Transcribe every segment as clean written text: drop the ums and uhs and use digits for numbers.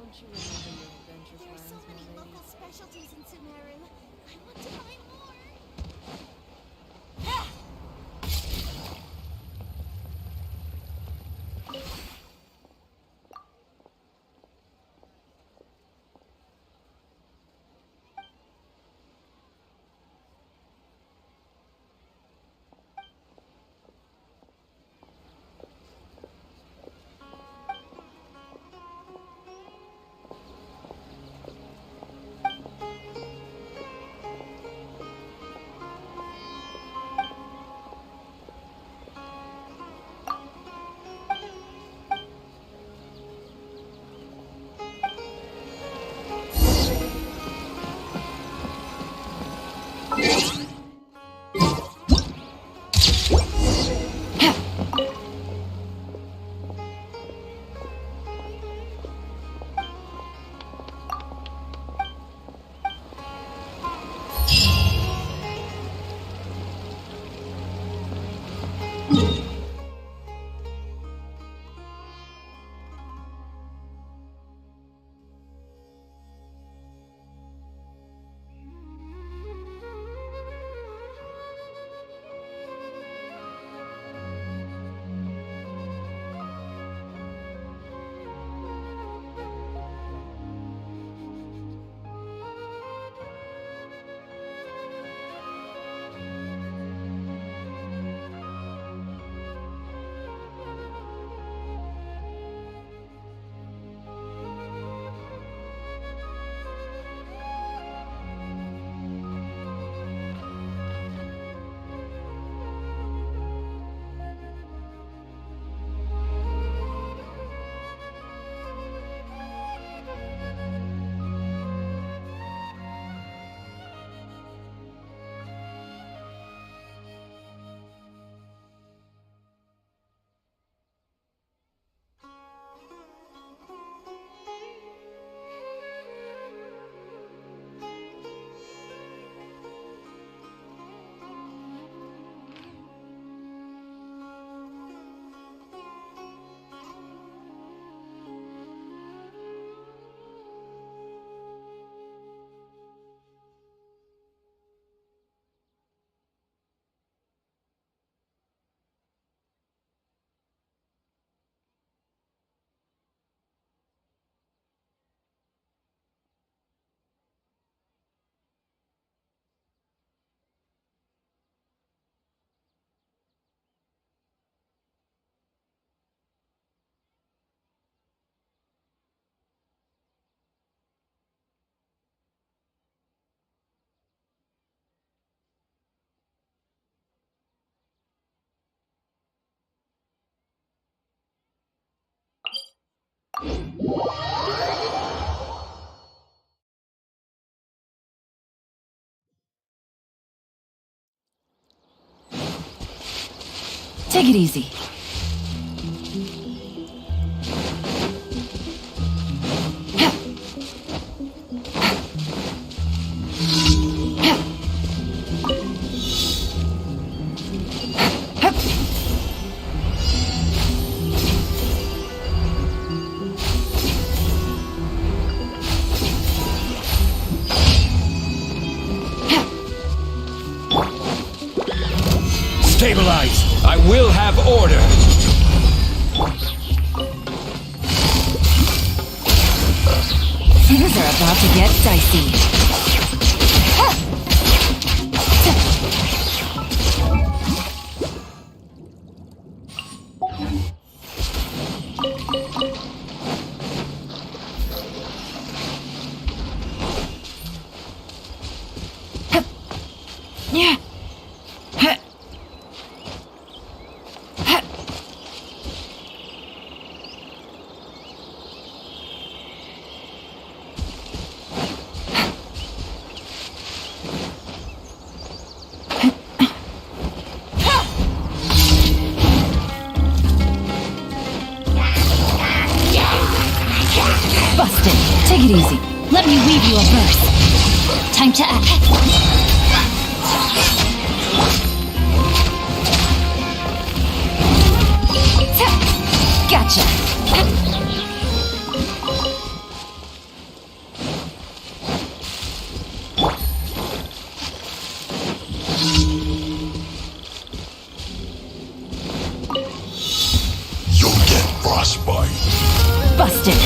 Don't you remember your adventure There are plans, so my many lady? local specialties in Sumeru. I want to buy more. Take it easy. Stabilize! I will have order! Things are about to get dicey. Yeah. Busted. Take it easy. Let me weave you a verse. Time to act. Gotcha. Busted.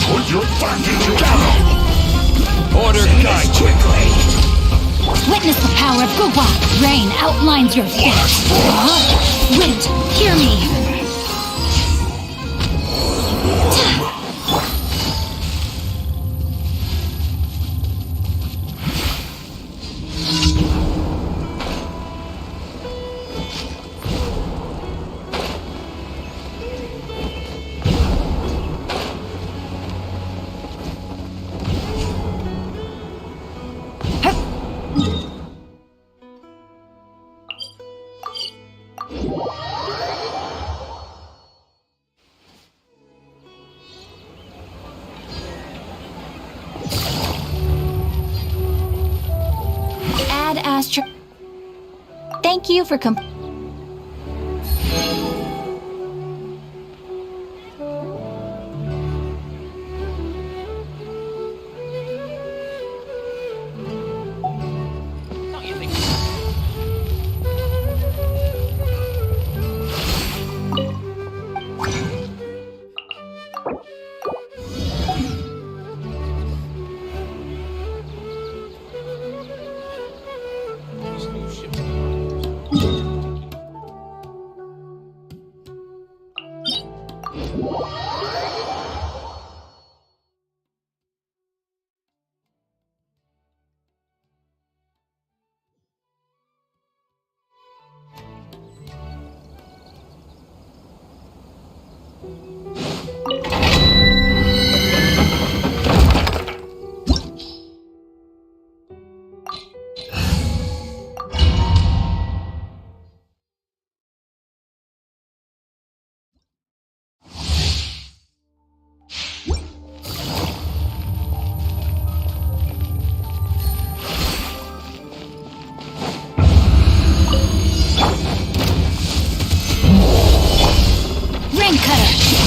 Put your back into battle! Order guide you. Witness the power of Gugwa. Rain outlines your fate. Wind, hear me. Ad Astra. Thank you for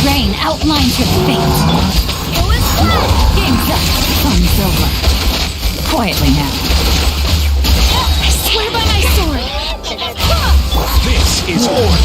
Rain outlines your fate. Game's up. Fun's over. Quietly now. I swear by my sword. This is order.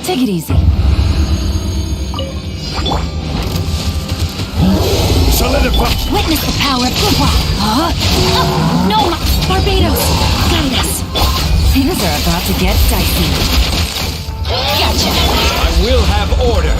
Take it easy. Solidify. Witness the power of Gugwa. No, Barbados. Guide us. Things are about to get dicey. Gotcha. I will have order.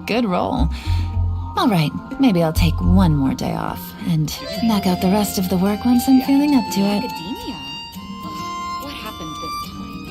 Good roll. All right, maybe I'll take one more day off and knock out the rest of the work once I'm feeling up to it. Academia? What happened this time?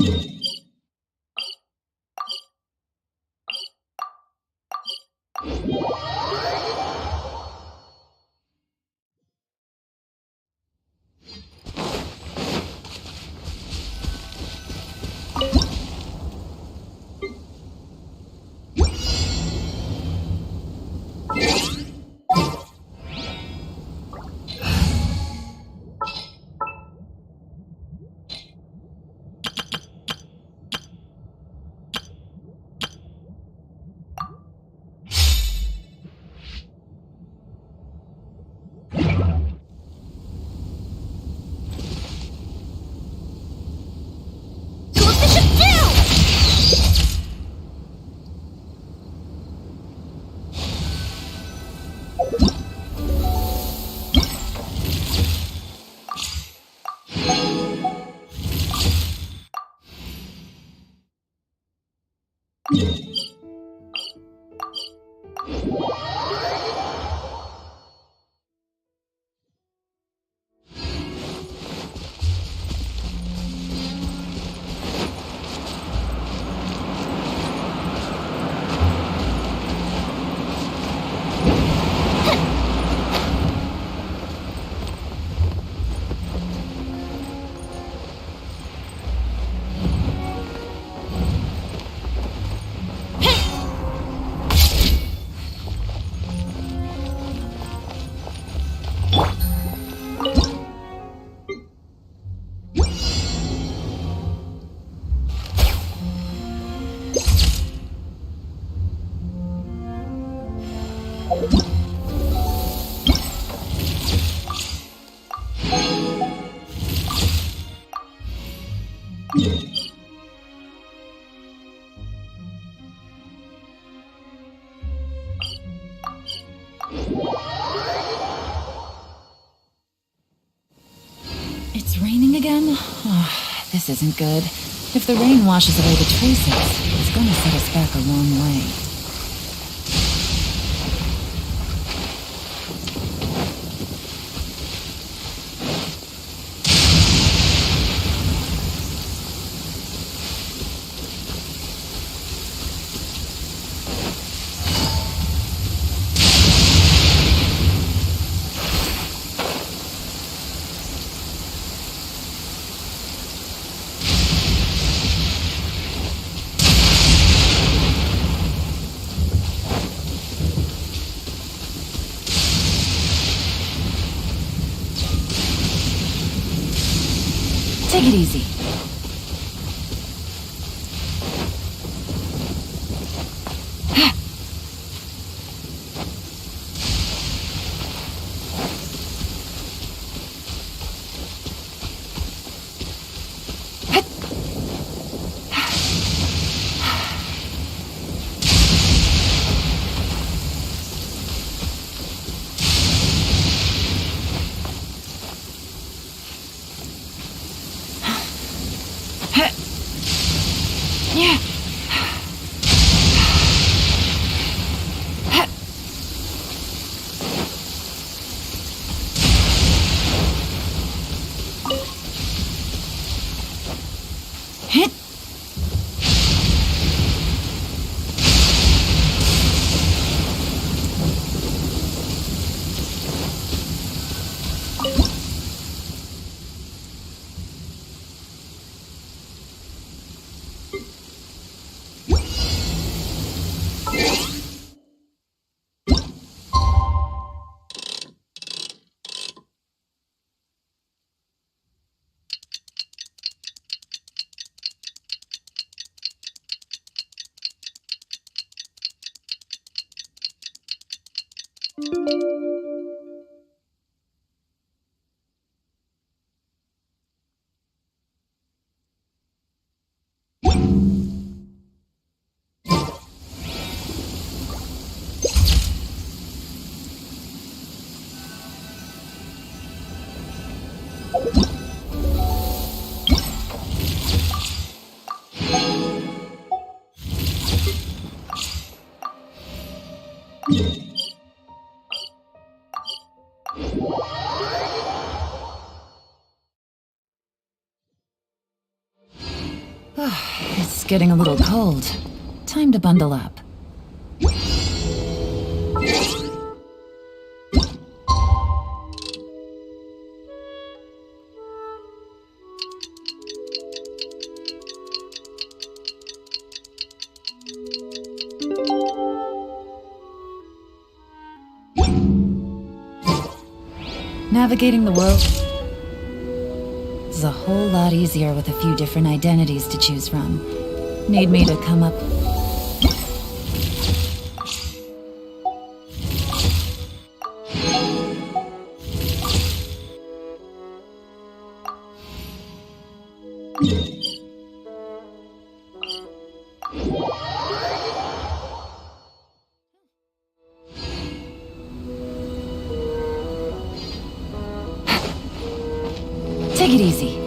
Put the ship down! It's raining again? Oh, this isn't good. If the rain washes away the traces, it's gonna set us back a long way. Take it easy. Yeah. Hit. It's getting a little cold. Time to bundle up. Navigating the world is a whole lot easier with a few different identities to choose from. Need me to come up... Take it easy.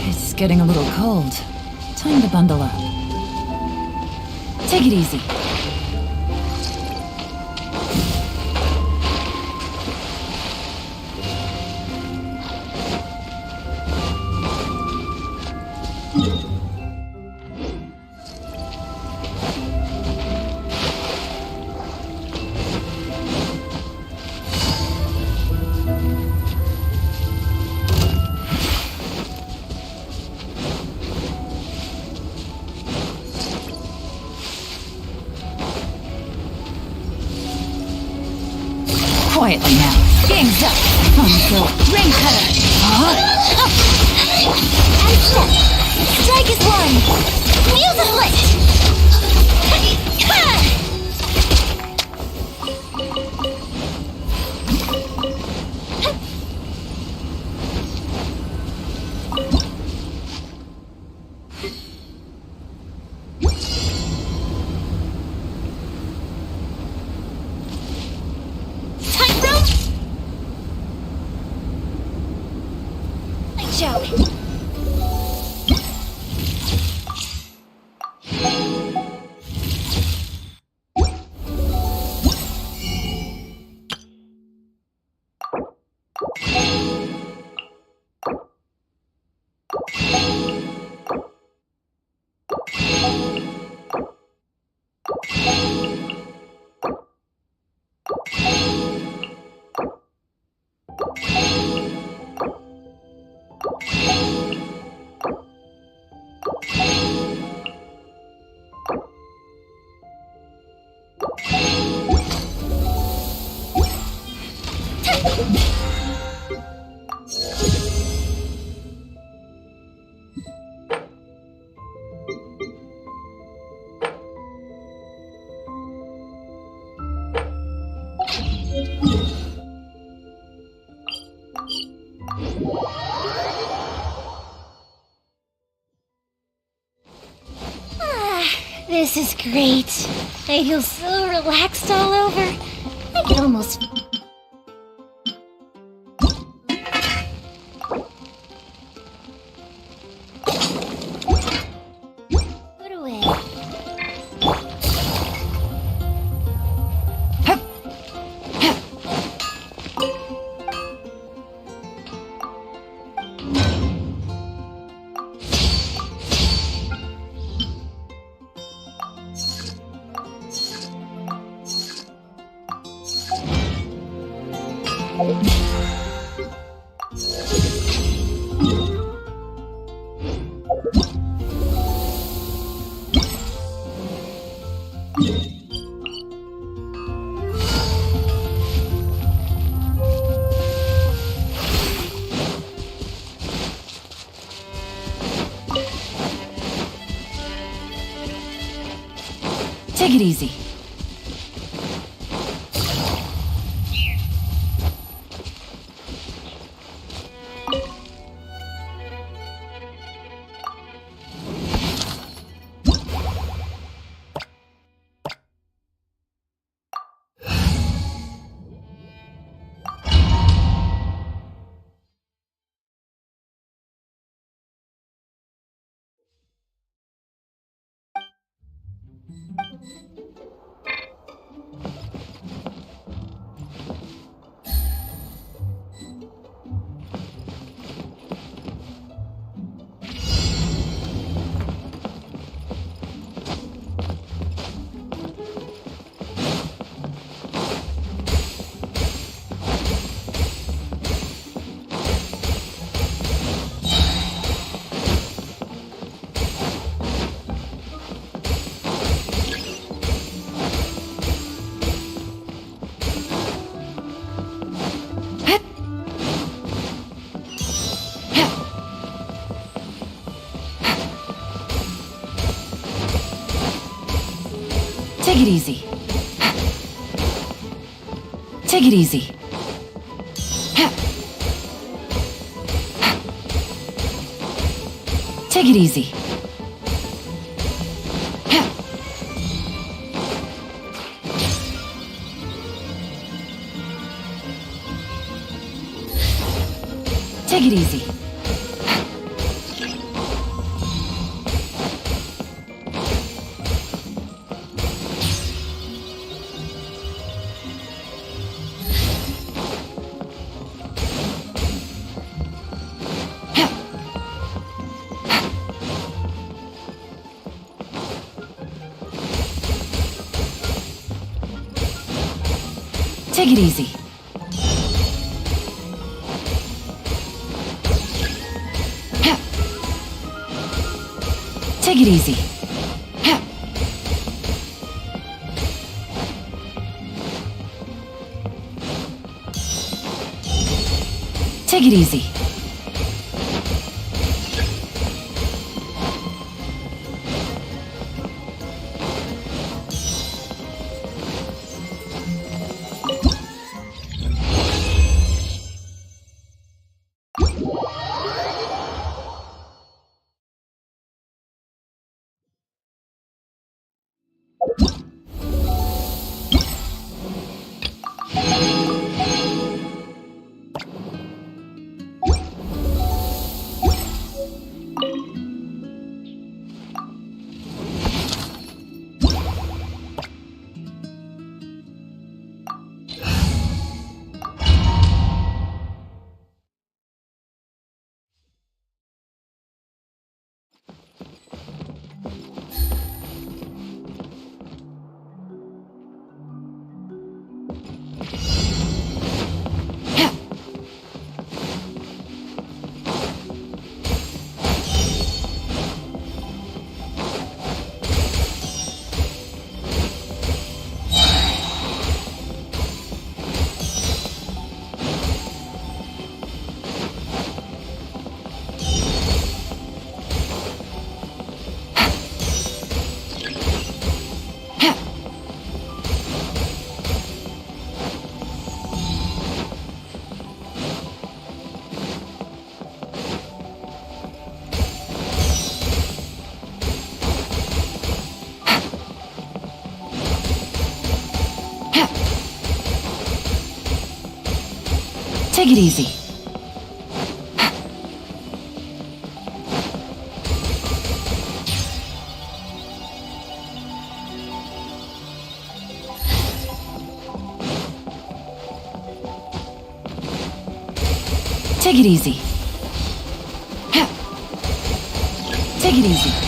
It's getting a little cold. Time to bundle up. Take it easy. Quietly now. Game's up. Ring cutter. And step. Strike is one. Fuse a split. Show. This is great. I feel so relaxed all over. I could almost... Put away. Take it easy. Take it easy. Take it easy. Take it easy. Take it easy. Take it easy. Take it easy. Take it easy. Take it easy. Take it easy. Take it easy.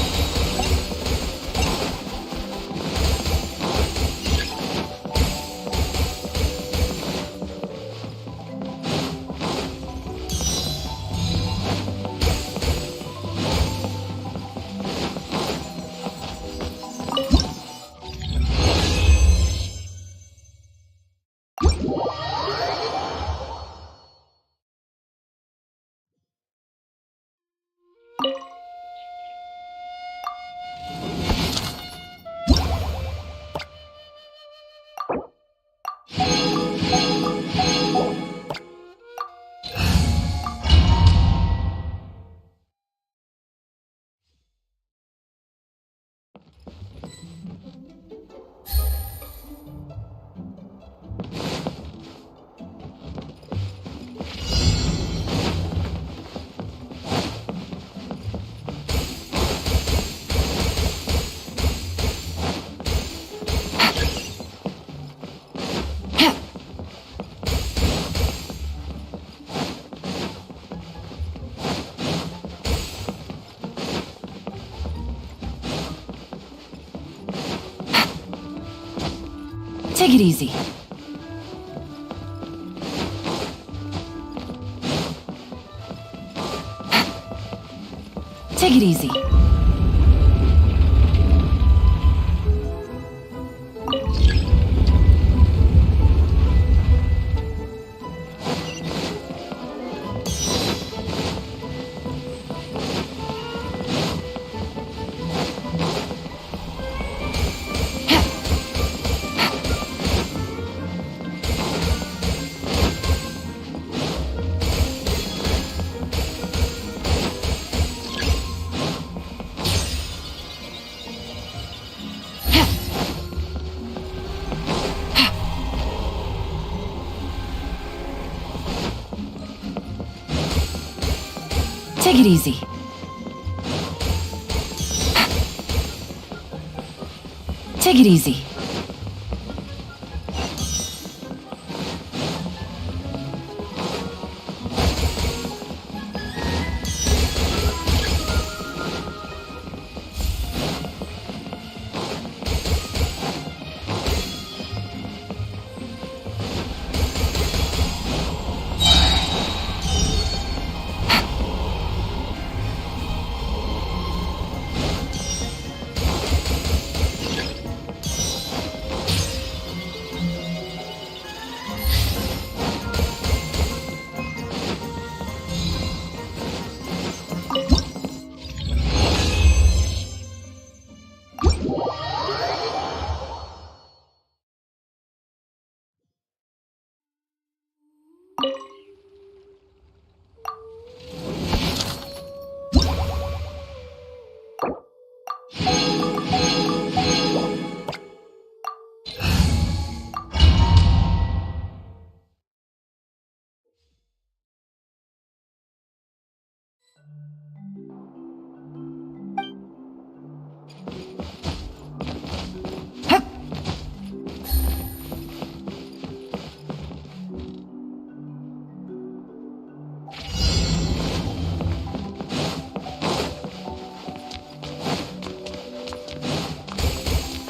Take it easy. Take it easy. Take it easy. Take it easy.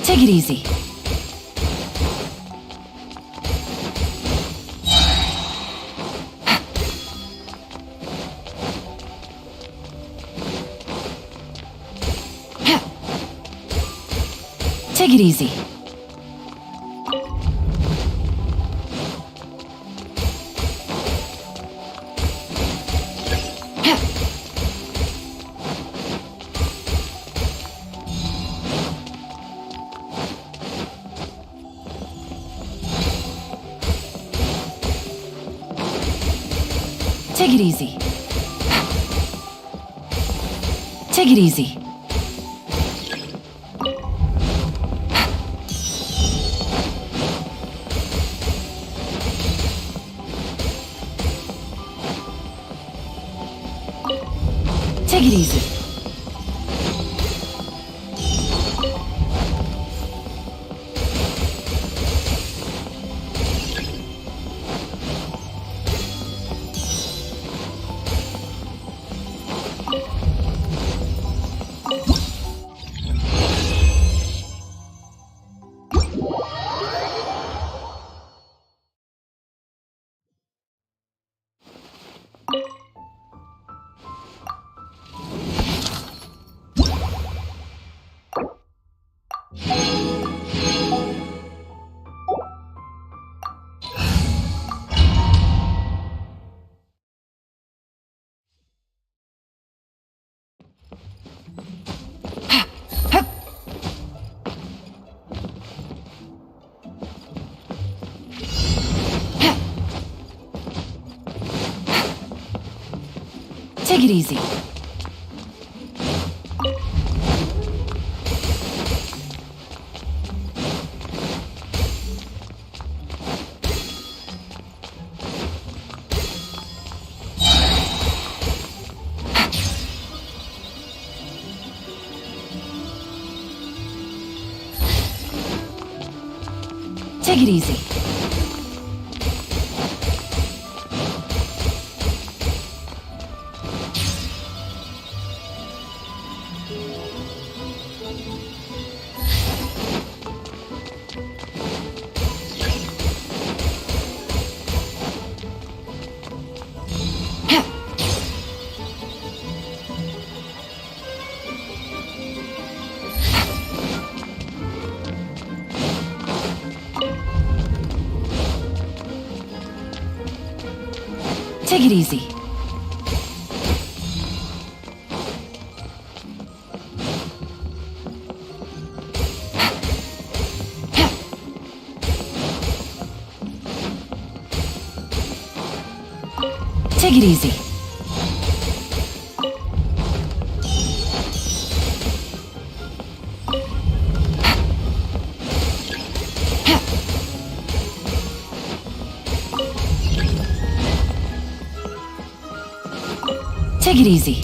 Take it easy. Take it easy. Take it easy. Take it easy. Take it easy. Take it easy. Take it easy. Take it easy. Take it easy. Take it easy.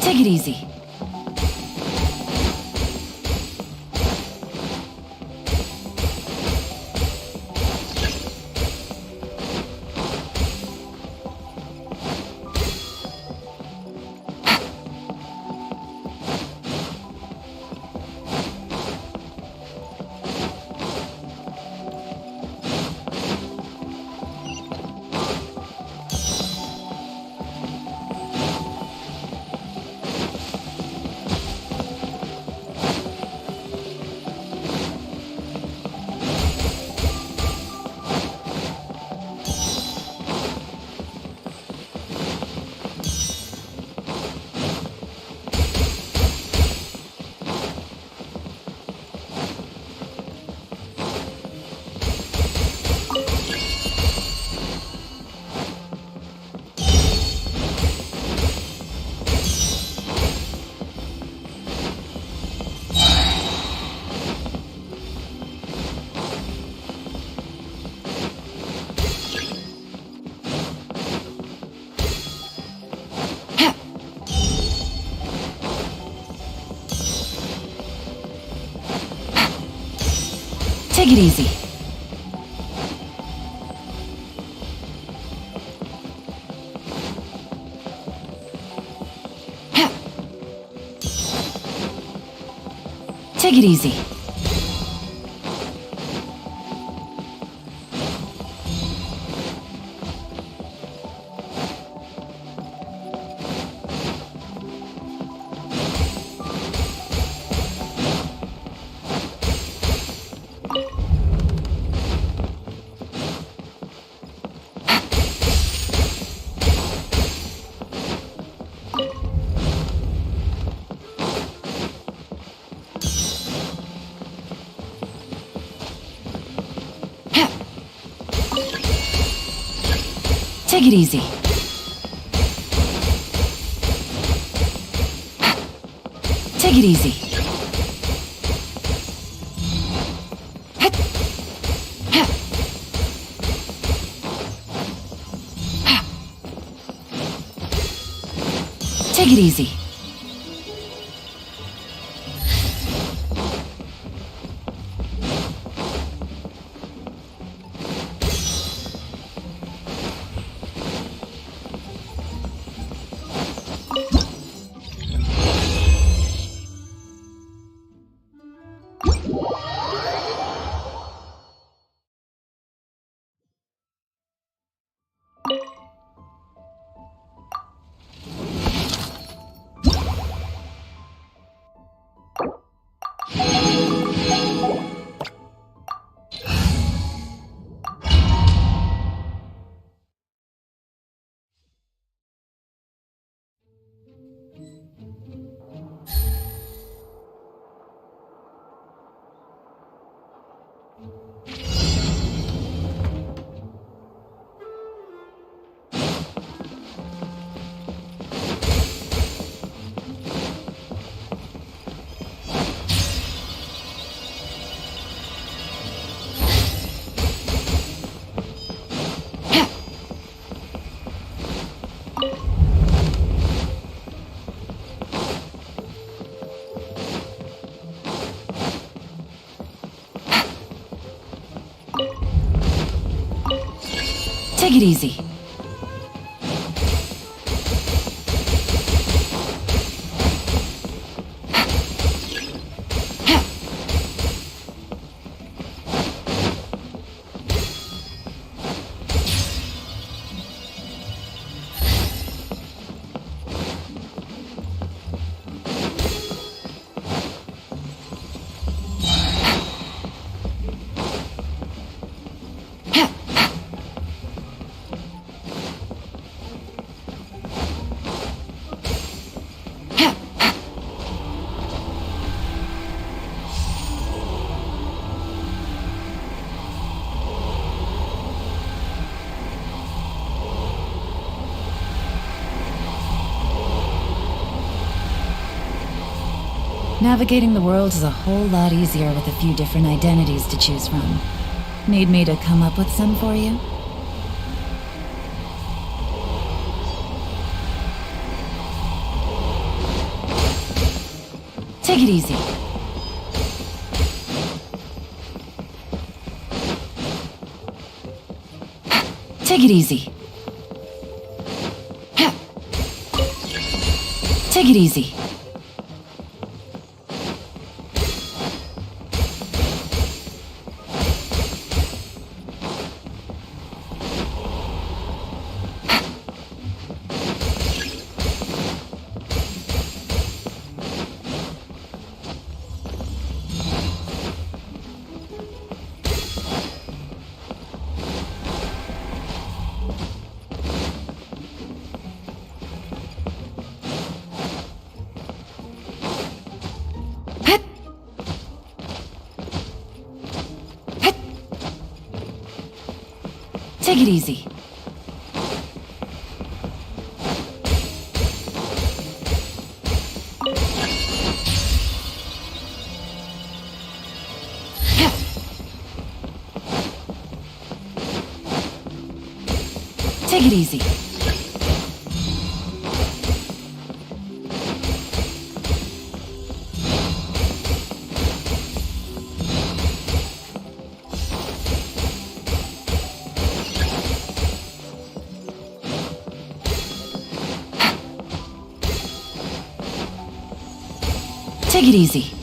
Take it easy. Take it easy. Take it easy. Take it easy. Take it easy. Take it easy. Take it easy. Navigating the world is a whole lot easier with a few different identities to choose from. Need me to come up with some for you? Take it easy. Take it easy. Take it easy. Take it easy. Take it easy. Take it easy.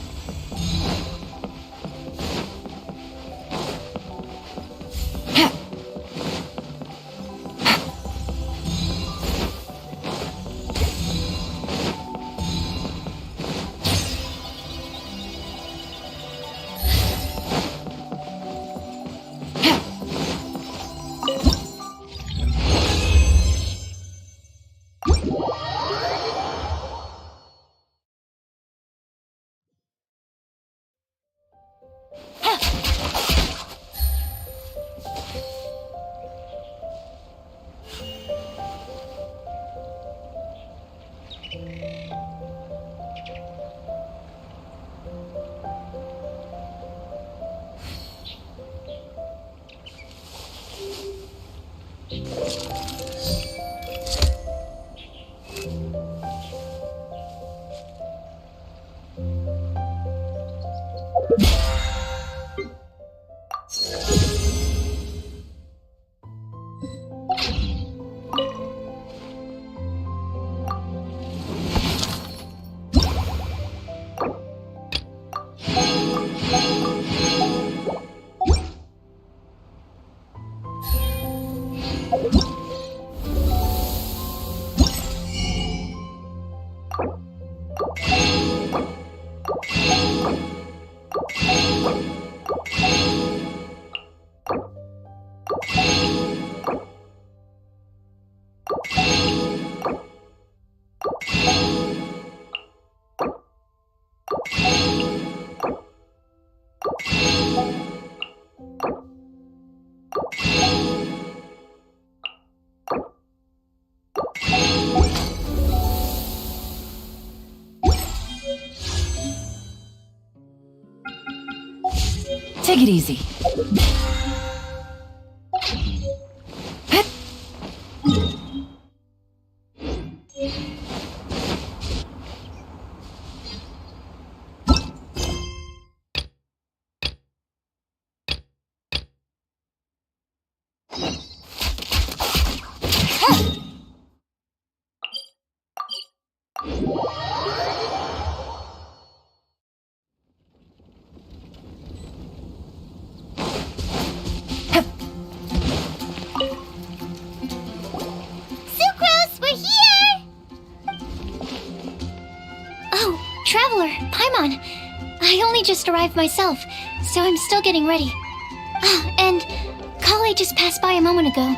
Take it easy. Sucrose, we're here! Oh, Traveler, Paimon. I only just arrived myself, so I'm still getting ready. Ah, and Kale just passed by a moment ago.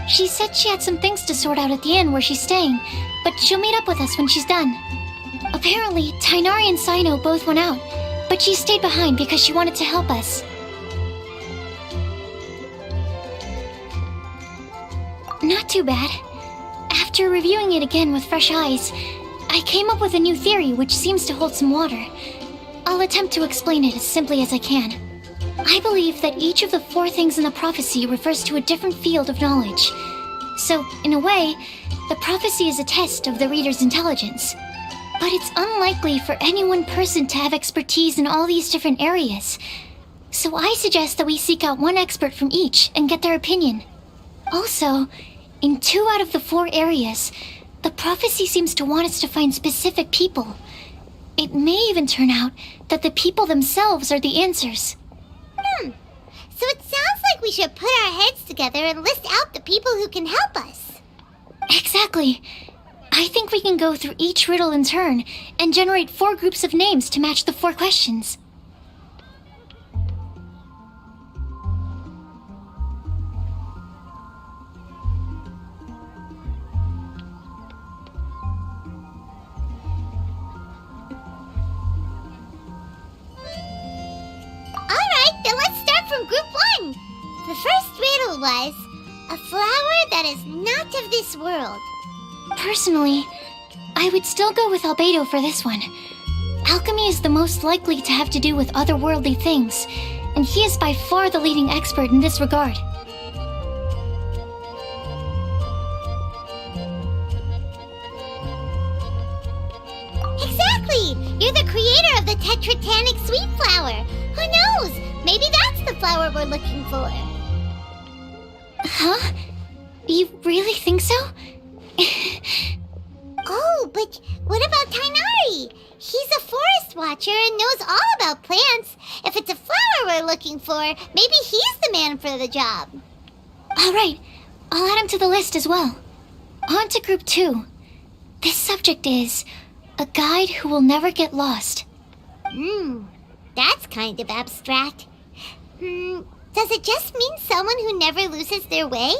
She said she had some things to sort out at the inn where she's staying, but she'll meet up with us when she's done. Apparently, Tainari and Sino both went out, but she stayed behind because she wanted to help us. Not too bad. After reviewing it again with fresh eyes, I came up with a new theory which seems to hold some water. I'll attempt to explain it as simply as I can. I believe that each of the 4 things in the prophecy refers to a different field of knowledge. So, in a way, the prophecy is a test of the reader's intelligence. But it's unlikely for any one person to have expertise in all these different areas. So I suggest that we seek out one expert from each and get their opinion. Also, in 2 out of the 4 areas, the prophecy seems to want us to find specific people. It may even turn out that the people themselves are the answers. So it sounds like we should put our heads together and list out the people who can help us. Exactly. I think we can go through each riddle in turn and generate 4 groups of names to match the 4 questions. Alright, then let's start from group 1. The first riddle was, a flower that is not of this world. Personally, I would still go with Albedo for this one. Alchemy is the most likely to have to do with otherworldly things, and he is by far the leading expert in this regard. Exactly! You're the creator of the Tetratanic sweet flower. Who knows? Maybe that's the flower we're looking for. Huh? You really think so? Oh, but what about Tainari? He's a forest watcher and knows all about plants. If it's a flower we're looking for, maybe he's the man for the job. All right, I'll add him to the list as well. On to Group 2. This subject is a guide who will never get lost. That's kind of abstract. Does it just mean someone who never loses their way?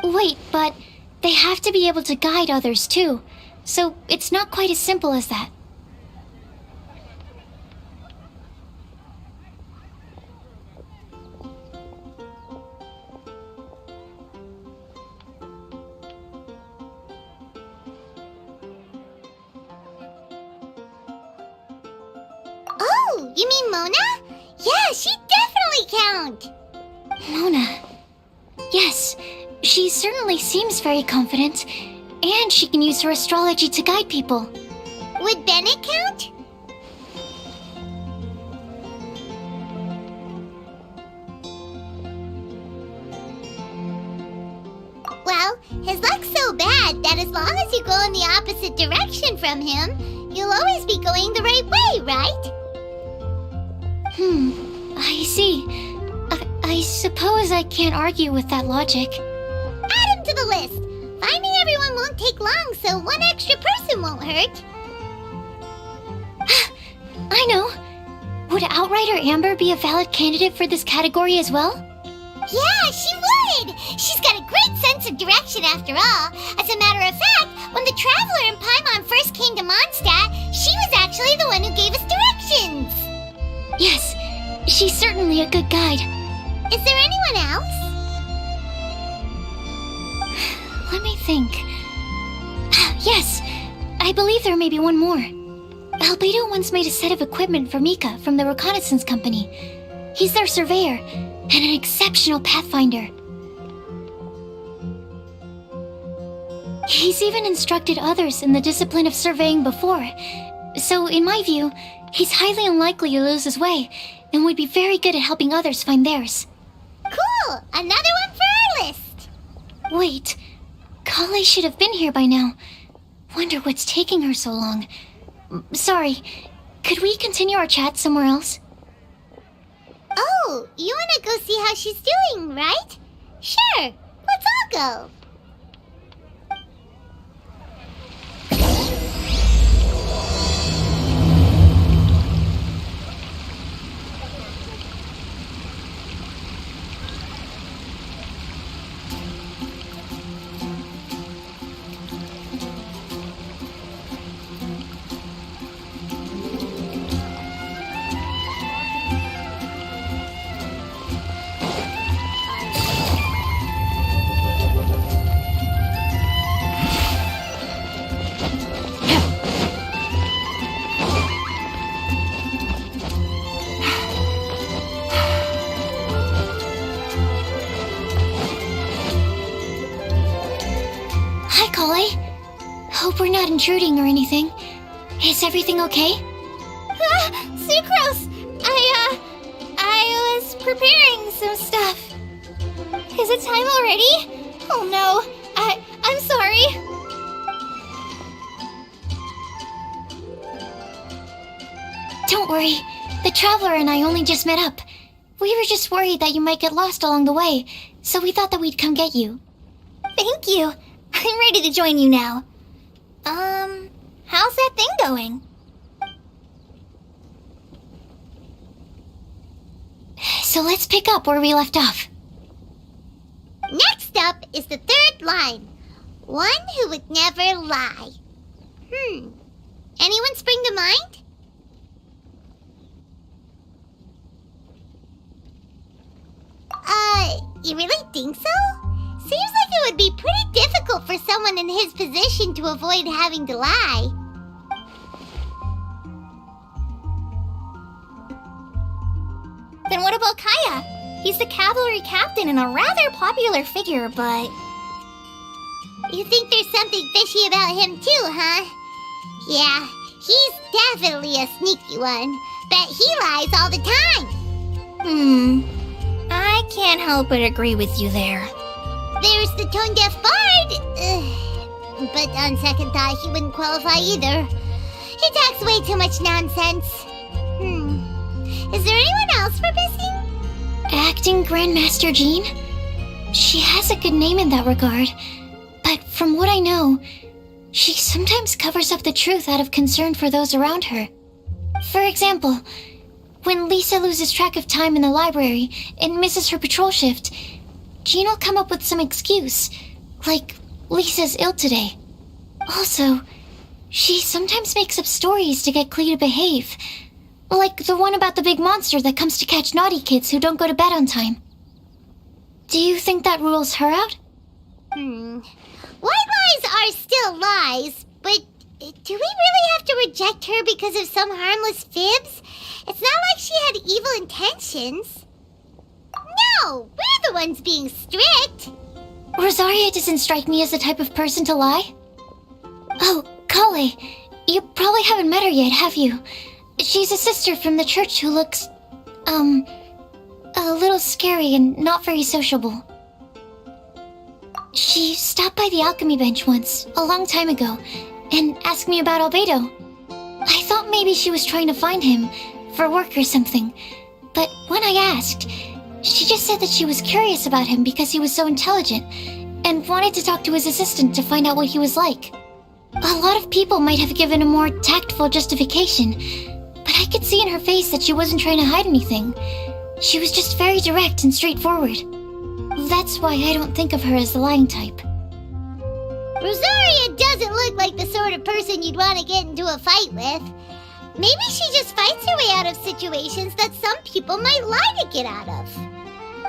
Wait, but they have to be able to guide others too, so it's not quite as simple as that. Oh, you mean Mona? Yeah, she'd definitely count. Mona. Yes, she certainly seems very confident, and she can use her astrology to guide people. Would Bennett count? Well, his luck's so bad that as long as you go in the opposite direction from him, you'll always be going the right way, right? I see. I suppose I can't argue with that logic. Add him to the list. Finding everyone won't take long, so one extra person won't hurt. I know. Would Outrider Amber be a valid candidate for this category as well? Yeah, she would! She's got a great sense of direction after all. As a matter of fact, when the Traveler and Paimon first came to Mondstadt, she was actually the one who gave us directions. Yes, she's certainly a good guide. Is there anyone else? Let me think. Yes, I believe there may be one more. Albedo once made a set of equipment for Mika from the reconnaissance company. He's their surveyor and an exceptional pathfinder. He's even instructed others in the discipline of surveying before. So, in my view, he's highly unlikely to lose his way and would be very good at helping others find theirs. Cool! Another one for our list! Wait, Kale should have been here by now. Wonder what's taking her so long. Sorry, could we continue our chat somewhere else? Oh, you wanna go see how she's doing, right? Sure, let's all go. Hi, Kale. Hope we're not intruding or anything. Is everything okay? Sucrose! I was preparing some stuff. Is it time already? Oh no, I'm sorry. Don't worry. The Traveler and I only just met up. We were just worried that you might get lost along the way, so we thought that we'd come get you. Thank you. I'm ready to join you now. How's that thing going? So let's pick up where we left off. Next up is the third line. One who would never lie. Anyone spring to mind? You really think so? Seems like it would be pretty difficult for someone in his position to avoid having to lie. Then what about Kaya? He's the cavalry captain and a rather popular figure, but... You think there's something fishy about him too, huh? Yeah, he's definitely a sneaky one. Bet he lies all the time. I can't help but agree with you there. There's the tone-deaf bard. But on second thought, he wouldn't qualify either. He talks way too much nonsense. Is there anyone else we're missing? Acting Grandmaster Jean? She has a good name in that regard, but from what I know, she sometimes covers up the truth out of concern for those around her. For example, when Lisa loses track of time in the library and misses her patrol shift, Jean will come up with some excuse, like Lisa's ill today. Also, she sometimes makes up stories to get Klee to behave, like the one about the big monster that comes to catch naughty kids who don't go to bed on time. Do you think that rules her out? White lies are still lies, but do we really have to reject her because of some harmless fibs? It's not like she had evil intentions. No, we're the ones being strict. Rosaria doesn't strike me as the type of person to lie. Oh, Kale, you probably haven't met her yet, have you? She's a sister from the church who looks, a little scary and not very sociable. She stopped by the alchemy bench once, a long time ago, and asked me about Albedo. I thought maybe she was trying to find him, for work or something, but when I asked, she just said that she was curious about him because he was so intelligent, and wanted to talk to his assistant to find out what he was like. A lot of people might have given a more tactful justification, but I could see in her face that she wasn't trying to hide anything. She was just very direct and straightforward. That's why I don't think of her as the lying type. Rosaria doesn't look like the sort of person you'd want to get into a fight with. Maybe she just fights her way out of situations that some people might lie to get out of.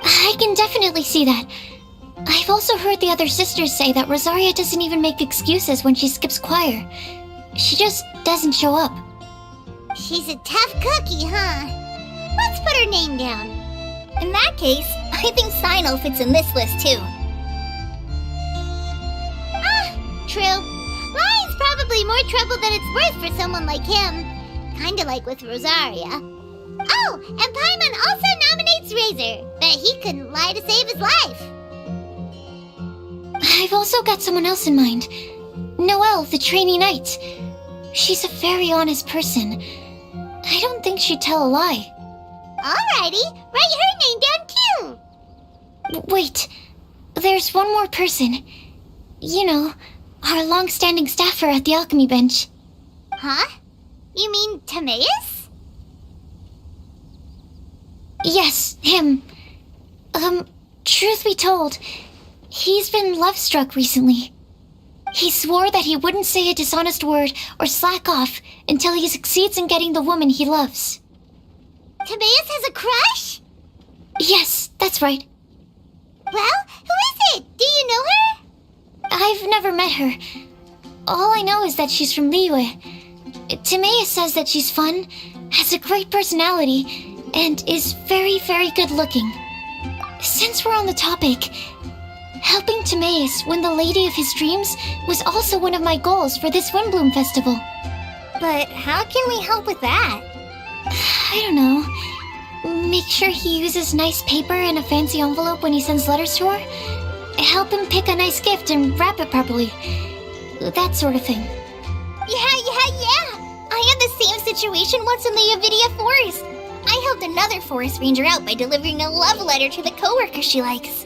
I can definitely see that. I've also heard the other sisters say that Rosaria doesn't even make excuses when she skips choir. She just doesn't show up. She's a tough cookie, huh? Let's put her name down. In that case, I think Sino fits in this list too. True. Lying's probably more trouble than it's worth for someone like him. Kinda like with Rosaria. Oh, and Paimon also nominates Razor, but he couldn't lie to save his life. I've also got someone else in mind. Noelle, the trainee knight. She's a very honest person. I don't think she'd tell a lie. Alrighty, write her name down too. Wait, there's one more person. You know, our long-standing staffer at the alchemy bench. Huh? You mean Timaeus? Yes, him. Truth be told, he's been love-struck recently. He swore that he wouldn't say a dishonest word or slack off until he succeeds in getting the woman he loves. Timaeus has a crush? Yes, that's right. Well, who is it? Do you know her? I've never met her. All I know is that she's from Liyue. Timaeus says that she's fun, has a great personality, and is very, very good looking. Since we're on the topic, helping Timaeus win the lady of his dreams was also one of my goals for this Windbloom Festival. But how can we help with that? I don't know. Make sure he uses nice paper and a fancy envelope when he sends letters to her. Help him pick a nice gift and wrap it properly. That sort of thing. Yeah. I had the same situation once in the Avidia Forest. I helped another forest ranger out by delivering a love letter to the coworker she likes.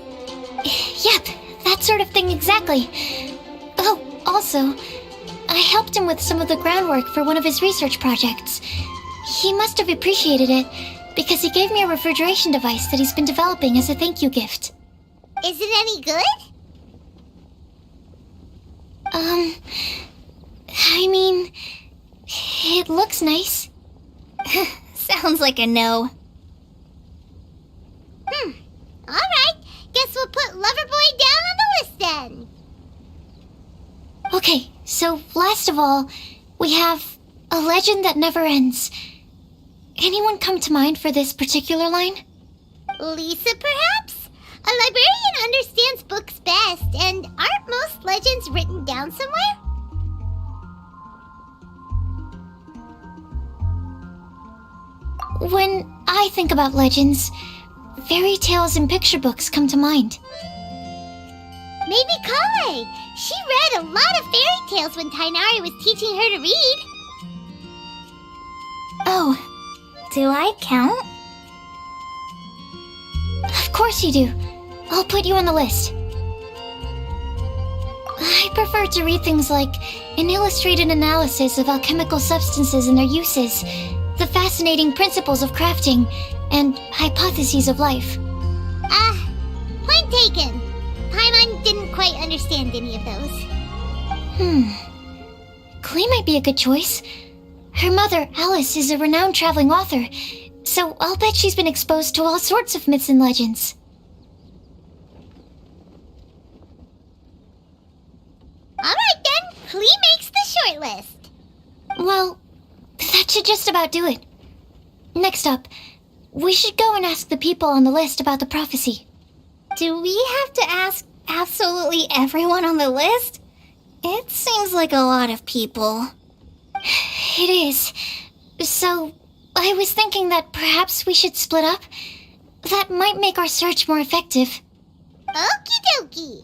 Yep, that sort of thing exactly. Oh, also, I helped him with some of the groundwork for one of his research projects. He must have appreciated it, because he gave me a refrigeration device that he's been developing as a thank you gift. Is it any good? I mean, it looks nice. Sounds like a no. Alright, guess we'll put Loverboy down on the list then. Okay, so last of all, we have a legend that never ends. Anyone come to mind for this particular line? Lisa, perhaps? A librarian understands books best, and aren't most legends written down somewhere? When I think about legends, fairy tales and picture books come to mind. Maybe Kale. She read a lot of fairy tales when Tainari was teaching her to read. Oh, do I count? Of course you do. I'll put you on the list. I prefer to read things like an illustrated analysis of alchemical substances and their uses, the fascinating principles of crafting, and hypotheses of life. Point taken. Paimon didn't quite understand any of those. Klee might be a good choice. Her mother, Alice, is a renowned traveling author, so I'll bet she's been exposed to all sorts of myths and legends. Alright then, Klee makes the shortlist. Well, that should just about do it. Next up, we should go and ask the people on the list about the prophecy. Do we have to ask absolutely everyone on the list? It seems like a lot of people. It is. So, I was thinking that perhaps we should split up. That might make our search more effective. Okie dokie.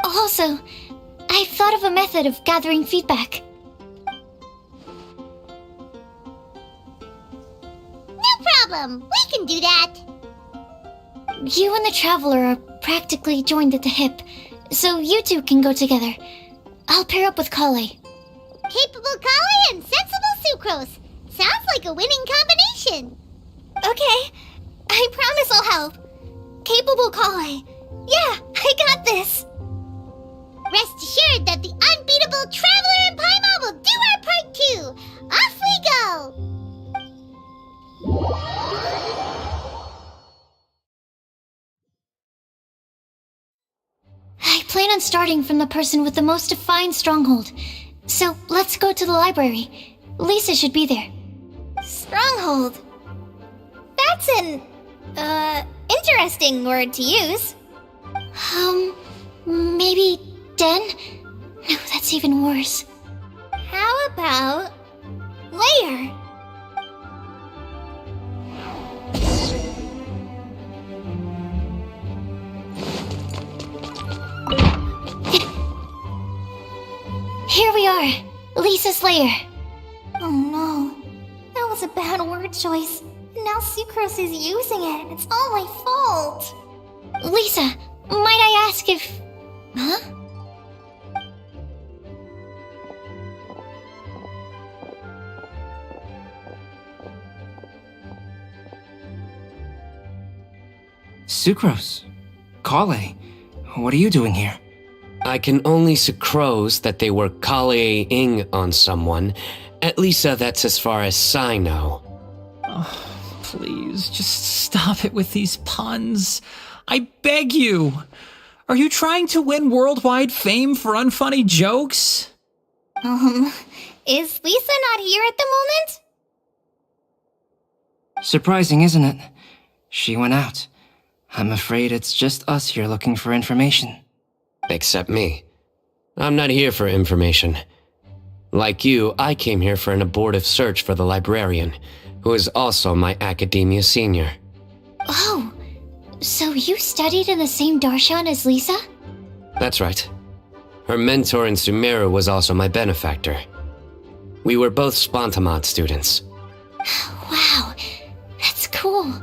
Also, I've thought of a method of gathering feedback. No problem. We can do that. You and the Traveler are practically joined at the hip, so you two can go together. I'll pair up with Kale. Capable Kale and sensible Sucrose. Sounds like a winning combination. Okay, I promise I'll help. Capable Kale. Yeah, I got this. Rest assured that the unbeatable Traveler and Paimon will do our part too. Off we go. I plan on starting from the person with the most defined stronghold. So let's go to the library. Lisa should be there. Stronghold. That's an, interesting word to use. Maybe den? No, that's even worse. How about layer? Here we are, Lisa's lair. Oh no, that was a bad word choice. And now Sucrose is using it, and it's all my fault. Lisa, might I ask if... Huh? Sucrose. Kale. What are you doing here? I can only sucrose that they were Kale-ing on someone. At least that's as far as I know. Oh, please, just stop it with these puns. I beg you. Are you trying to win worldwide fame for unfunny jokes? Is Lisa not here at the moment? Surprising, isn't it? She went out. I'm afraid it's just us here looking for information. Except me. I'm not here for information. Like you, I came here for an abortive search for the librarian, who is also my academia senior. Oh, so you studied in the same darshan as Lisa? That's right. Her mentor in Sumeru was also my benefactor. We were both Spontamod students. Wow, that's cool.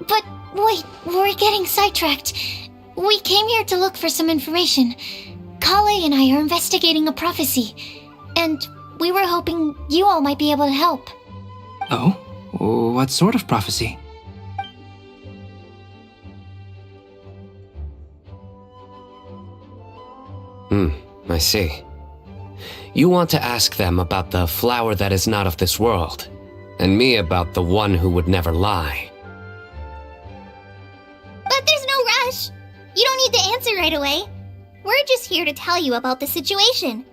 But wait, we're getting sidetracked. We came here to look for some information. Kale and I are investigating a prophecy, and we were hoping you all might be able to help. Oh? What sort of prophecy? I see. You want to ask them about the flower that is not of this world, and me about the one who would never lie. But there's no rush. You don't need to answer right away. We're just here to tell you about the situation.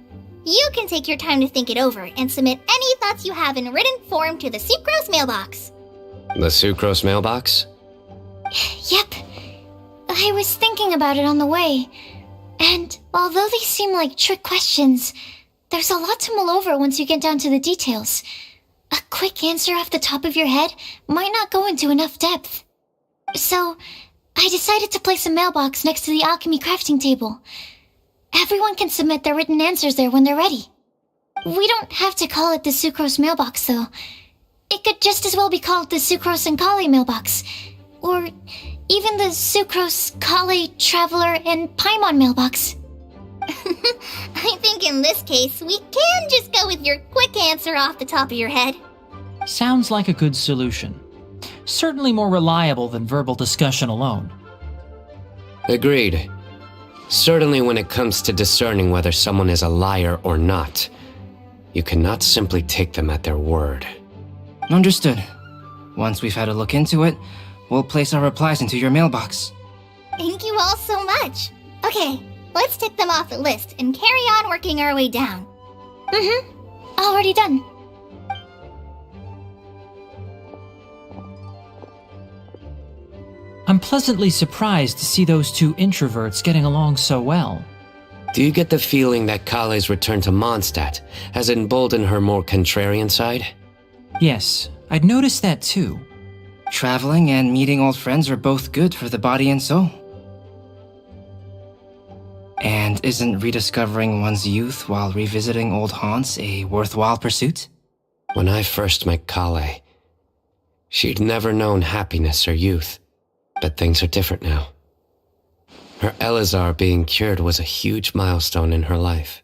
You can take your time to think it over and submit any thoughts you have in written form to the Sucrose mailbox. The Sucrose mailbox? Yep. I was thinking about it on the way. And although they seem like trick questions, there's a lot to mull over once you get down to the details. A quick answer off the top of your head might not go into enough depth. So, I decided to place a mailbox next to the alchemy crafting table. Everyone can submit their written answers there when they're ready. We don't have to call it the Sucrose mailbox, though. It could just as well be called the Sucrose and Kale mailbox. Or even the Sucrose, Kale, Traveler, and Paimon mailbox. I think in this case, we can just go with your quick answer off the top of your head. Sounds like a good solution. Certainly more reliable than verbal discussion alone. Agreed. Certainly when it comes to discerning whether someone is a liar or not, you cannot simply take them at their word. Understood. Once we've had a look into it, we'll place our replies into your mailbox. Thank you all so much. Okay, let's tick them off the list and carry on working our way down. Already done. I'm pleasantly surprised to see those two introverts getting along so well. Do you get the feeling that Kale's return to Mondstadt has emboldened her more contrarian side? Yes, I'd noticed that too. Traveling and meeting old friends are both good for the body and soul. And isn't rediscovering one's youth while revisiting old haunts a worthwhile pursuit? When I first met Kale, she'd never known happiness or youth. But things are different now. Her Elazar being cured was a huge milestone in her life.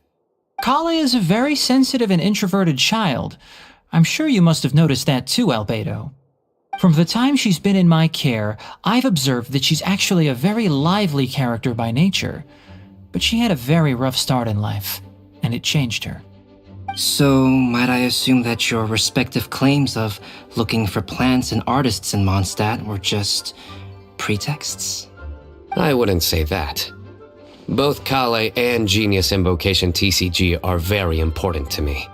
Kale is a very sensitive and introverted child. I'm sure you must have noticed that too, Albedo. From the time she's been in my care, I've observed that she's actually a very lively character by nature. But she had a very rough start in life, and it changed her. So, might I assume that your respective claims of looking for plants and artists in Mondstadt were just pretexts? I wouldn't say that. Both Kale and Genius Invocation TCG are very important to me.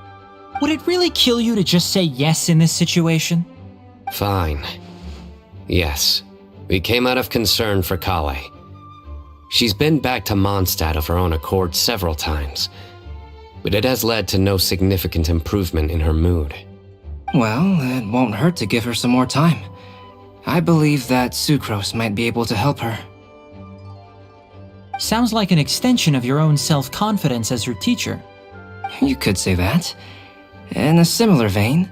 Would it really kill you to just say yes in this situation? Fine. Yes, we came out of concern for Kale. She's been back to Mondstadt of her own accord several times, but it has led to no significant improvement in her mood. Well, it won't hurt to give her some more time. I believe that Sucrose might be able to help her. Sounds like an extension of your own self-confidence as your teacher. You could say that. In a similar vein,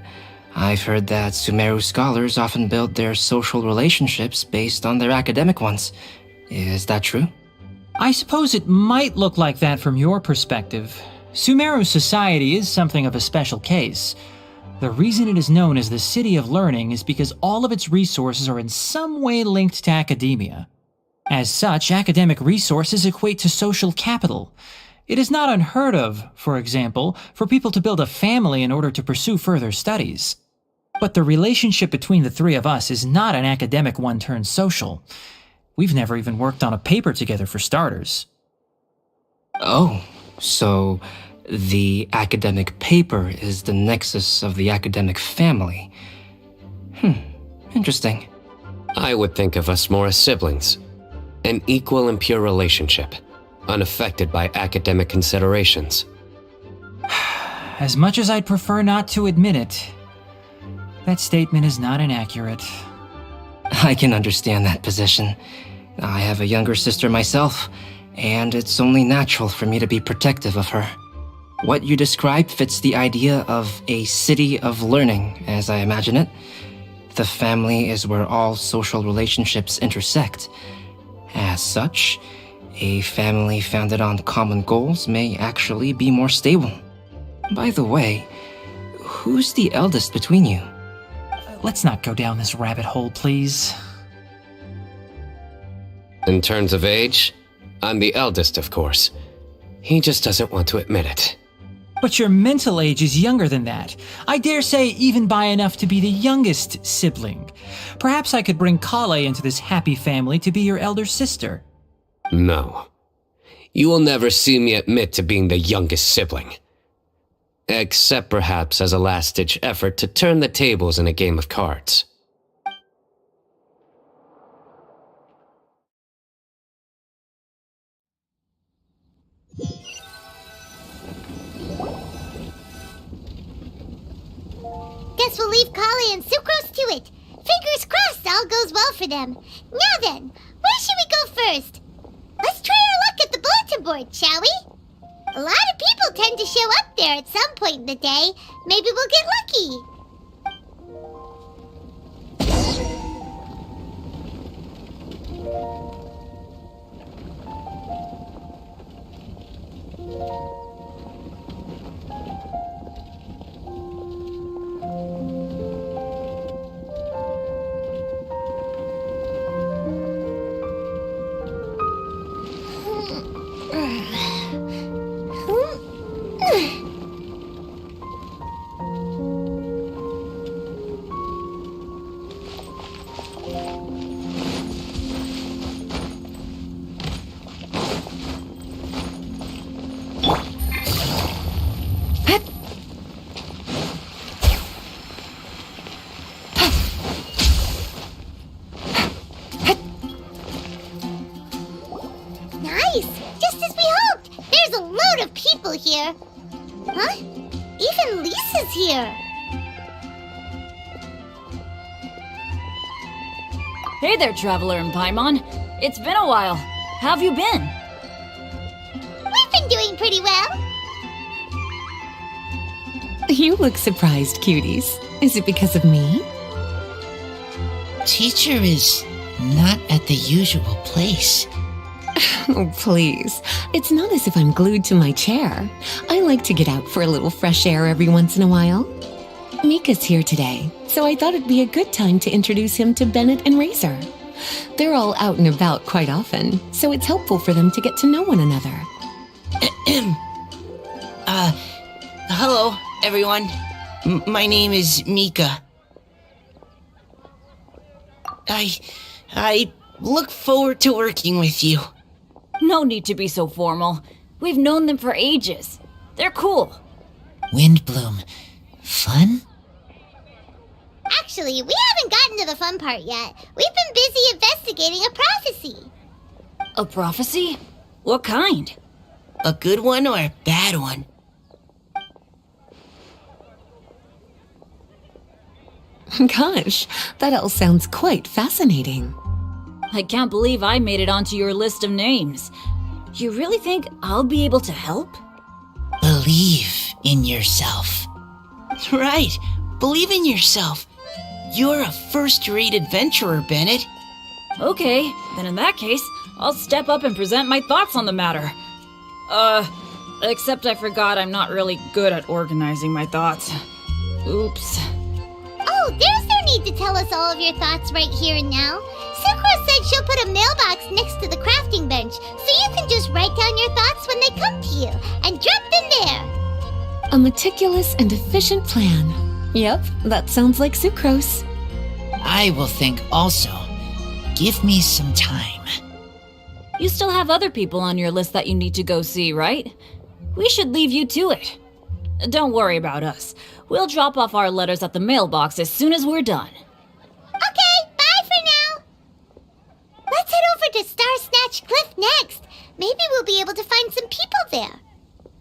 I've heard that Sumeru scholars often build their social relationships based on their academic ones. Is that true? I suppose it might look like that from your perspective. Sumeru society is something of a special case. The reason it is known as the City of Learning is because all of its resources are in some way linked to academia. As such, academic resources equate to social capital. It is not unheard of, for example, for people to build a family in order to pursue further studies. But the relationship between the three of us is not an academic one turned social. We've never even worked on a paper together for starters. Oh, so the academic paper is the nexus of the academic family. Interesting. I would think of us more as siblings. An equal and pure relationship, unaffected by academic considerations. As much as I'd prefer not to admit it, that statement is not inaccurate. I can understand that position. I have a younger sister myself, and it's only natural for me to be protective of her. What you describe fits the idea of a city of learning, as I imagine it. The family is where all social relationships intersect. As such, a family founded on common goals may actually be more stable. By the way, who's the eldest between you? Let's not go down this rabbit hole, please. In terms of age, I'm the eldest, of course. He just doesn't want to admit it. But your mental age is younger than that. I dare say even by enough to be the youngest sibling. Perhaps I could bring Kale into this happy family to be your elder sister. No. You will never see me admit to being the youngest sibling. Except perhaps as a last-ditch effort to turn the tables in a game of cards. Guess we'll leave Kale and Sucrose to it. Fingers crossed all goes well for them. Now then, where should we go first? Let's try our luck at the bulletin board, shall we? A lot of people tend to show up there at some point in the day. Maybe we'll get lucky. Nice! Just as we hoped! There's a load of people here! Huh? Even Lisa's here! Hey there, Traveler in Paimon. It's been a while. How have you been? We've been doing pretty well! You look surprised, cuties. Is it because of me? Teacher is not at the usual place. Oh, please. It's not as if I'm glued to my chair. I like to get out for a little fresh air every once in a while. Mika's here today, so I thought it'd be a good time to introduce him to Bennett and Razor. They're all out and about quite often, so it's helpful for them to get to know one another. Hello, everyone. My name is Mika. I look forward to working with you. No need to be so formal. We've known them for ages. They're cool. Windbloom. Fun? Actually, we haven't gotten to the fun part yet. We've been busy investigating a prophecy. A prophecy? What kind? A good one or a bad one? Gosh, that all sounds quite fascinating. I can't believe I made it onto your list of names. You really think I'll be able to help? Believe in yourself. Right, believe in yourself. You're a first-rate adventurer, Bennett. Okay, then in that case, I'll step up and present my thoughts on the matter. Except I forgot I'm not really good at organizing my thoughts. Oops. Oh, there's no need to tell us all of your thoughts right here and now. Sucrose said she'll put a mailbox next to the crafting bench, so you can just write down your thoughts when they come to you, and drop them there. A meticulous and efficient plan. Yep, that sounds like sucrose. I will think also. Give me some time. You still have other people on your list that you need to go see, right? We should leave you to it. Don't worry about us. We'll drop off our letters at the mailbox as soon as we're done. Okay, bye for now. Let's head over to Star Snatch Cliff next. Maybe we'll be able to find some people there.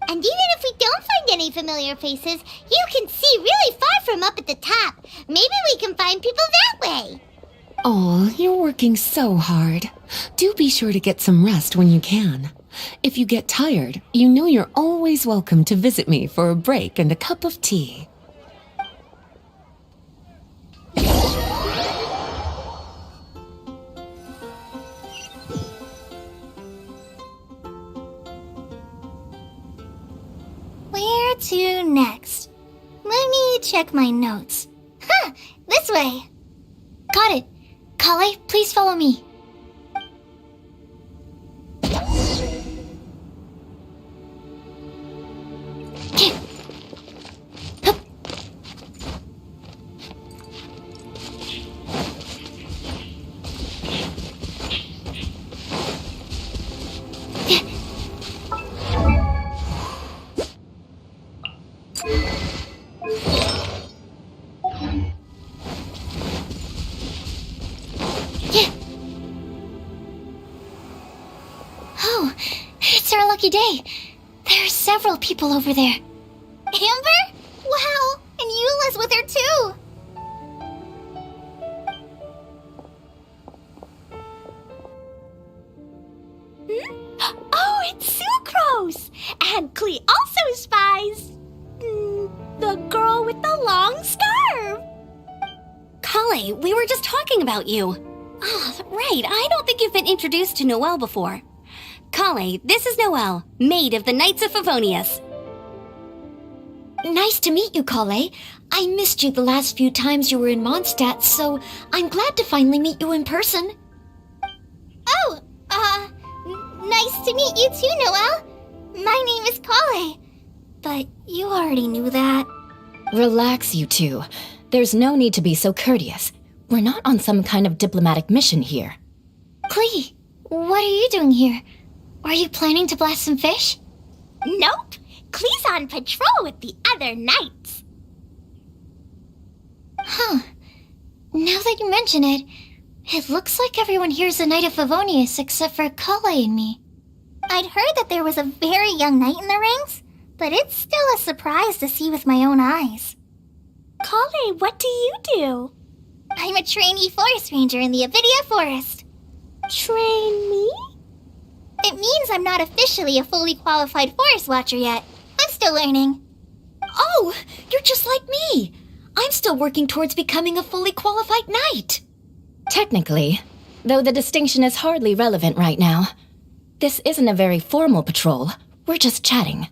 And even if we don't find any familiar faces, you can see really far from up at the top. Maybe we can find people that way. Oh, you're working so hard. Do be sure to get some rest when you can. If you get tired, you know you're always welcome to visit me for a break and a cup of tea. Where to next? Let me check my notes. Huh, this way. Got it. Kale, please follow me. Oh, it's our lucky day. There are several people over there. Amber? Wow, and Eula's with her too. Oh, it's Sucrose! And Klee also spies the girl with the long scarf. Kale, we were just talking about you. Ah, right. I don't think you've been introduced to Noelle before. Kale, this is Noelle, maid of the Knights of Favonius. Nice to meet you, Kale. I missed you the last few times you were in Mondstadt, so I'm glad to finally meet you in person. Oh, nice to meet you too, Noelle. My name is Kale. But you already knew that. Relax, you two. There's no need to be so courteous. We're not on some kind of diplomatic mission here. Klee, what are you doing here? Are you planning to blast some fish? Nope. Klee's on patrol with the other knights. Huh. Now that you mention it, it looks like everyone here's a Knight of Favonius except for Kale and me. I'd heard that there was a very young knight in the rings, but it's still a surprise to see with my own eyes. Kale, what do you do? I'm a trainee forest ranger in the Avidia Forest. Trainee? It means I'm not officially a fully qualified forest watcher yet. I'm still learning. Oh, you're just like me. I'm still working towards becoming a fully qualified knight. Technically, though the distinction is hardly relevant right now. This isn't a very formal patrol. We're just chatting.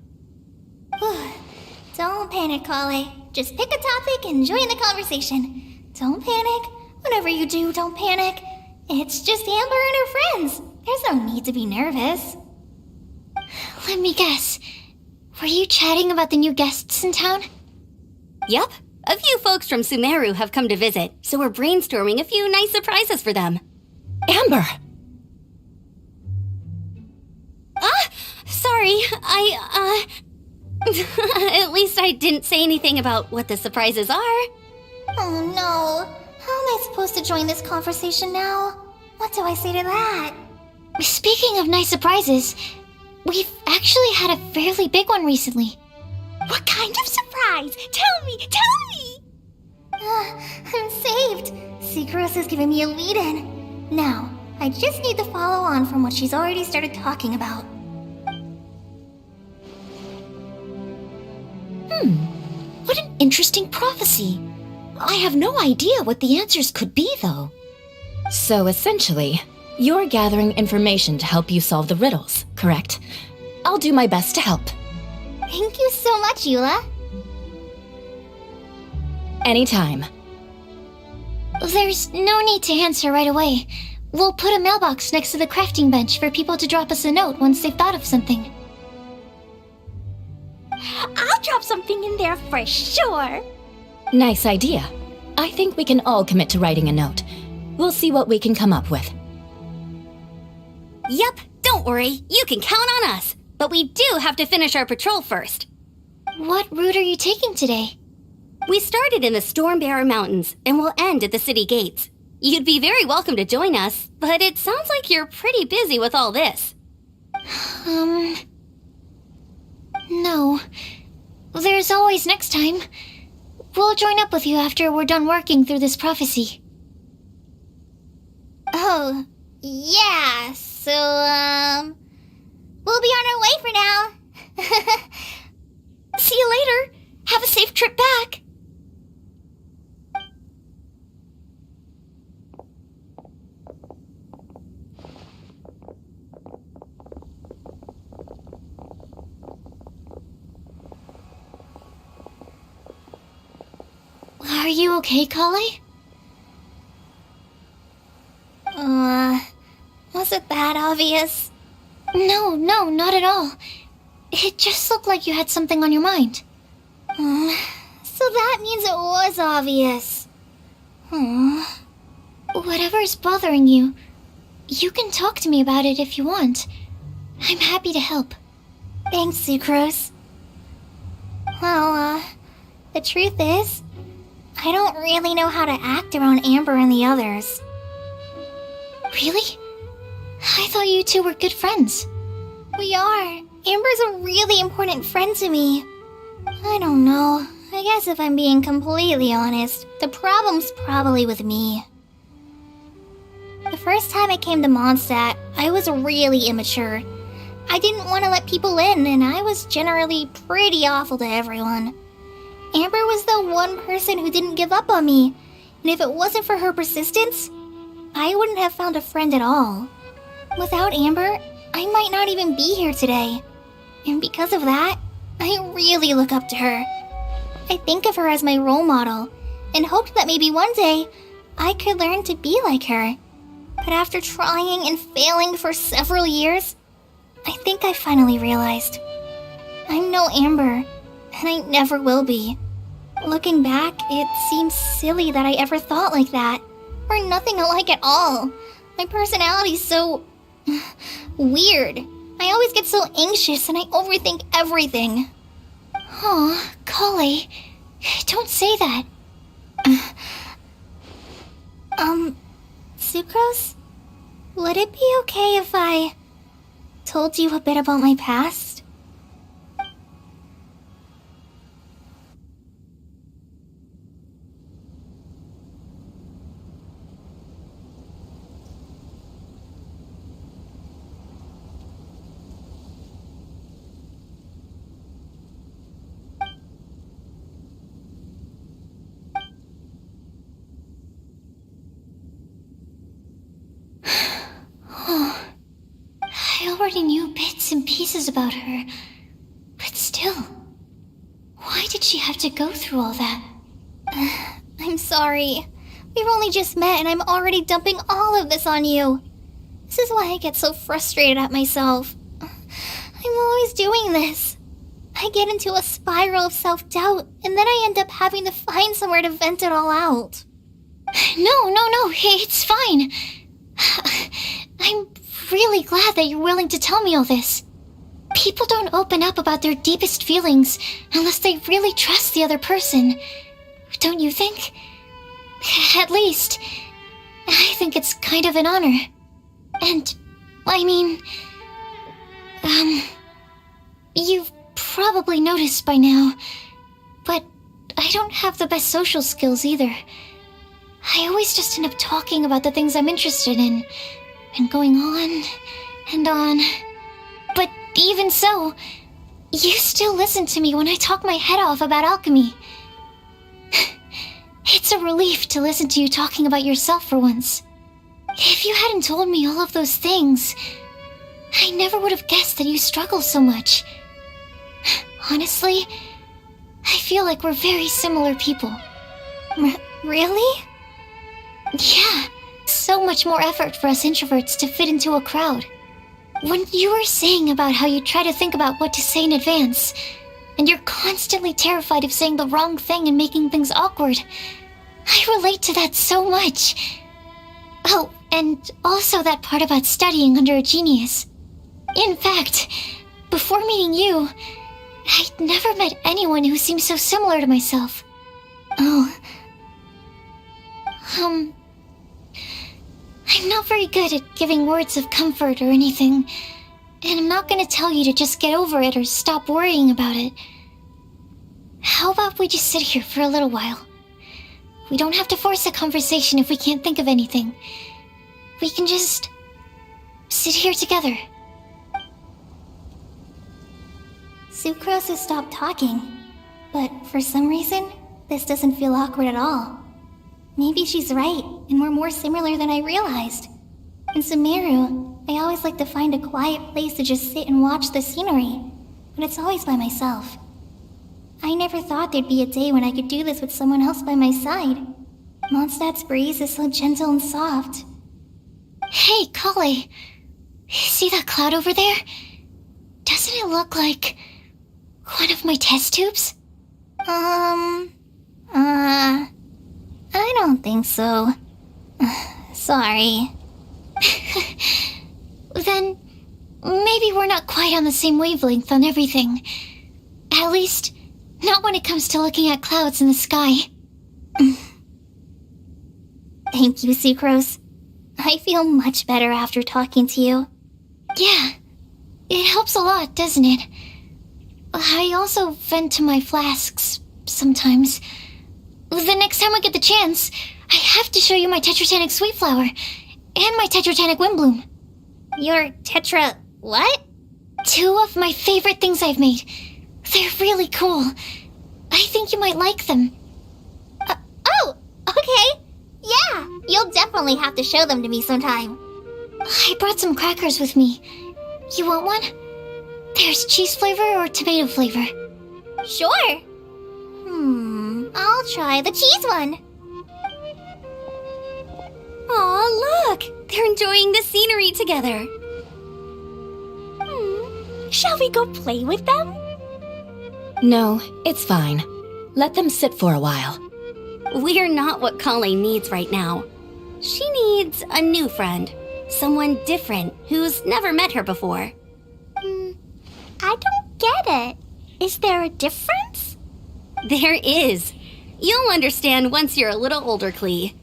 Don't panic, Kale. Just pick a topic and join the conversation. Don't panic. Whatever you do, don't panic. It's just Amber and her friends. There's no need to be nervous. Let me guess. Were you chatting about the new guests in town? Yup. A few folks from Sumeru have come to visit, so we're brainstorming a few nice surprises for them. Amber! Sorry, at least I didn't say anything about what the surprises are. Oh no. How am I supposed to join this conversation now? What do I say to that? Speaking of nice surprises, we've actually had a fairly big one recently. What kind of surprise? Tell me! I'm saved. Secros is giving me a lead-in. Now, I just need to follow on from what she's already started talking about. What an interesting prophecy. I have no idea what the answers could be, though. So essentially, you're gathering information to help you solve the riddles, correct? I'll do my best to help. Thank you so much, Eula. Anytime. There's no need to answer right away. We'll put a mailbox next to the crafting bench for people to drop us a note once they've thought of something. I'll drop something in there for sure. Nice idea. I think we can all commit to writing a note. We'll see what we can come up with. Yup, don't worry. You can count on us. But we do have to finish our patrol first. What route are you taking today? We started in the Stormbearer Mountains and will end at the city gates. You'd be very welcome to join us, but it sounds like you're pretty busy with all this. No. There's always next time. We'll join up with you after we're done working through this prophecy. Oh, yeah, so, we'll be on our way for now. See you later. Have a safe trip back. Are you okay, Kale? Was it that obvious? No, not at all. It just looked like you had something on your mind. So that means it was obvious. Whatever's bothering you, you can talk to me about it if you want. I'm happy to help. Thanks, Sucrose. Well, the truth is, I don't really know how to act around Amber and the others. Really? I thought you two were good friends. We are. Amber's a really important friend to me. I don't know. I guess if I'm being completely honest, the problem's probably with me. The first time I came to Mondstadt, I was really immature. I didn't want to let people in, and I was generally pretty awful to everyone. Amber was the one person who didn't give up on me, and if it wasn't for her persistence, I wouldn't have found a friend at all. Without Amber, I might not even be here today. And because of that, I really look up to her. I think of her as my role model, and hoped that maybe one day I could learn to be like her. But after trying and failing for several years, I think I finally realized I'm no Amber, and I never will be. Looking back, it seems silly that I ever thought like that. We're nothing alike at all. My personality's so weird. I always get so anxious and I overthink everything. Aw, Kale, don't say that. Sucrose? Would it be okay if I told you a bit about my past? I already knew bits and pieces about her, but still, why did she have to go through all that? I'm sorry. We've only just met and I'm already dumping all of this on you. This is why I get so frustrated at myself. I'm always doing this. I get into a spiral of self-doubt, and then I end up having to find somewhere to vent it all out. No, it's fine. I'm really glad that you're willing to tell me all this. People don't open up about their deepest feelings unless they really trust the other person. Don't you think? At least, I think it's kind of an honor. And, I mean, you've probably noticed by now, but I don't have the best social skills either. I always just end up talking about the things I'm interested in, and going on and on. But even so, you still listen to me when I talk my head off about alchemy. It's a relief to listen to you talking about yourself for once. If you hadn't told me all of those things, I never would have guessed that you struggle so much. Honestly, I feel like we're very similar people. Really? Yeah, so much more effort for us introverts to fit into a crowd. When you were saying about how you try to think about what to say in advance, and you're constantly terrified of saying the wrong thing and making things awkward, I relate to that so much. Oh, and also that part about studying under a genius. In fact, before meeting you, I'd never met anyone who seemed so similar to myself. Oh. I'm not very good at giving words of comfort or anything, and I'm not gonna tell you to just get over it or stop worrying about it. How about we just sit here for a little while? We don't have to force a conversation if we can't think of anything. We can just sit here together. Sucrose has stopped talking, but for some reason, this doesn't feel awkward at all. Maybe she's right, and we're more similar than I realized. In Sumeru, I always like to find a quiet place to just sit and watch the scenery, but it's always by myself. I never thought there'd be a day when I could do this with someone else by my side. Mondstadt's breeze is so gentle and soft. Hey, Kale. See that cloud over there? Doesn't it look like one of my test tubes? I don't think so. Sorry. Then maybe we're not quite on the same wavelength on everything. At least, not when it comes to looking at clouds in the sky. Thank you, Sucrose. I feel much better after talking to you. Yeah, it helps a lot, doesn't it? I also vent to my flasks sometimes. The next time I get the chance, I have to show you my Tetratanic Sweet Flower and my Tetratanic Windbloom. Your Tetra... what? 2 of my favorite things I've made. They're really cool. I think you might like them. Oh, okay. Yeah. You'll definitely have to show them to me sometime. I brought some crackers with me. You want one? There's cheese flavor or tomato flavor. Sure. I'll try the cheese one. Aw, look! They're enjoying the scenery together. Shall we go play with them? No, it's fine. Let them sit for a while. We're not what Colleen needs right now. She needs a new friend. Someone different who's never met her before. I don't get it. Is there a difference? There is. You'll understand once you're a little older, Klee.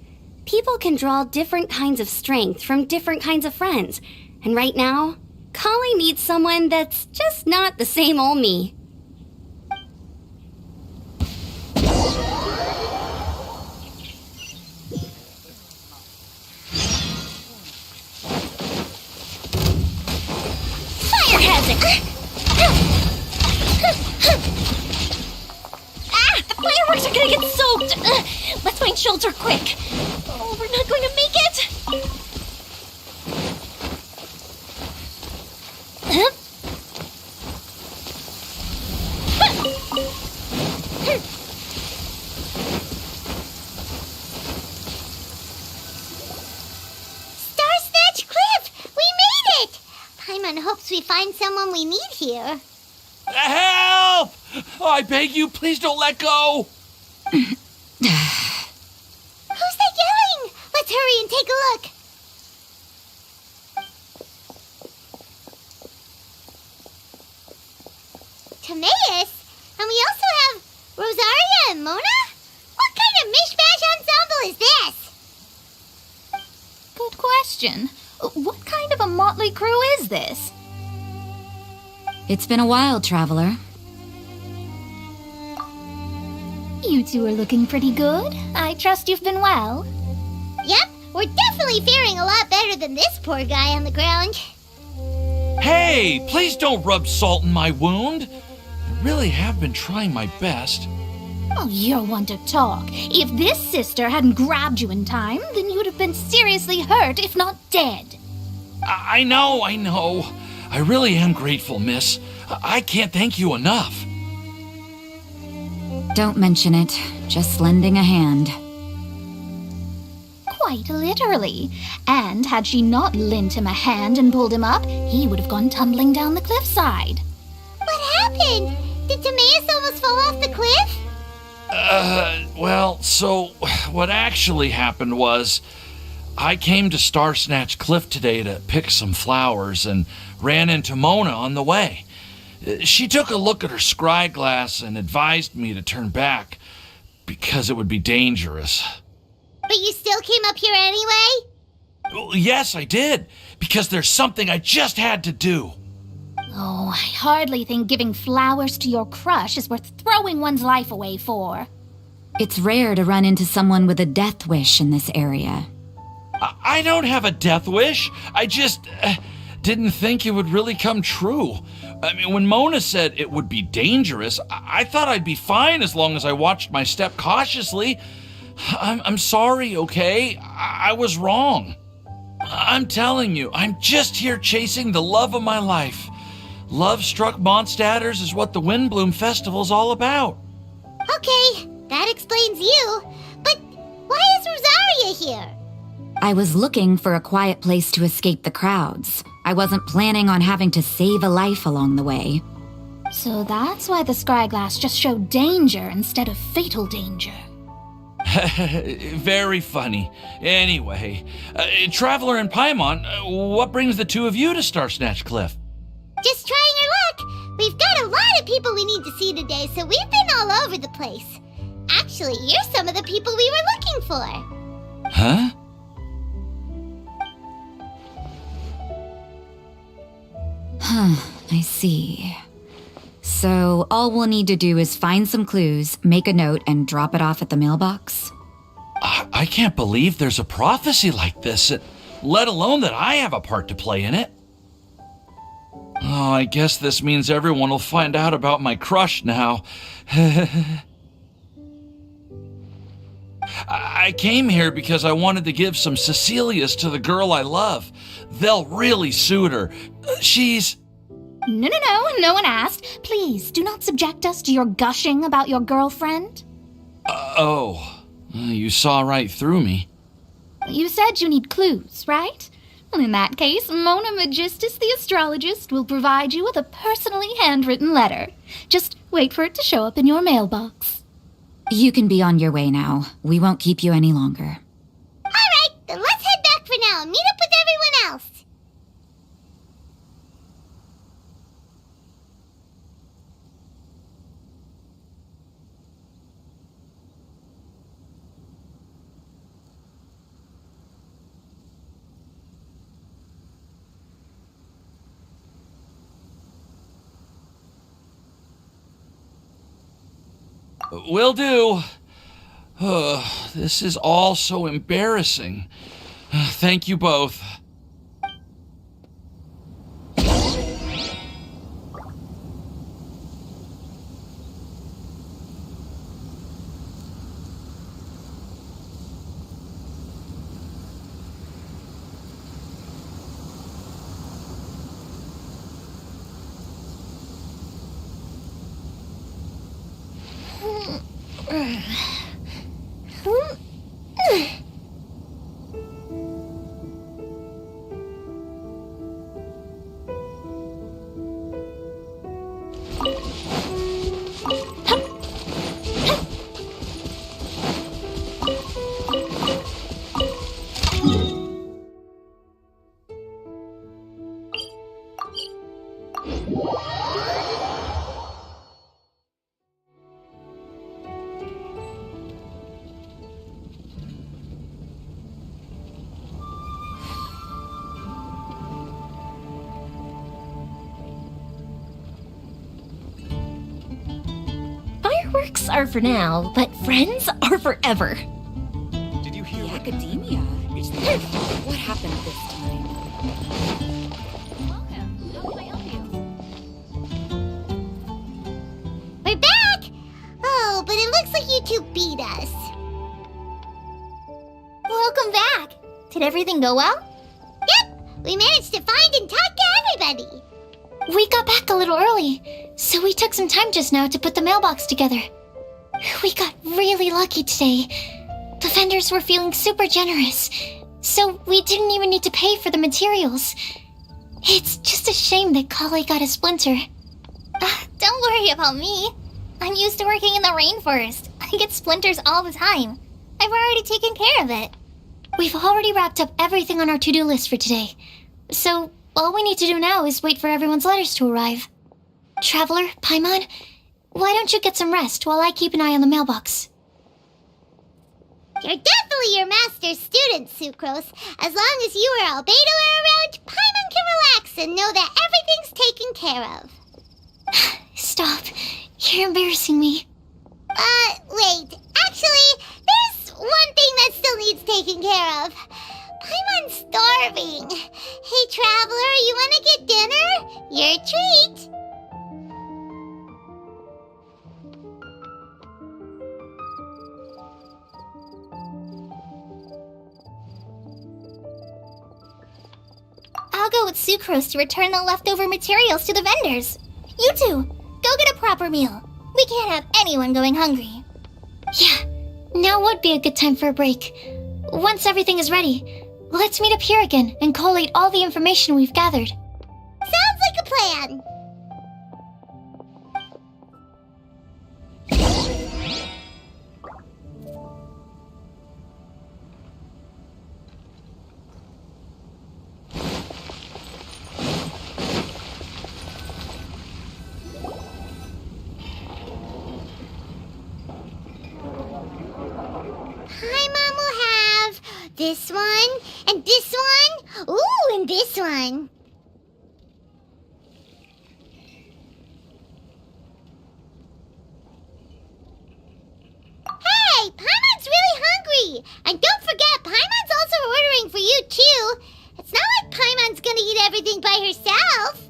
People can draw different kinds of strength from different kinds of friends. And right now, Colleen needs someone that's just not the same old me. Fire hazard! The fireworks are gonna get soaked! Let's find shelter quick! Oh, we're not going to make it! Star Snatch Cliff! We made it! Paimon hopes we find someone we need here. Help! Oh, I beg you, please don't let go! Who's that yelling? Let's hurry and take a look. Timaeus? And we also have Rosaria and Mona? What kind of mishmash ensemble is this? Good question. What kind of a motley crew is this? It's been a while, Traveler. You two are looking pretty good. I trust you've been well. Yep, we're definitely faring a lot better than this poor guy on the ground. Hey, please don't rub salt in my wound. I really have been trying my best. Oh, you're one to talk. If this sister hadn't grabbed you in time, then you'd have been seriously hurt, if not dead. I know. I really am grateful, miss. I can't thank you enough. Don't mention it. Just lending a hand. Quite literally. And had she not lent him a hand and pulled him up, he would have gone tumbling down the cliffside. What happened? Did Timaeus almost fall off the cliff? Well, so what actually happened was I came to Star Snatch Cliff today to pick some flowers and ran into Mona on the way. She took a look at her scry glass and advised me to turn back because it would be dangerous. But you still came up here anyway? Well, yes, I did, because there's something I just had to do. Oh, I hardly think giving flowers to your crush is worth throwing one's life away for. It's rare to run into someone with a death wish in this area. I don't have a death wish. I just didn't think it would really come true. I mean, when Mona said it would be dangerous, I thought I'd be fine as long as I watched my step cautiously. I'm sorry, okay? I was wrong. I'm telling you, I'm just here chasing the love of my life. Love-struck Mondstadters is what the Windbloom Festival's all about. Okay, that explains you. But why is Rosaria here? I was looking for a quiet place to escape the crowds. I wasn't planning on having to save a life along the way. So that's why the scryglass just showed danger instead of fatal danger. Very funny. Anyway, Traveler and Paimon, what brings the two of you to Star Snatch Cliff? Just trying our luck. We've got a lot of people we need to see today, so we've been all over the place. Actually, you're some of the people we were looking for. Huh? I see. So all we'll need to do is find some clues, make a note, and drop it off at the mailbox? I can't believe there's a prophecy like this, let alone that I have a part to play in it. Oh, I guess this means everyone will find out about my crush now. I came here because I wanted to give some Cecilias to the girl I love. They'll really suit her. She's... No one asked. Please, do not subject us to your gushing about your girlfriend. You saw right through me. You said you need clues, right? Well, in that case, Mona Magistus the astrologist will provide you with a personally handwritten letter. Just wait for it to show up in your mailbox. You can be on your way now. We won't keep you any longer. Alright, then let's head back for now and meet up with everyone else. Will do. This is all so embarrassing. Thank you both. Fireworks are for now, but friends are forever. Did you hear what... Academia. What happened this time? Welcome. How can I help you? We're back! Oh, but it looks like you two beat us. Welcome back. Did everything go well? Yep, we managed to find and talk to everybody. We got back a little early, so we took some time just now to put the mailbox together. We got really lucky today. The vendors were feeling super generous, so we didn't even need to pay for the materials. It's just a shame that Kali got a splinter. Don't worry about me. I'm used to working in the rainforest. I get splinters all the time. I've already taken care of it. We've already wrapped up everything on our to-do list for today, so all we need to do now is wait for everyone's letters to arrive. Traveler, Paimon, why don't you get some rest while I keep an eye on the mailbox? You're definitely your master's student, Sucrose. As long as you or Albedo are around, Paimon can relax and know that everything's taken care of. Stop. You're embarrassing me. Wait. Actually, there's one thing that still needs taking care of. Paimon's starving. Hey, Traveler, you want to get dinner? Your treat. I'll go with Sucrose to return the leftover materials to the vendors. You two, go get a proper meal. We can't have anyone going hungry. Yeah, now would be a good time for a break. Once everything is ready, let's meet up here again and collate all the information we've gathered. Sounds like a plan. Paimon will have this one, and this one, ooh, and this one. Hey, Paimon's really hungry! And don't forget, Paimon's also ordering for you, too. It's not like Paimon's gonna eat everything by herself.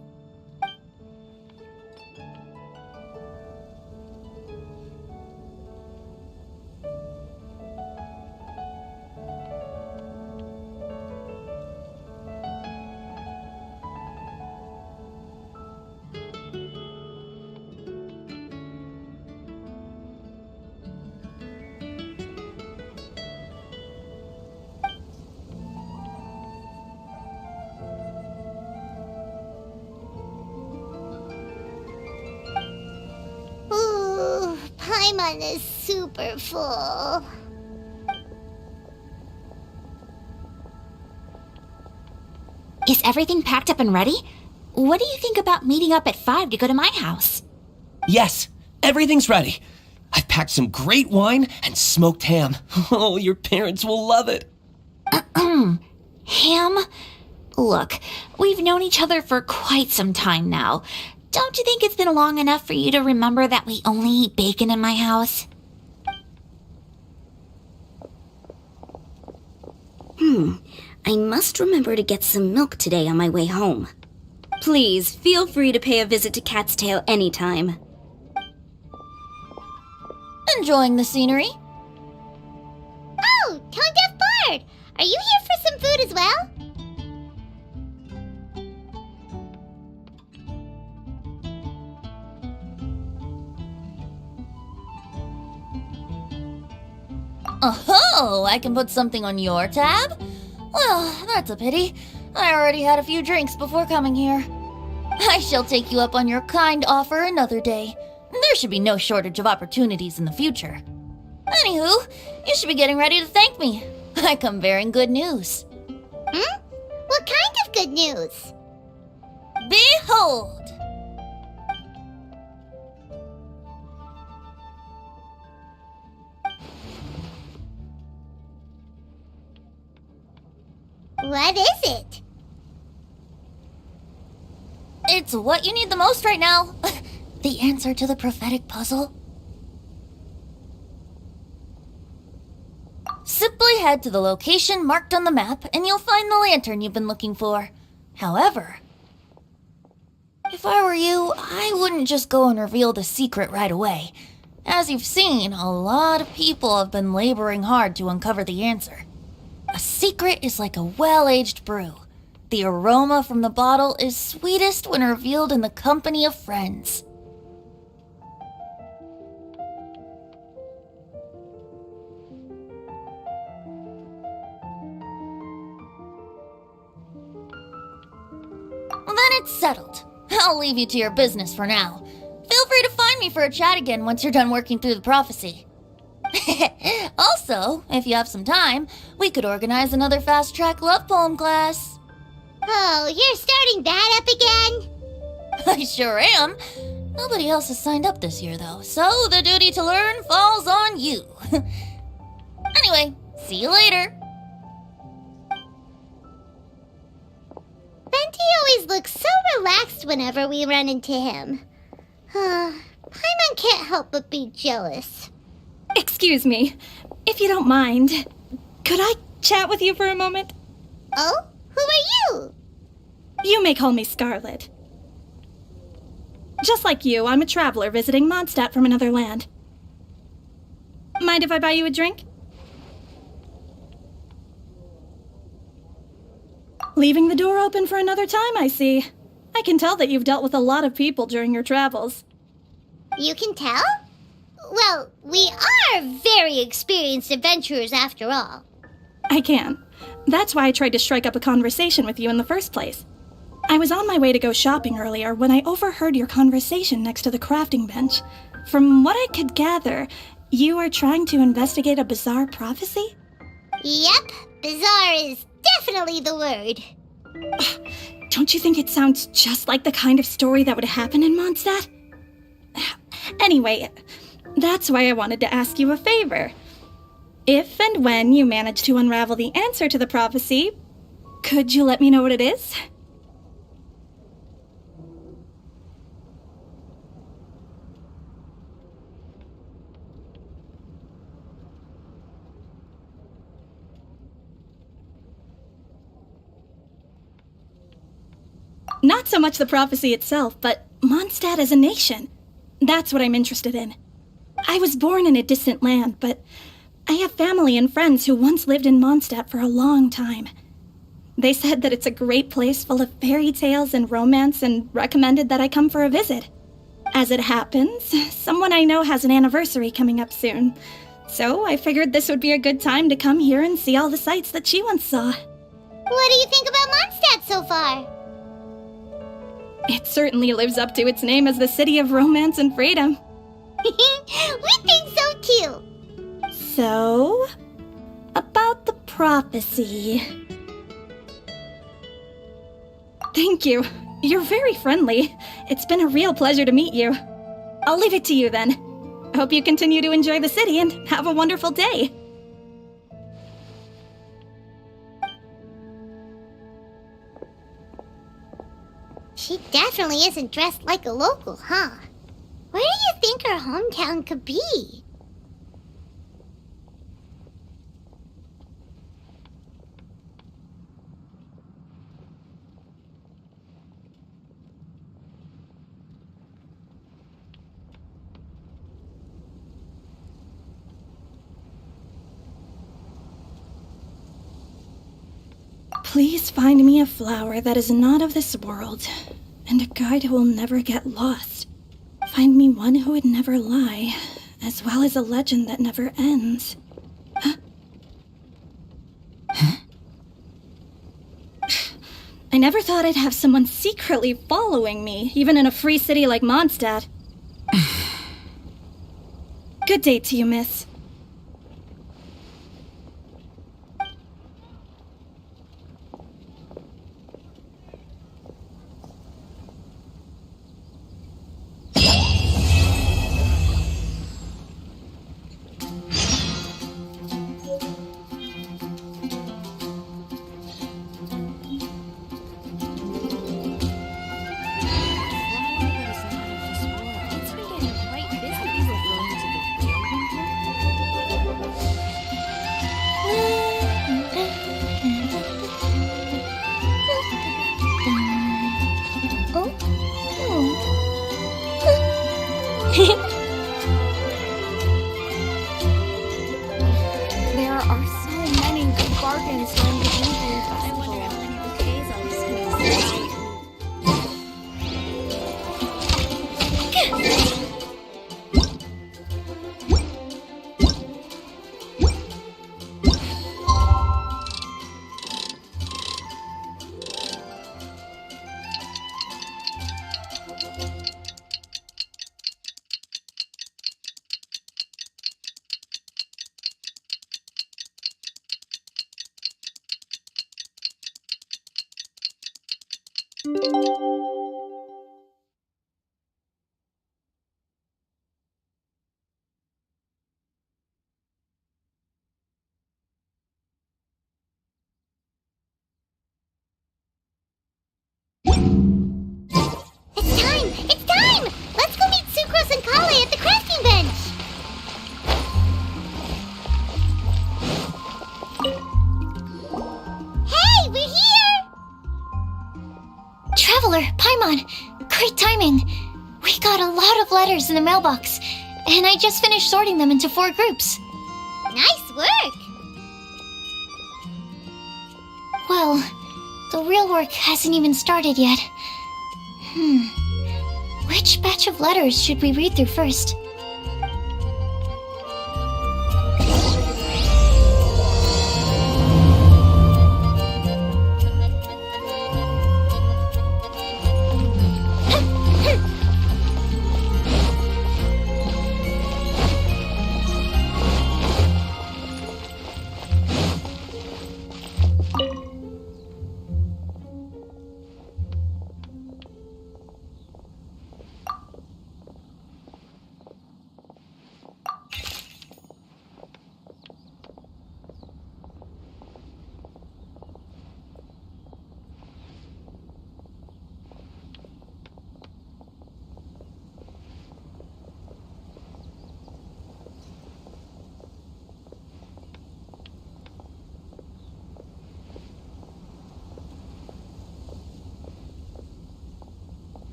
Paimon is super full. Is everything packed up and ready? What do you think about meeting up at 5 to go to my house? Yes, everything's ready. I've packed some great wine and smoked ham. Oh, your parents will love it. Ham? Look, we've known each other for quite some time now. Don't you think it's been long enough for you to remember that we only eat bacon in my house? I must remember to get some milk today on my way home. Please, feel free to pay a visit to Cat's Tail anytime. Enjoying the scenery? Oh, Tone Deaf Bard! Are you here for some food as well? Oh, I can put something on your tab? Well, that's a pity. I already had a few drinks before coming here. I shall take you up on your kind offer another day. There should be no shortage of opportunities in the future. Anywho, you should be getting ready to thank me. I come bearing good news. What kind of good news? Behold! What is it? It's what you need the most right now. The answer to the prophetic puzzle. Simply head to the location marked on the map and you'll find the lantern you've been looking for. However, if I were you, I wouldn't just go and reveal the secret right away. As you've seen, a lot of people have been laboring hard to uncover the answer. A secret is like a well-aged brew. The aroma from the bottle is sweetest when revealed in the company of friends. Then it's settled. I'll leave you to your business for now. Feel free to find me for a chat again once you're done working through the prophecy. Also, if you have some time, we could organize another fast-track love poem class. Oh, you're starting that up again? I sure am. Nobody else has signed up this year, though, so the duty to learn falls on you. Anyway, see you later. Venti always looks so relaxed whenever we run into him. Paimon can't help but be jealous. Excuse me, if you don't mind, could I chat with you for a moment? Oh? Who are you? You may call me Scarlet. Just like you, I'm a traveler visiting Mondstadt from another land. Mind if I buy you a drink? Leaving the door open for another time, I see. I can tell that you've dealt with a lot of people during your travels. You can tell? Well, we are very experienced adventurers after all. I can. That's why I tried to strike up a conversation with you in the first place. I was on my way to go shopping earlier when I overheard your conversation next to the crafting bench. From what I could gather, you are trying to investigate a bizarre prophecy? Yep, bizarre is definitely the word. Don't you think it sounds just like the kind of story that would happen in Mondstadt? Anyway, that's why I wanted to ask you a favor. If and when you manage to unravel the answer to the prophecy, could you let me know what it is? Not so much the prophecy itself, but Mondstadt as a nation. That's what I'm interested in. I was born in a distant land, but I have family and friends who once lived in Mondstadt for a long time. They said that it's a great place full of fairy tales and romance and recommended that I come for a visit. As it happens, someone I know has an anniversary coming up soon, so I figured this would be a good time to come here and see all the sights that she once saw. What do you think about Mondstadt so far? It certainly lives up to its name as the city of romance and freedom. We think so too. So, about the prophecy. Thank you. You're very friendly. It's been a real pleasure to meet you. I'll leave it to you then. I hope you continue to enjoy the city and have a wonderful day. She definitely isn't dressed like a local, huh? Where do you think her hometown could be? Please find me a flower that is not of this world, and a guide who will never get lost. Find me one who would never lie, as well as a legend that never ends. Huh? I never thought I'd have someone secretly following me, even in a free city like Mondstadt. Good day to you, miss. There are so many good bargains during the evening festival. It's time! It's time! Let's go meet Sucrose and Kale at the crafting bench! Hey, we're here! Traveler, Paimon, great timing. We got a lot of letters in the mailbox, and I just finished sorting them into 4 groups. Nice work! Well, the real work hasn't even started yet. Which batch of letters should we read through first?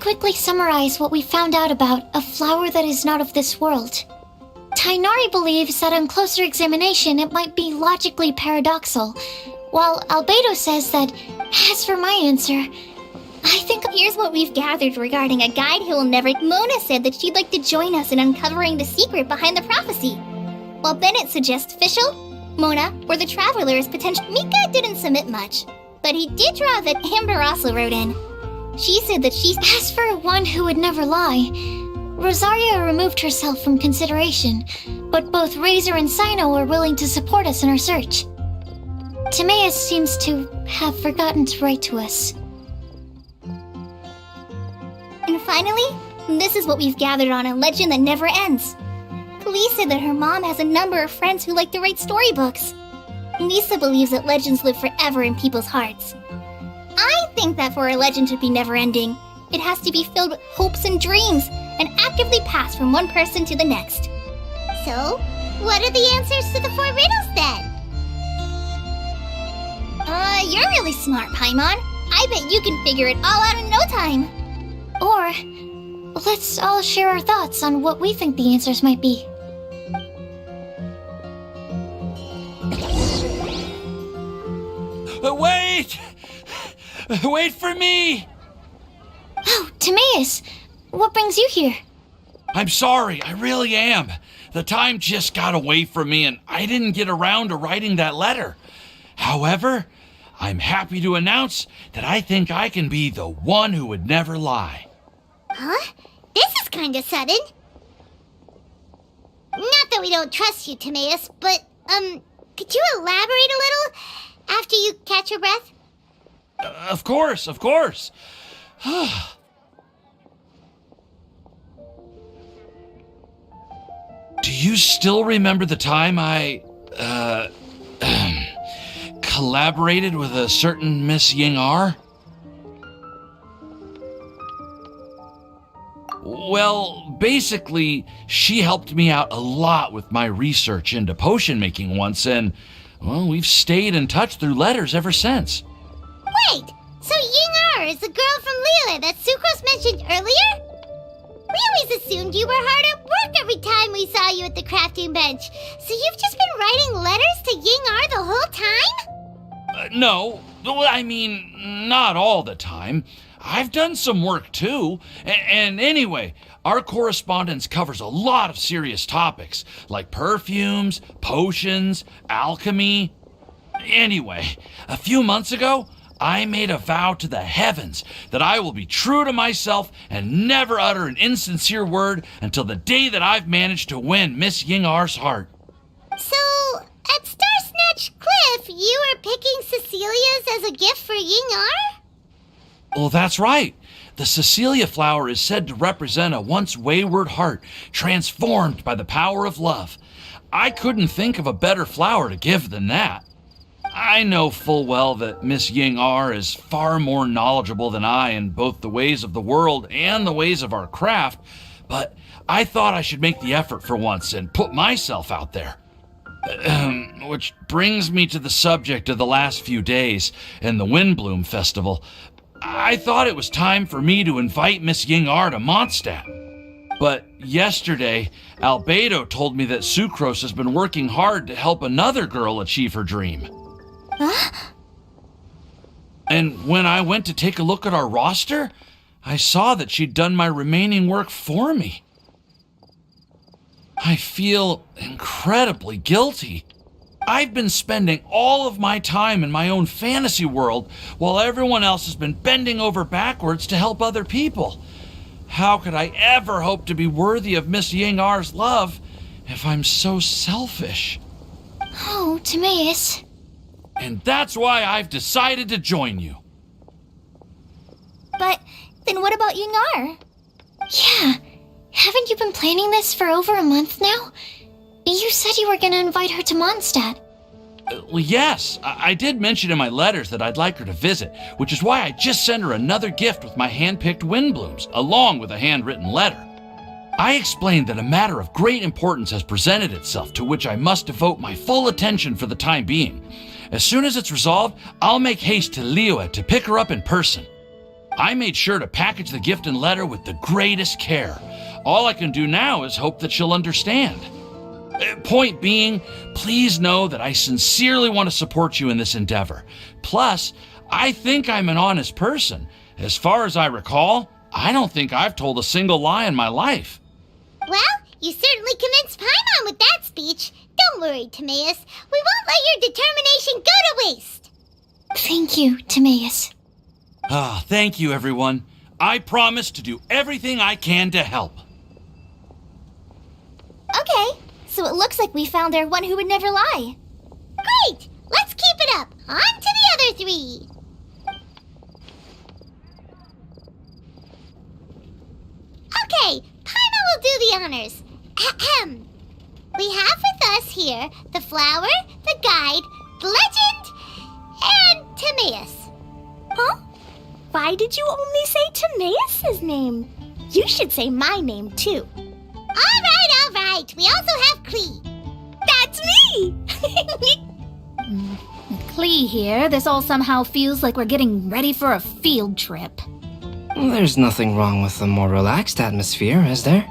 quickly summarize what we found out about a flower that is not of this world. Tainari believes that on closer examination it might be logically paradoxal, while Albedo says that, as for my answer, I think here's what we've gathered regarding a guide who will never. Mona said that she'd like to join us in uncovering the secret behind the prophecy, while Bennett suggests Fischl, Mona, or the Traveler is potential. Mika didn't submit much, but he did draw that Amber also wrote in. She said that she's. As for one who would never lie, Rosaria removed herself from consideration, but both Razor and Sino are willing to support us in our search. Timaeus seems to have forgotten to write to us. And finally, this is what we've gathered on a legend that never ends. Klee said that her mom has a number of friends who like to write storybooks. Lisa believes that legends live forever in people's hearts. I think that for a legend to be never-ending, it has to be filled with hopes and dreams, and actively passed from one person to the next. So, what are the answers to the 4 riddles then? You're really smart, Paimon. I bet you can figure it all out in no time. Or, let's all share our thoughts on what we think the answers might be. Wait! Wait for me! Oh, Timaeus! What brings you here? I'm sorry, I really am. The time just got away from me and I didn't get around to writing that letter. However, I'm happy to announce that I think I can be the one who would never lie. Huh? This is kinda sudden. Not that we don't trust you, Timaeus, but, could you elaborate a little after you catch your breath? Of course. Do you still remember the time I, collaborated with a certain Miss Ying-ar? Well, basically, she helped me out a lot with my research into potion making once, and, well, we've stayed in touch through letters ever since. Wait, so Ying-ar is the girl from Liyue that Sucrose mentioned earlier? We always assumed you were hard at work every time we saw you at the crafting bench. So you've just been writing letters to Ying-ar the whole time? No, I mean, not all the time. I've done some work too. And anyway, our correspondence covers a lot of serious topics, like perfumes, potions, alchemy. Anyway, a few months ago, I made a vow to the heavens that I will be true to myself and never utter an insincere word until the day that I've managed to win Miss Ying-ar's heart. So, at Star Snatch Cliff, you were picking Cecilia's as a gift for Ying-ar? Well, that's right. The Cecilia flower is said to represent a once wayward heart transformed by the power of love. I couldn't think of a better flower to give than that. I know full well that Miss Ying-ar is far more knowledgeable than I in both the ways of the world and the ways of our craft, but I thought I should make the effort for once and put myself out there. Which brings me to the subject of the last few days and the Windbloom Festival. I thought it was time for me to invite Miss Ying-ar to Mondstadt. But yesterday, Albedo told me that Sucrose has been working hard to help another girl achieve her dream. Huh? And when I went to take a look at our roster, I saw that she'd done my remaining work for me. I feel incredibly guilty. I've been spending all of my time in my own fantasy world while everyone else has been bending over backwards to help other people. How could I ever hope to be worthy of Miss Ying-ar's love if I'm so selfish? Oh, Timaeus. And that's why I've decided to join you. But then what about Ying-ar? Yeah, haven't you been planning this for over a month now? You said you were going to invite her to Mondstadt. Well, yes, I did mention in my letters that I'd like her to visit, which is why I just sent her another gift with my hand-picked Windblooms, along with a handwritten letter. I explained that a matter of great importance has presented itself to which I must devote my full attention for the time being. As soon as it's resolved, I'll make haste to Liyue to pick her up in person. I made sure to package the gift and letter with the greatest care. All I can do now is hope that she'll understand. Point being, please know that I sincerely want to support you in this endeavor. Plus, I think I'm an honest person. As far as I recall, I don't think I've told a single lie in my life. Well, you certainly convinced Paimon with that speech. Don't worry, Timaeus. We won't let your determination go to waste. Thank you, Timaeus. Ah, thank you, everyone. I promise to do everything I can to help. Okay, so it looks like we found our one who would never lie. Great! Let's keep it up. On to the other three. Okay, Paimon will do the honors. Ahem. We have with us here the flower, the guide, the legend, and Timaeus. Huh? Why did you only say Timaeus' name? You should say my name, too. All right. We also have Klee. That's me! With Klee here, this all somehow feels like we're getting ready for a field trip. There's nothing wrong with a more relaxed atmosphere, is there?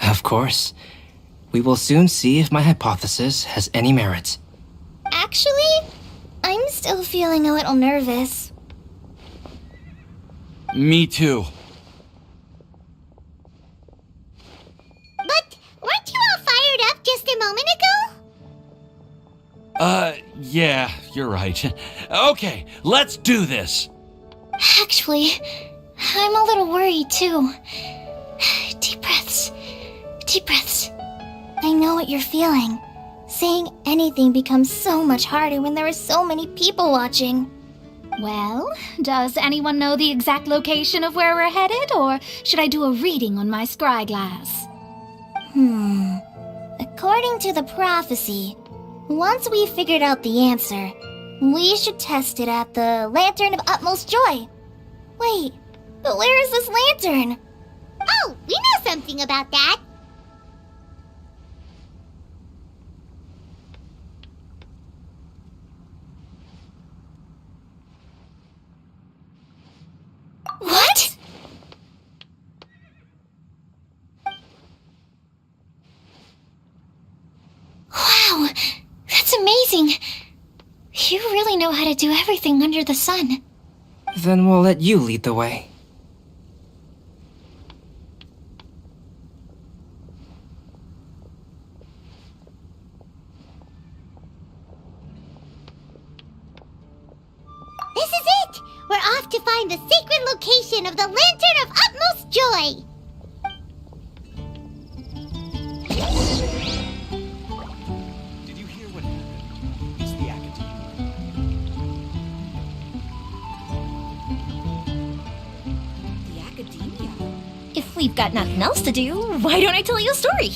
Of course. We will soon see if my hypothesis has any merit. Actually, I'm still feeling a little nervous. Me too. But weren't you all fired up just a moment ago? Yeah, you're right. Okay, let's do this. actually. I'm a little worried, too. Deep breaths. Deep breaths. I know what you're feeling. Saying anything becomes so much harder when there are so many people watching. Well, does anyone know the exact location of where we're headed, or should I do a reading on my scry glass? According to the prophecy, once we figured out the answer, we should test it at the Lantern of Utmost Joy. Wait, but where is this lantern? Oh, we know something about that. What? Wow, that's amazing. You really know how to do everything under the sun. Then we'll let you lead the way. This is it! We're off to find the sacred location of the Lantern of Utmost Joy! Did you hear what happened? It's the Academia. If we've got nothing else to do, why don't I tell you a story?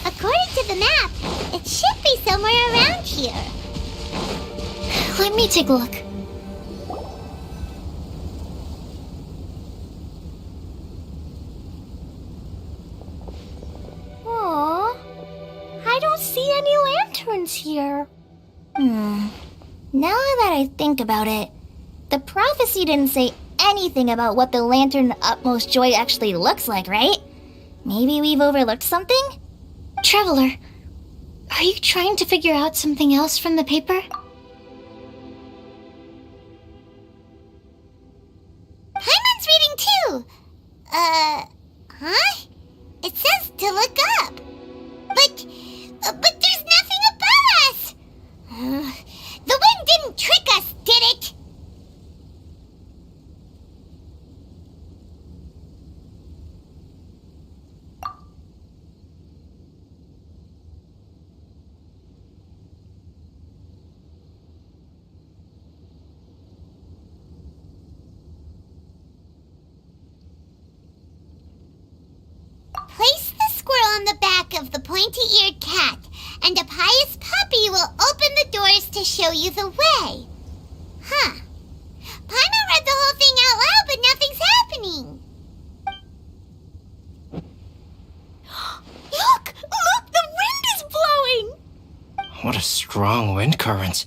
According to the map, it should be somewhere around here. Let me take a look. Aww, I don't see any lanterns here. Now that I think about it, the prophecy didn't say anything about what the Lantern of Utmost Joy actually looks like, right? Maybe we've overlooked something? Traveler, are you trying to figure out something else from the paper? Paimon's reading too! Huh? It says to look up. But there's nothing above us! The wind didn't trick us, did it? Place the squirrel on the back of the pointy-eared cat, and a pious puppy will open the doors to show you the way. Huh. Paimon read the whole thing out loud, but nothing's happening. Look! Look! The wind is blowing! What a strong wind current.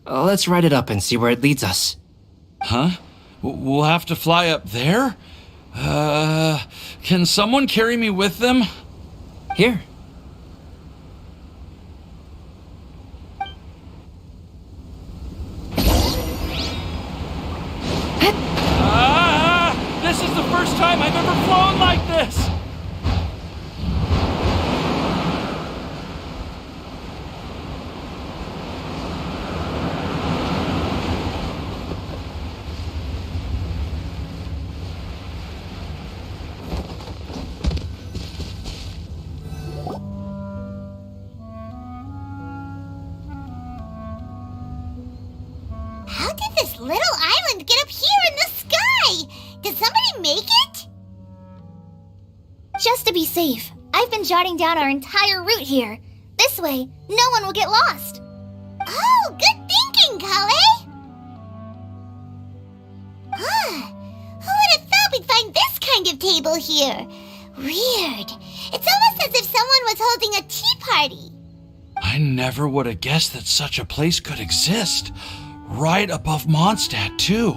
Let's ride it up and see where it leads us. Huh? We'll have to fly up there? Can someone carry me with them? Here. This is the first time I've ever flown like this! How did this little island get up here in the sky? Did somebody make it? Just to be safe, I've been jotting down our entire route here. This way, no one will get lost. Oh, good thinking, Kale! Huh. Who find this kind of table here. Weird. It's almost as if someone was holding a tea party. I never would have guessed that such a place could exist. Right above Mondstadt, too.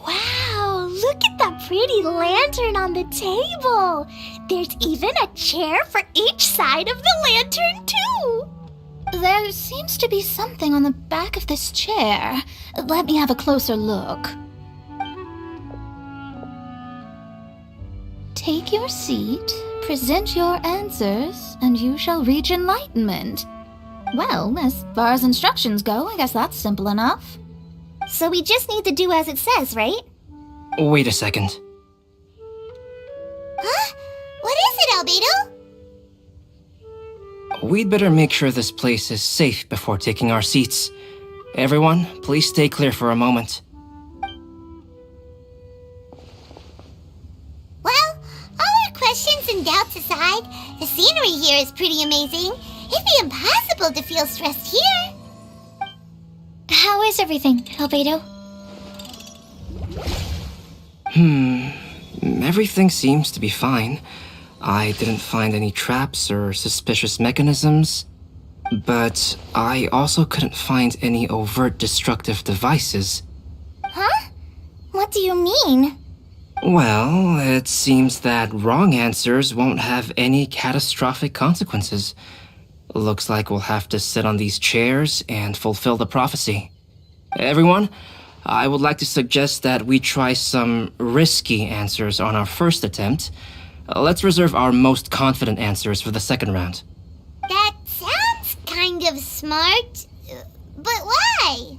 Wow, look at that pretty lantern on the table. There's even a chair for each side of the lantern, too. There seems to be something on the back of this chair. Let me have a closer look. Take your seat, present your answers, and you shall reach enlightenment. Well, as far as instructions go, I guess that's simple enough. So we just need to do as it says, right? Wait a second. Huh? What is it, Albedo? We'd better make sure this place is safe before taking our seats. Everyone, please stay clear for a moment. Well, all our questions and doubts aside, the scenery here is pretty amazing. It'd be impossible to feel stressed here. How is everything, Albedo? Everything seems to be fine. I didn't find any traps or suspicious mechanisms, but I also couldn't find any overt destructive devices. Huh? What do you mean? Well, it seems that wrong answers won't have any catastrophic consequences. Looks like we'll have to sit on these chairs and fulfill the prophecy. Everyone, I would like to suggest that we try some risky answers on our first attempt. Let's reserve our most confident answers for the second round. That sounds kind of smart, but why?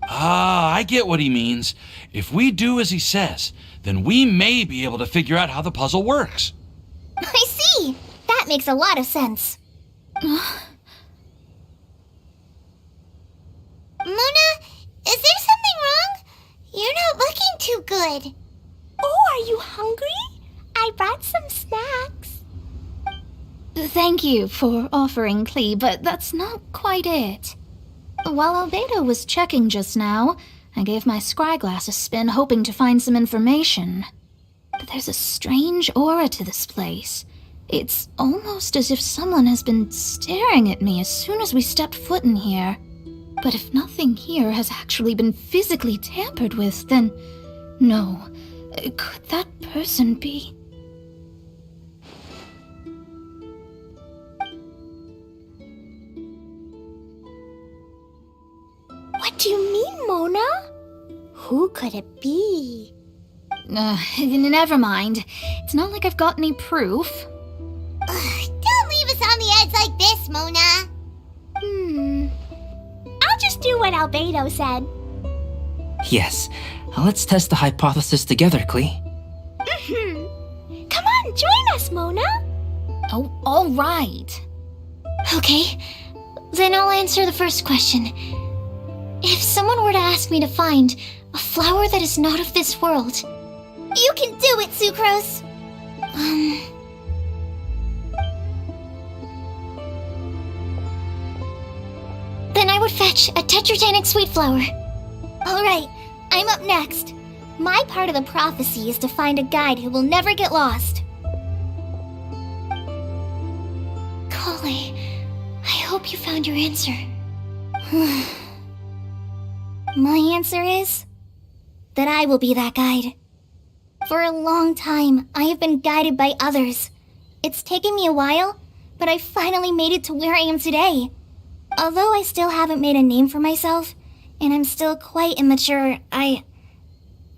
Ah, I get what he means. If we do as he says, then we may be able to figure out how the puzzle works. I see. That makes a lot of sense. Mona, is there something wrong? You're not looking too good. Oh, are you hungry? I brought some snacks. Thank you for offering, Klee, but that's not quite it. While Albedo was checking just now, I gave my scryglass a spin hoping to find some information. But there's a strange aura to this place. It's almost as if someone has been staring at me as soon as we stepped foot in here. But if nothing here has actually been physically tampered with, then no. Could that person be? What do you mean, Mona? Who could it be? Never mind. It's not like I've got any proof. Don't leave us on the edge like this, Mona. I'll just do what Albedo said. Yes, let's test the hypothesis together, Klee. Come on, join us, Mona. Oh, all right. Okay, then I'll answer the first question. If someone were to ask me to find a flower that is not of this world... You can do it, Sucrose. Then I would fetch a tetragenic sweet flower. All right, I'm up next. My part of the prophecy is to find a guide who will never get lost. Kale, I hope you found your answer. My answer is that I will be that guide. For a long time, I have been guided by others. It's taken me a while, but I finally made it to where I am today. Although I still haven't made a name for myself, and I'm still quite immature, I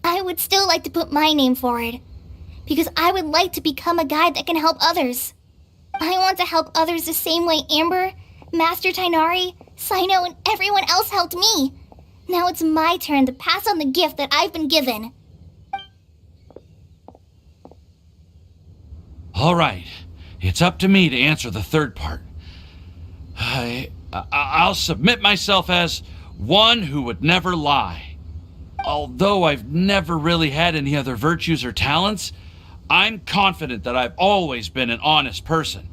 would still like to put my name forward. Because I would like to become a guide that can help others. I want to help others the same way Amber, Master Tainari, Sino, and everyone else helped me. Now it's my turn to pass on the gift that I've been given. All right, it's up to me to answer the third part. I'll submit myself as one who would never lie. Although I've never really had any other virtues or talents, I'm confident that I've always been an honest person.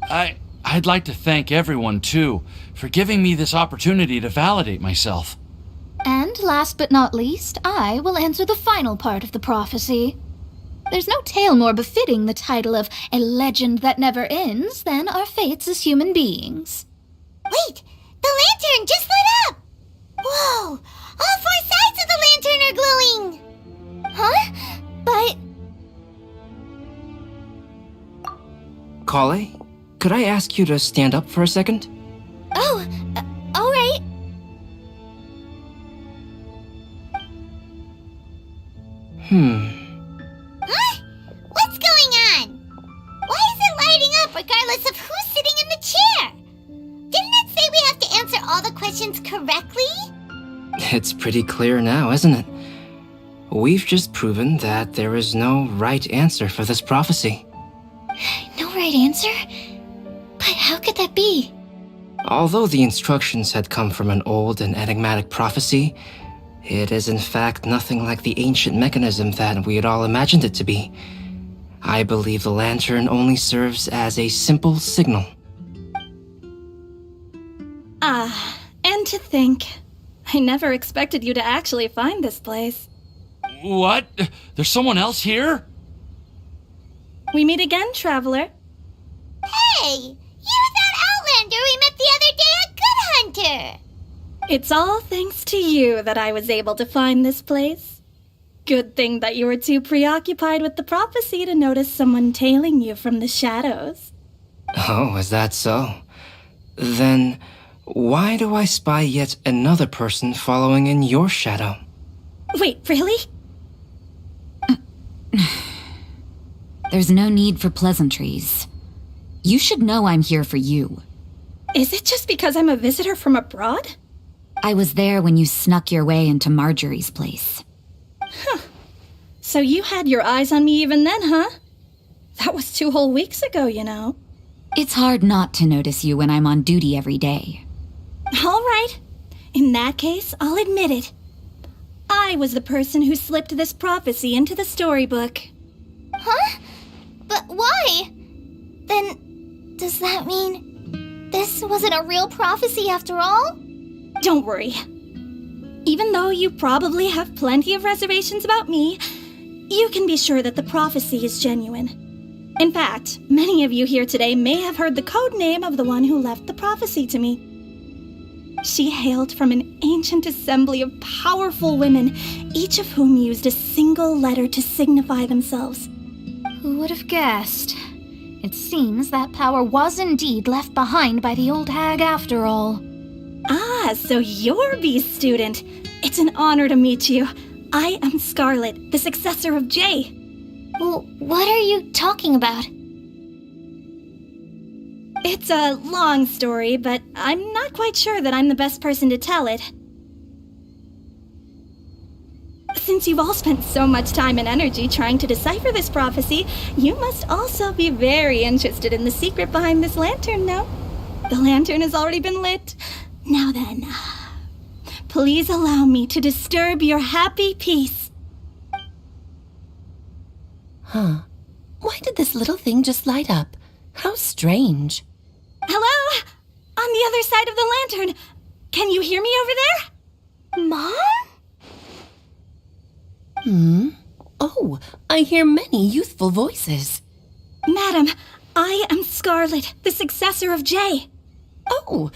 I'd like to thank everyone, too, for giving me this opportunity to validate myself. And last but not least, I will answer the final part of the prophecy. There's no tale more befitting the title of a legend that never ends than our fates as human beings. Wait! The lantern just lit up! Whoa! All 4 sides of the lantern are glowing! Huh? But... Kale, could I ask you to stand up for a second? Oh, alright. Huh? What's going on? Why is it lighting up regardless of who's sitting in the chair? Didn't it say we have to answer all the questions correctly? It's pretty clear now, isn't it? We've just proven that there is no right answer for this prophecy. No right answer? But how could that be? Although the instructions had come from an old and enigmatic prophecy, it is in fact nothing like the ancient mechanism that we had all imagined it to be. I believe the lantern only serves as a simple signal. And to think, I never expected you to actually find this place. What? There's someone else here? We meet again, traveler. Hey! You're that Outlander we met the other day at Good Hunter! It's all thanks to you that I was able to find this place. Good thing that you were too preoccupied with the prophecy to notice someone tailing you from the shadows. Oh, is that so? Then, why do I spy yet another person following in your shadow? Wait, really? There's no need for pleasantries. You should know I'm here for you. Is it just because I'm a visitor from abroad? I was there when you snuck your way into Marjorie's place. Huh. So you had your eyes on me even then, huh? That was 2 whole weeks ago, you know. It's hard not to notice you when I'm on duty every day. All right. In that case, I'll admit it. I was the person who slipped this prophecy into the storybook. Huh? But why? Then, does that mean this wasn't a real prophecy after all? Don't worry. Even though you probably have plenty of reservations about me, you can be sure that the prophecy is genuine. In fact, many of you here today may have heard the code name of the one who left the prophecy to me. She hailed from an ancient assembly of powerful women, each of whom used a single letter to signify themselves. Who would have guessed? It seems that power was indeed left behind by the old hag after all. Ah, so you're B's student. It's an honor to meet you. I am Scarlet, the successor of Jay. Well, what are you talking about? It's a long story, but I'm not quite sure that I'm the best person to tell it. Since you've all spent so much time and energy trying to decipher this prophecy, you must also be very interested in the secret behind this lantern, no? The lantern has already been lit. Now then, please allow me to disturb your happy peace. Huh. Why did this little thing just light up? How strange. Hello? On the other side of the lantern. Can you hear me over there? Mom? Oh, I hear many youthful voices. Madam, I am Scarlet, the successor of Jay. Oh,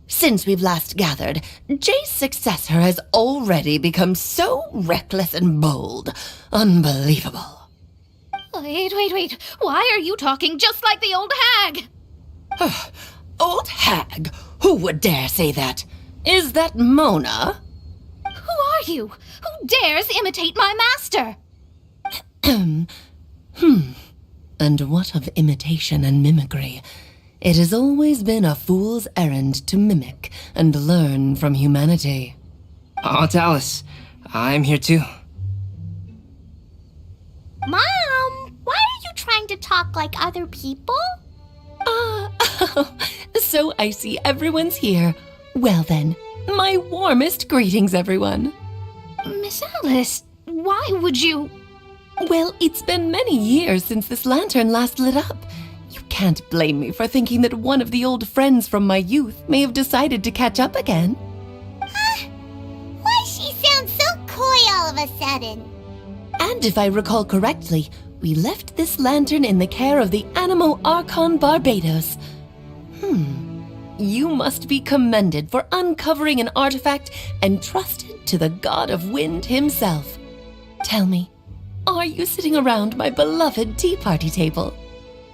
since we've last gathered, Jay's successor has already become so reckless and bold. Unbelievable. Wait. Why are you talking just like the old hag? Old hag? Who would dare say that? Is that Mona? Who are you? Who dares imitate my master? And what of imitation and mimicry? It has always been a fool's errand to mimic and learn from humanity. Aunt Alice, I'm here too. Mom, why are you trying to talk like other people? So I see everyone's here. Well then, my warmest greetings, everyone. Miss Alice, why would you... Well, it's been many years since this lantern last lit up. You can't blame me for thinking that one of the old friends from my youth may have decided to catch up again. sudden. And if I recall correctly, we left this lantern in the care of the Animo Archon Barbados. You must be commended for uncovering an artifact entrusted to the god of wind himself. Tell me, are you sitting around my beloved tea party table?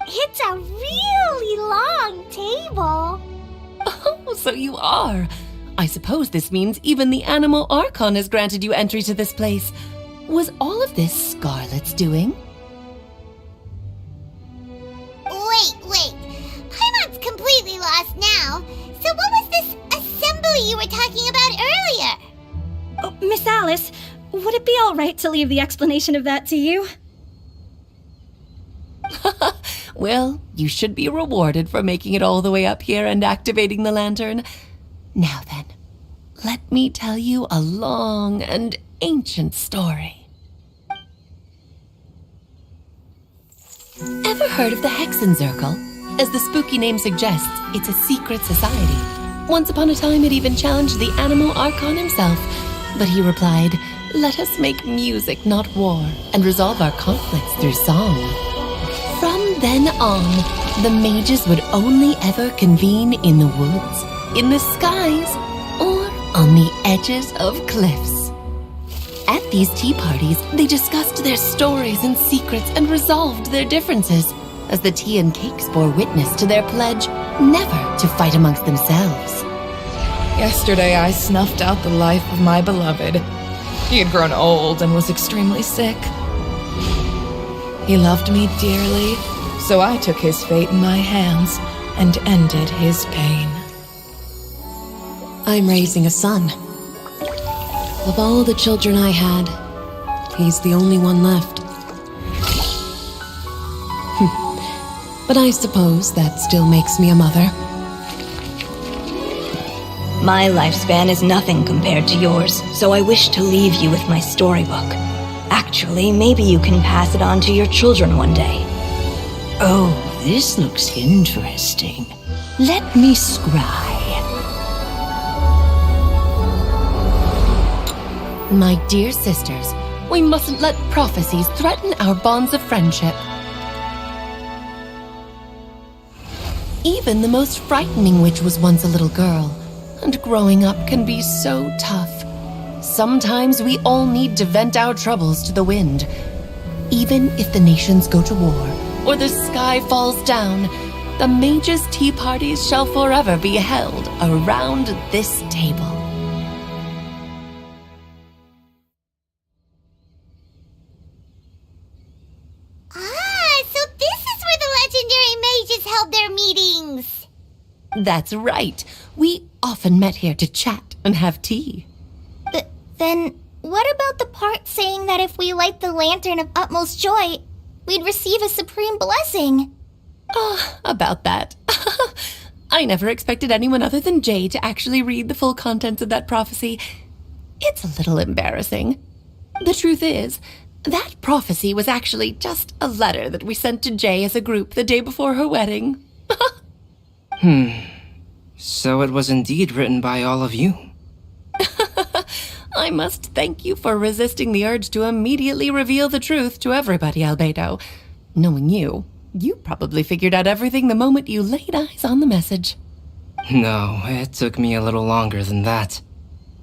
It's a really long table. Oh, so you are. I suppose this means even the Animo Archon has granted you entry to this place. Was all of this Scarlet's doing? Wait. Paimon's completely lost now. So what was this assembly you were talking about earlier? Oh, Miss Alice, would it be all right to leave the explanation of that to you? Well, you should be rewarded for making it all the way up here and activating the lantern. Now then, let me tell you a long and ancient story. Ever heard of the Hexenzirkel? As the spooky name suggests, it's a secret society. Once upon a time, it even challenged the Animo Archon himself. But he replied, "Let us make music, not war, and resolve our conflicts through song." From then on, the mages would only ever convene in the woods, in the skies, or on the edges of cliffs. At these tea parties, they discussed their stories and secrets and resolved their differences, as the tea and cakes bore witness to their pledge never to fight amongst themselves. Yesterday I snuffed out the life of my beloved. He had grown old and was extremely sick. He loved me dearly, so I took his fate in my hands and ended his pain. I'm raising a son. Of all the children I had, he's the only one left. But I suppose that still makes me a mother. My lifespan is nothing compared to yours, so I wish to leave you with my storybook. Actually, maybe you can pass it on to your children one day. Oh, this looks interesting. Let me scry. My dear sisters, we mustn't let prophecies threaten our bonds of friendship. Even the most frightening witch was once a little girl, and growing up can be so tough. Sometimes we all need to vent our troubles to the wind. Even if the nations go to war, or the sky falls down, the mages' tea parties shall forever be held around this table. So this is where the legendary mages held their meetings. That's right. We often met here to chat and have tea. Then what about the part saying that if we light the lantern of utmost joy, we'd receive a supreme blessing? About that. I never expected anyone other than Jay to actually read the full contents of that prophecy. It's a little embarrassing. The truth is, that prophecy was actually just a letter that we sent to Jay as a group the day before her wedding. So it was indeed written by all of you. I must thank you for resisting the urge to immediately reveal the truth to everybody, Albedo. Knowing you, you probably figured out everything the moment you laid eyes on the message. No, it took me a little longer than that.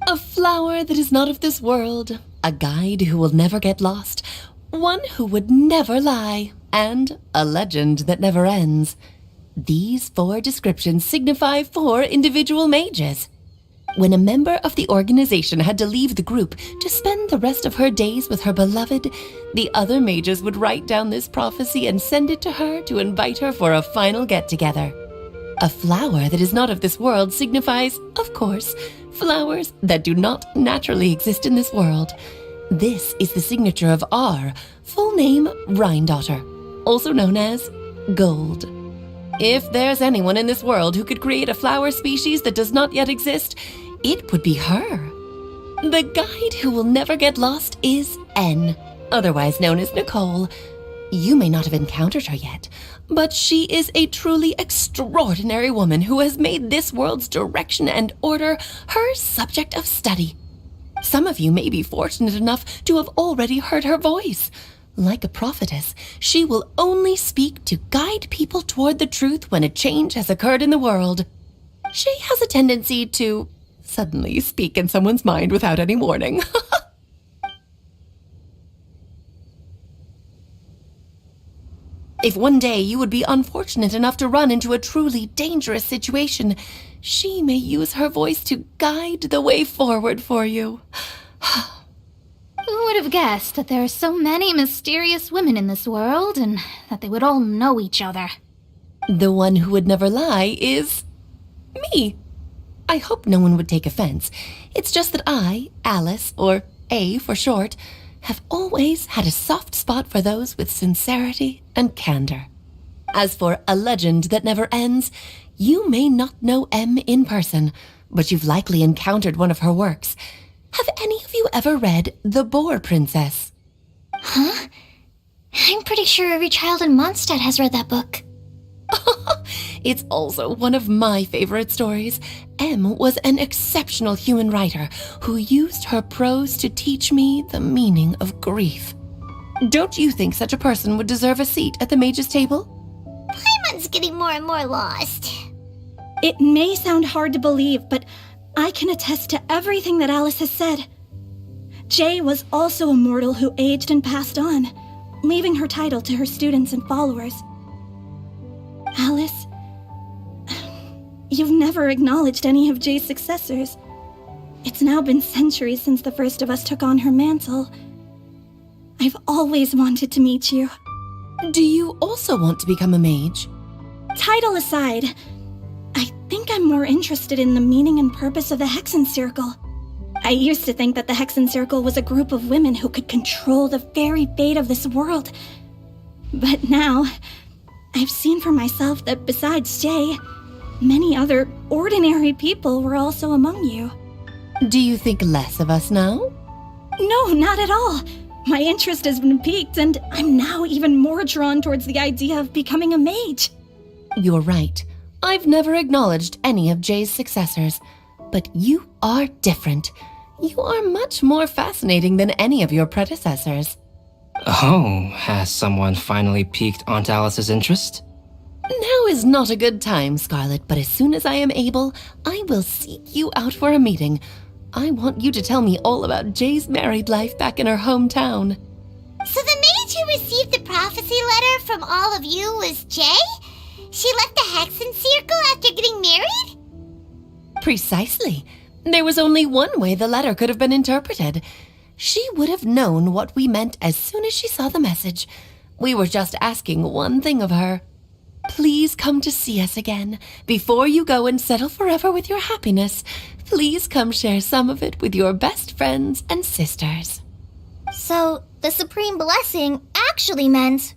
A flower that is not of this world, a guide who will never get lost, one who would never lie, and a legend that never ends. These 4 descriptions signify 4 individual mages. When a member of the organization had to leave the group to spend the rest of her days with her beloved, the other mages would write down this prophecy and send it to her to invite her for a final get-together. A flower that is not of this world signifies, of course, flowers that do not naturally exist in this world. This is the signature of our full name, Rhindaughter, also known as Gold. If there's anyone in this world who could create a flower species that does not yet exist, it would be her. The guide who will never get lost is N, otherwise known as Nicole. You may not have encountered her yet, but she is a truly extraordinary woman who has made this world's direction and order her subject of study. Some of you may be fortunate enough to have already heard her voice. Like a prophetess, she will only speak to guide people toward the truth when a change has occurred in the world. She has a tendency to suddenly speak in someone's mind without any warning. If one day you would be unfortunate enough to run into a truly dangerous situation, she may use her voice to guide the way forward for you. Who would have guessed that there are so many mysterious women in this world and that they would all know each other? The one who would never lie is me. I hope no one would take offense. It's just that I, Alice, or A for short, have always had a soft spot for those with sincerity and candor. As for a legend that never ends, you may not know M in person, but you've likely encountered one of her works. Have any of you ever read The Boar Princess? Huh? I'm pretty sure every child in Mondstadt has read that book. It's also one of my favorite stories. M was an exceptional human writer who used her prose to teach me the meaning of grief. Don't you think such a person would deserve a seat at the mage's table? Paimon's getting more and more lost. It may sound hard to believe, but I can attest to everything that Alice has said. Jay was also a mortal who aged and passed on, leaving her title to her students and followers. Alice, you've never acknowledged any of Jay's successors. It's now been centuries since the first of us took on her mantle. I've always wanted to meet you. Do you also want to become a mage? Title aside, I think I'm more interested in the meaning and purpose of the Hexen Circle. I used to think that the Hexen Circle was a group of women who could control the very fate of this world. But now, I've seen for myself that besides Jay, many other ordinary people were also among you. Do you think less of us now? No, not at all. My interest has been piqued, and I'm now even more drawn towards the idea of becoming a mage. You're right. I've never acknowledged any of Jay's successors. But you are different. You are much more fascinating than any of your predecessors. Oh, has someone finally piqued Aunt Alice's interest? Now is not a good time, Scarlet, but as soon as I am able, I will seek you out for a meeting. I want you to tell me all about Jay's married life back in her hometown. So the mage who received the prophecy letter from all of you was Jay? She left the Hexen Circle after getting married? Precisely. There was only one way the letter could have been interpreted. She would have known what we meant as soon as she saw the message. We were just asking one thing of her. Please come to see us again. Before you go and settle forever with your happiness, please come share some of it with your best friends and sisters. So, the Supreme Blessing actually meant...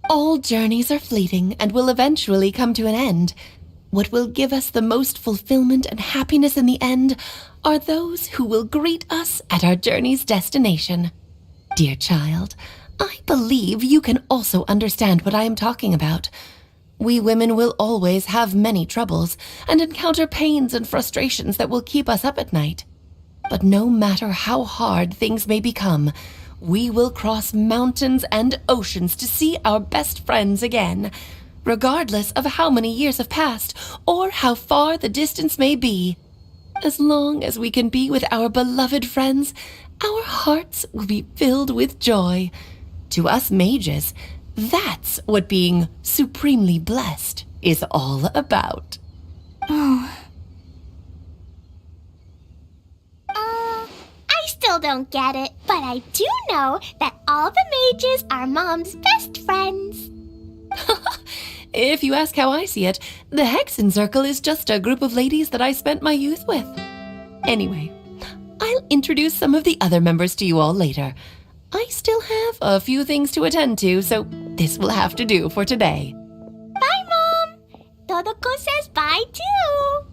All journeys are fleeting and will eventually come to an end. What will give us the most fulfillment and happiness in the end are those who will greet us at our journey's destination. Dear child, I believe you can also understand what I am talking about. We women will always have many troubles and encounter pains and frustrations that will keep us up at night. But no matter how hard things may become, we will cross mountains and oceans to see our best friends again, regardless of how many years have passed or how far the distance may be. As long as we can be with our beloved friends, our hearts will be filled with joy. To us mages, that's what being supremely blessed is all about. Oh. I still don't get it, but I do know that all the mages are Mom's best friends. If you ask how I see it, the Hexen Circle is just a group of ladies that I spent my youth with. Anyway, I'll introduce some of the other members to you all later. I still have a few things to attend to, so this will have to do for today. Bye, Mom! Todoko says bye, too!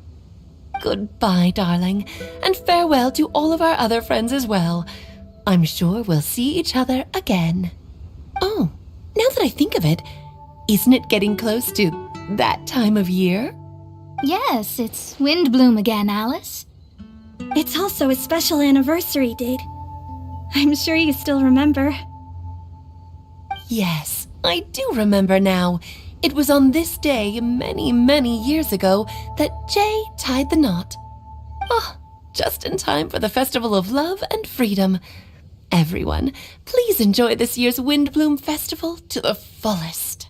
Goodbye, darling, and farewell to all of our other friends as well. I'm sure we'll see each other again. Oh, now that I think of it, isn't it getting close to that time of year? Yes, it's Windbloom again, Alice. It's also a special anniversary date. I'm sure you still remember. Yes, I do remember now. It was on this day, many, many years ago, that Jay tied the knot. Oh, just in time for the Festival of Love and Freedom. Everyone, please enjoy this year's Windbloom Festival to the fullest.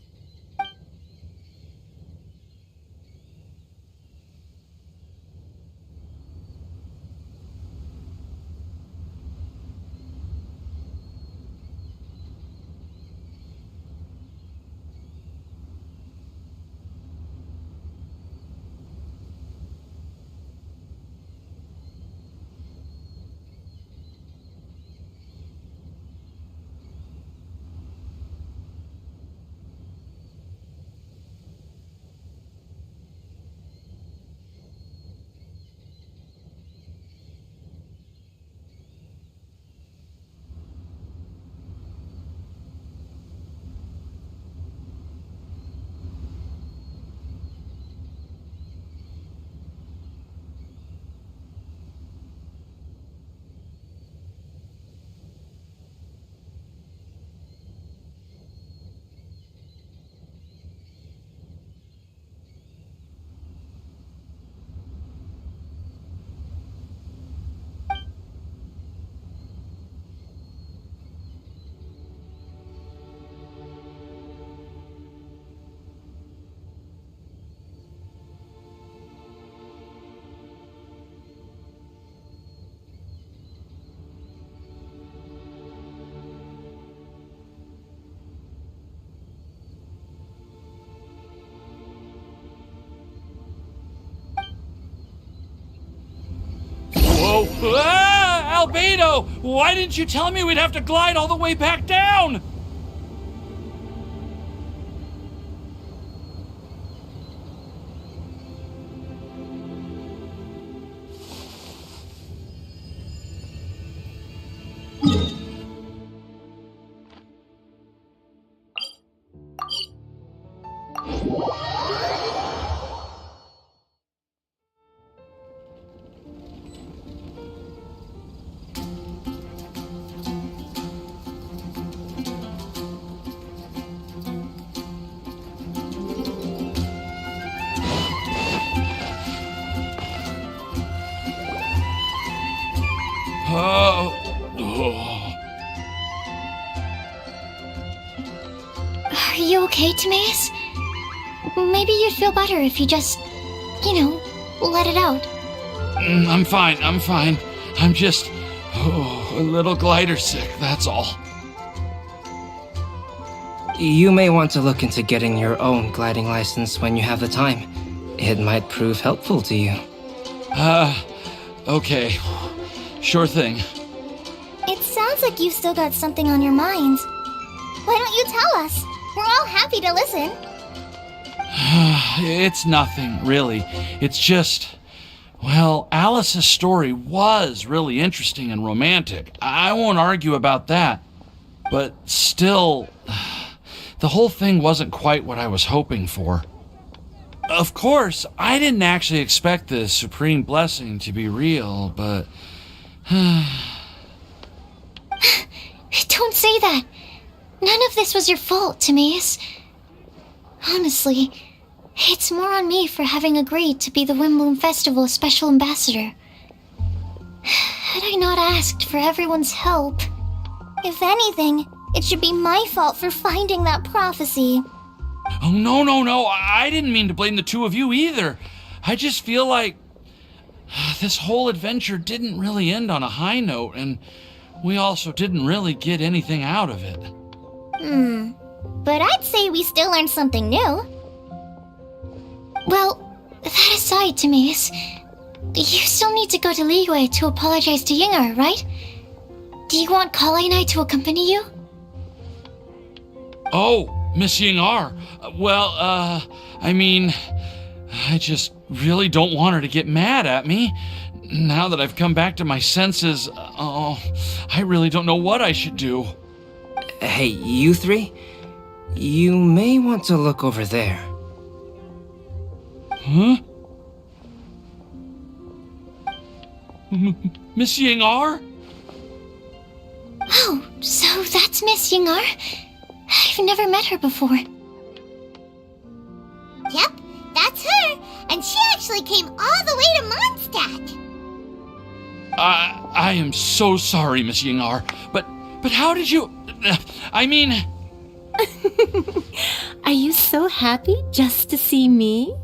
Whoa! Ah, Albedo! Why didn't you tell me we'd have to glide all the way back down? Are you okay, Timaeus? Maybe you'd feel better if you just, let it out. I'm fine. I'm just a little glider sick, that's all. You may want to look into getting your own gliding license when you have the time. It might prove helpful to you. Okay. Sure thing. It sounds like you've still got something on your mind. Why don't you tell us? We're all happy to listen. It's nothing, really. It's just... Well, Alice's story was really interesting and romantic. I won't argue about that. But still, the whole thing wasn't quite what I was hoping for. Of course, I didn't actually expect the supreme blessing to be real, but... Don't say that. None of this was your fault, Timaeus. Honestly, it's more on me for having agreed to be the Windbloom Festival's special ambassador. Had I not asked for everyone's help... If anything, it should be my fault for finding that prophecy. Oh, no. I didn't mean to blame the two of you either. I just feel like this whole adventure didn't really end on a high note, and we also didn't really get anything out of it. But I'd say we still learned something new. Well, that aside, Timaeus, you still need to go to Liyue to apologize to Yingar, right? Do you want Kale and I to accompany you? Oh, Miss Yingar. I just really don't want her to get mad at me. Now that I've come back to my senses, I really don't know what I should do. Hey, you three? You may want to look over there. Huh? Miss Ying-ar? Oh, so that's Miss Ying-ar? I've never met her before. Yep, that's her. And she actually came all the way to Mondstadt. I am so sorry, Miss Ying-ar, but how did you... I mean... Are you so happy just to see me?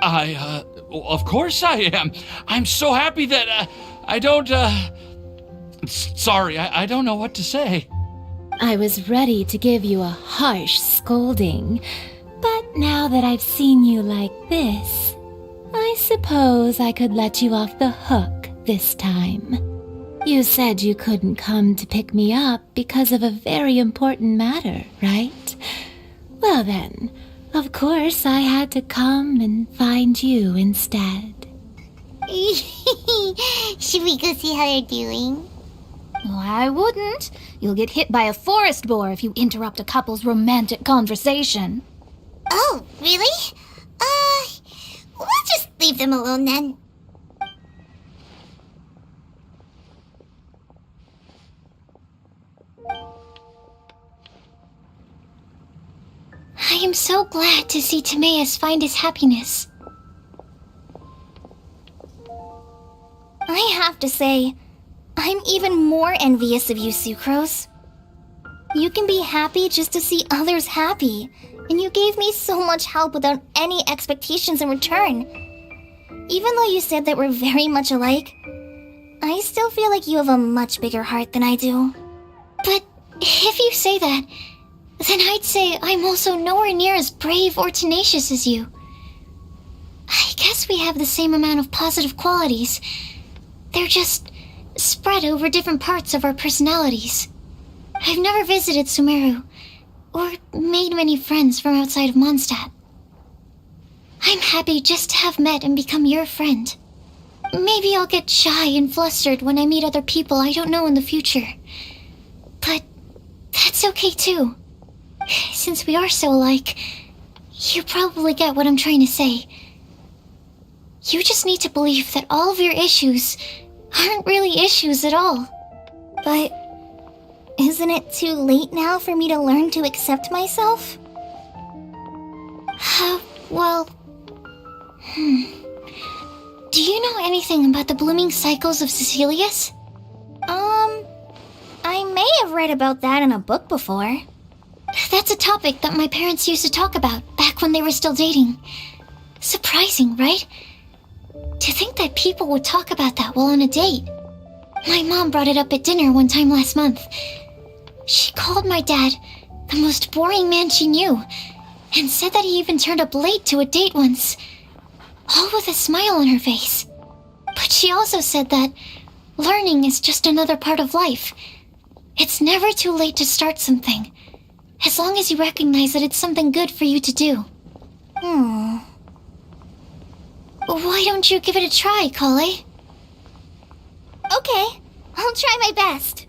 Of course I am. I'm so happy that, I don't, sorry, I don't know what to say. I was ready to give you a harsh scolding, but now that I've seen you like this, I suppose I could let you off the hook this time. You said you couldn't come to pick me up because of a very important matter, right? Well then, of course I had to come and find you instead. Should we go see how they're doing? Oh, I wouldn't. You'll get hit by a forest boar if you interrupt a couple's romantic conversation. Oh, really? We'll just leave them alone then. I am so glad to see Timaeus find his happiness. I have to say, I'm even more envious of you, Sucrose. You can be happy just to see others happy, and you gave me so much help without any expectations in return. Even though you said that we're very much alike, I still feel like you have a much bigger heart than I do. But if you say that, then I'd say I'm also nowhere near as brave or tenacious as you. I guess we have the same amount of positive qualities. They're just spread over different parts of our personalities. I've never visited Sumeru, or made many friends from outside of Mondstadt. I'm happy just to have met and become your friend. Maybe I'll get shy and flustered when I meet other people I don't know in the future. But that's okay too. Since we are so alike, you probably get what I'm trying to say. You just need to believe that all of your issues aren't really issues at all. But isn't it too late now for me to learn to accept myself? Well... Do you know anything about the blooming cycles of Cecilius? I may have read about that in a book before. That's a topic that my parents used to talk about back when they were still dating. Surprising, right? To think that people would talk about that while on a date. My mom brought it up at dinner one time last month. She called my dad the most boring man she knew, and said that he even turned up late to a date once, all with a smile on her face. But she also said that learning is just another part of life. It's never too late to start something, as long as you recognize that it's something good for you to do. Why don't you give it a try, Kale? Okay, I'll try my best.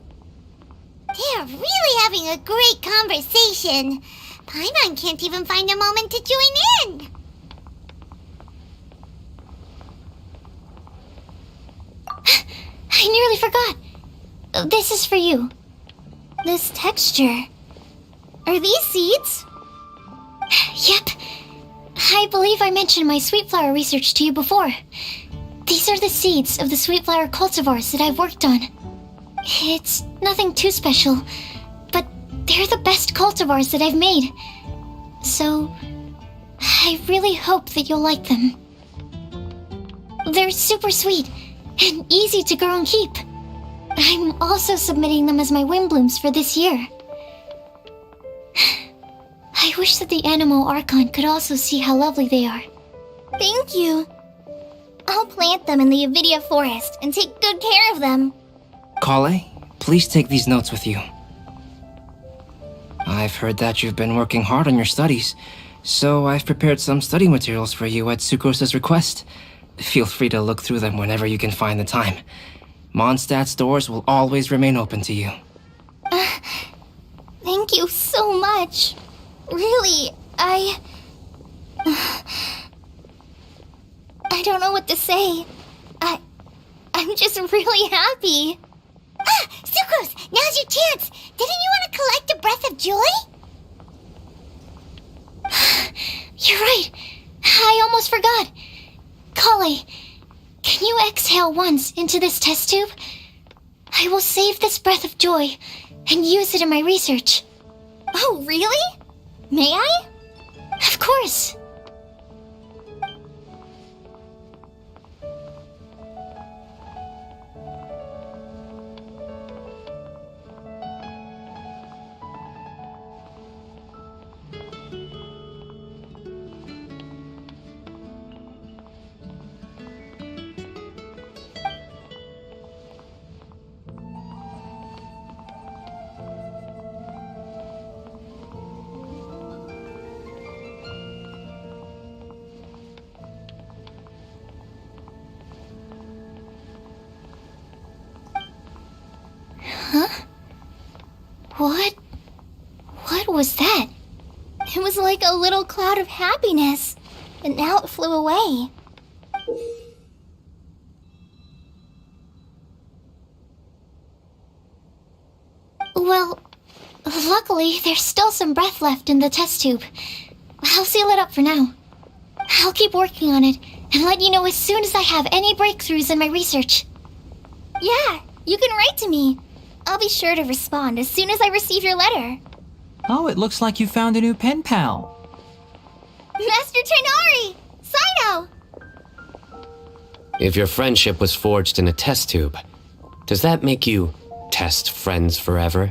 They're really having a great conversation. Paimon can't even find a moment to join in. I nearly forgot. This is for you. This texture. Are these seeds? Yep. I believe I mentioned my sweet flower research to you before. These are the seeds of the sweet flower cultivars that I've worked on. It's nothing too special, but they're the best cultivars that I've made. So, I really hope that you'll like them. They're super sweet and easy to grow and keep. I'm also submitting them as my wind blooms for this year. I wish that the Animo Archon could also see how lovely they are. Thank you. I'll plant them in the Avidia forest and take good care of them. Kale, please take these notes with you. I've heard that you've been working hard on your studies, so I've prepared some study materials for you at Sucrose's request. Feel free to look through them whenever you can find the time. Mondstadt's doors will always remain open to you. Thank you so much. Really, I don't know what to say. I'm just really happy. Ah, Sucrose, now's your chance. Didn't you want to collect a breath of joy? You're right. I almost forgot. Kale, can you exhale once into this test tube? I will save this breath of joy and use it in my research. Oh, really? May I? Of course. Huh? What was that? It was like a little cloud of happiness, but now it flew away. Well, luckily, there's still some breath left in the test tube. I'll seal it up for now. I'll keep working on it and let you know as soon as I have any breakthroughs in my research. Yeah, you can write to me. I'll be sure to respond as soon as I receive your letter. Oh, it looks like you found a new pen pal. Master Tainari! Sino! If your friendship was forged in a test tube, does that make you test friends forever?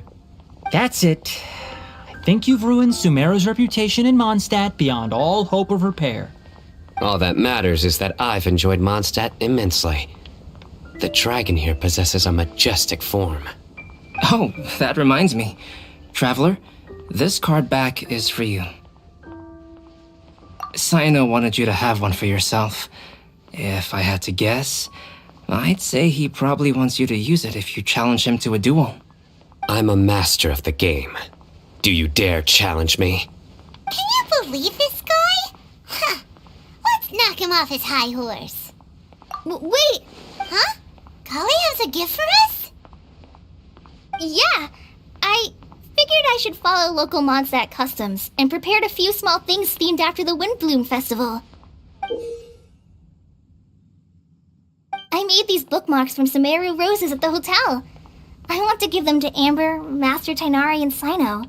That's it. I think you've ruined Sumeru's reputation in Mondstadt beyond all hope of repair. All that matters is that I've enjoyed Mondstadt immensely. The dragon here possesses a majestic form. Oh, that reminds me. Traveler, this card back is for you. Sino wanted you to have one for yourself. If I had to guess, I'd say he probably wants you to use it if you challenge him to a duel. I'm a master of the game. Do you dare challenge me? Can you believe this guy? Huh. Let's knock him off his high horse. Wait! Huh? Kale has a gift for us? Yeah, I figured I should follow local Mondstadt customs and prepared a few small things themed after the Windbloom Festival. I made these bookmarks from Sumeru roses at the hotel. I want to give them to Amber, Master Tainari, and Sino.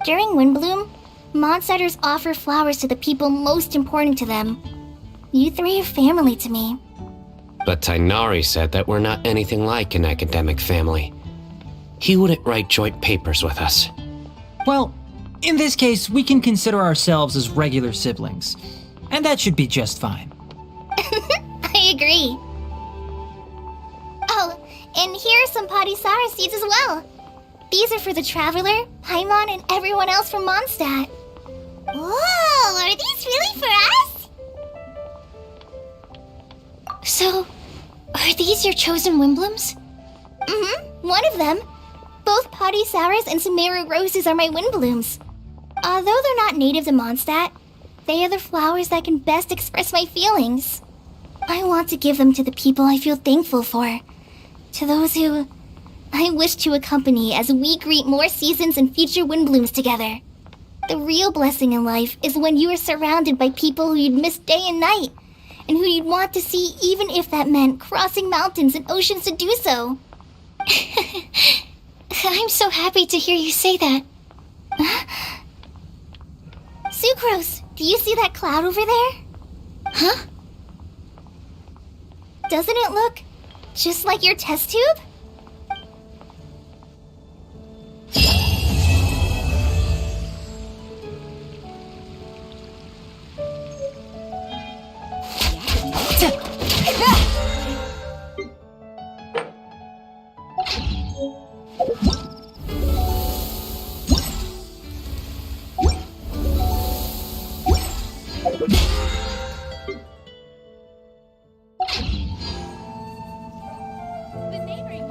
During Windbloom, Mondstatters offer flowers to the people most important to them. You three are family to me. But Tainari said that we're not anything like an academic family. He wouldn't write joint papers with us. Well, in this case, we can consider ourselves as regular siblings. And that should be just fine. I agree. Oh, and here are some Padisara seeds as well. These are for the Traveler, Paimon, and everyone else from Mondstadt. Whoa, are these really for us? So, are these your chosen Windblooms? Mm-hmm, one of them. Both Padisauras and Sumeru roses are my Windblooms. Although they're not native to Mondstadt, they are the flowers that can best express my feelings. I want to give them to the people I feel thankful for. To those who I wish to accompany as we greet more seasons and future Windblooms together. The real blessing in life is when you are surrounded by people who you'd miss day and night, and who you'd want to see even if that meant crossing mountains and oceans to do so. I'm so happy to hear you say that. Sucrose, do you see that cloud over there? Huh? Doesn't it look just like your test tube? The neighboring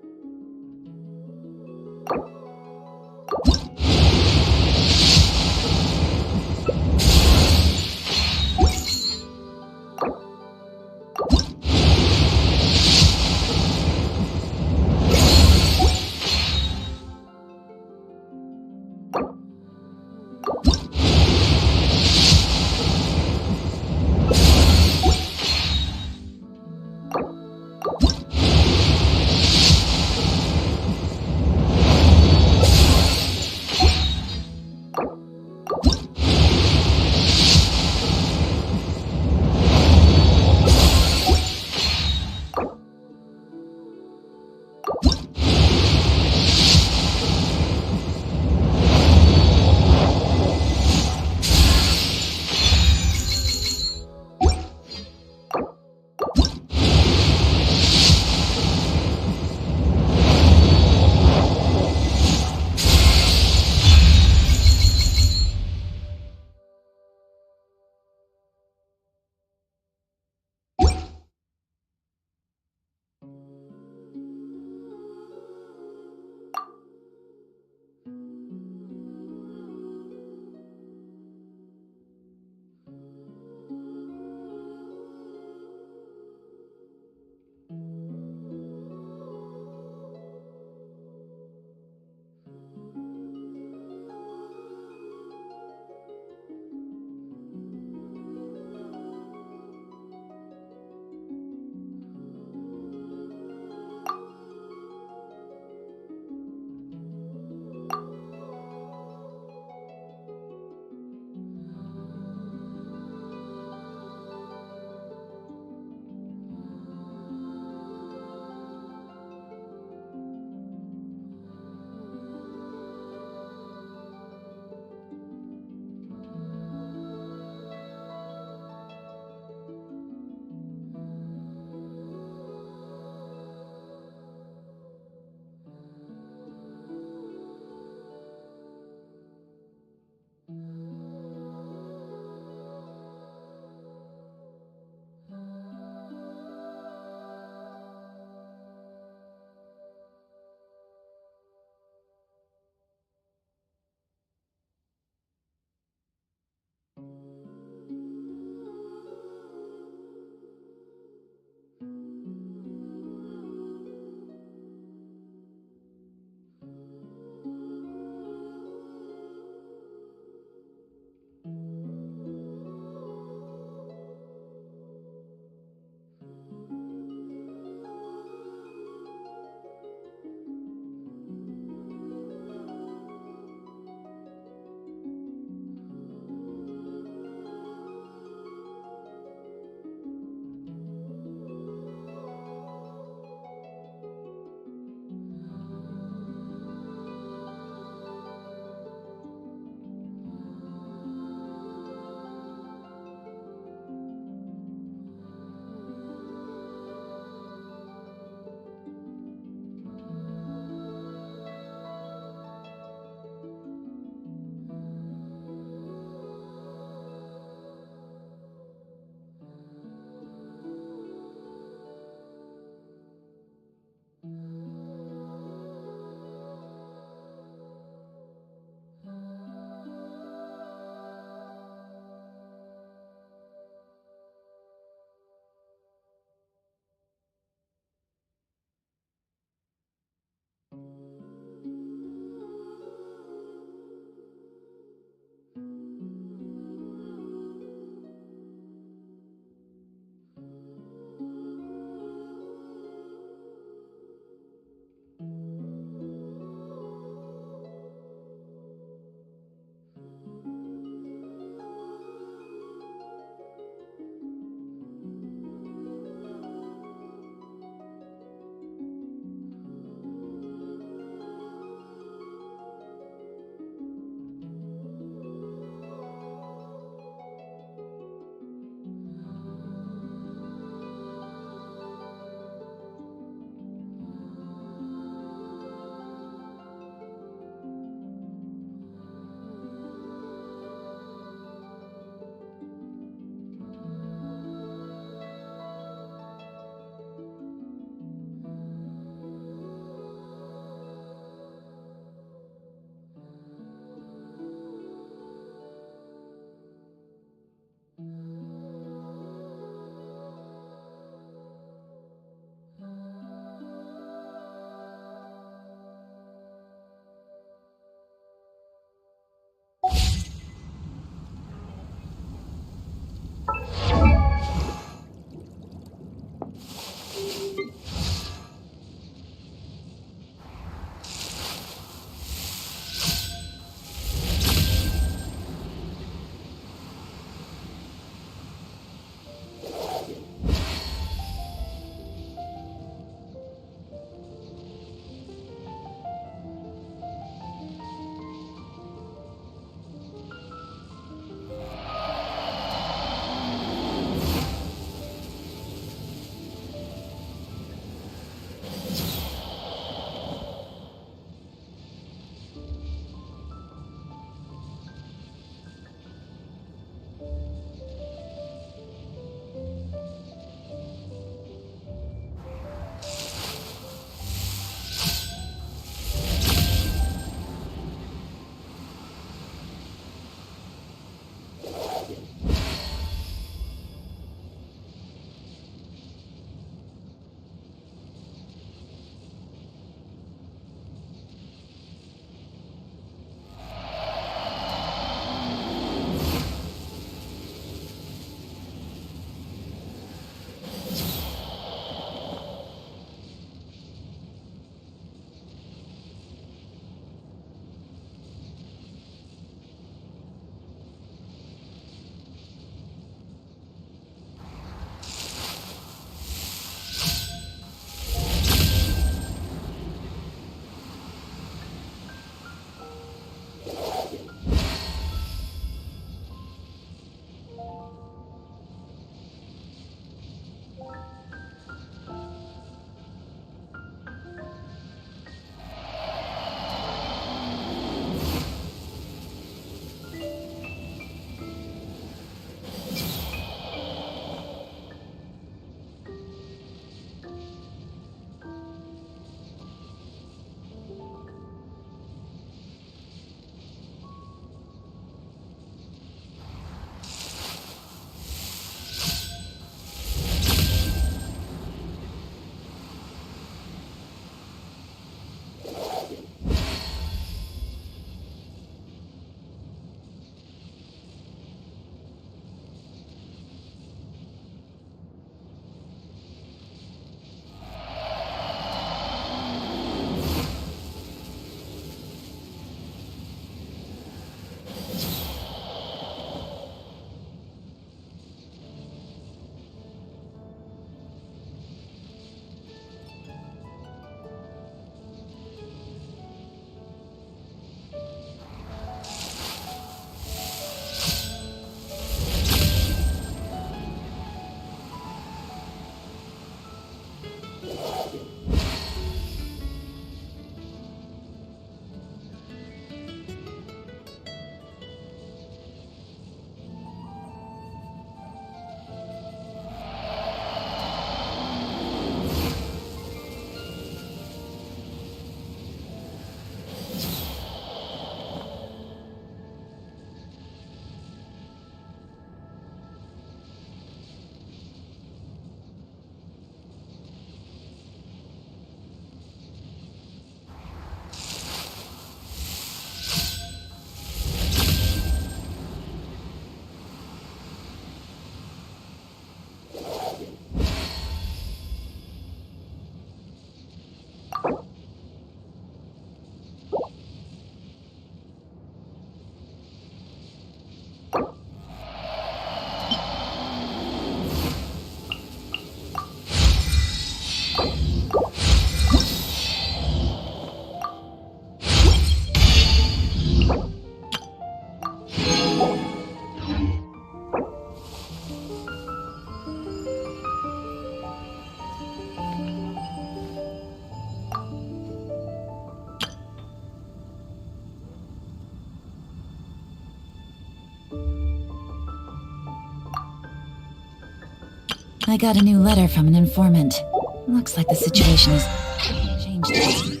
I got a new letter from an informant. Looks like the situation has changed.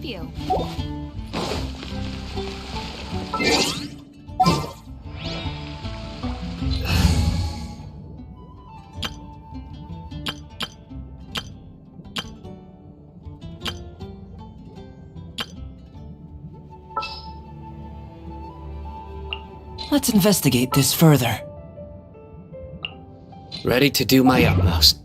you. Let's investigate this further. Ready to do my utmost.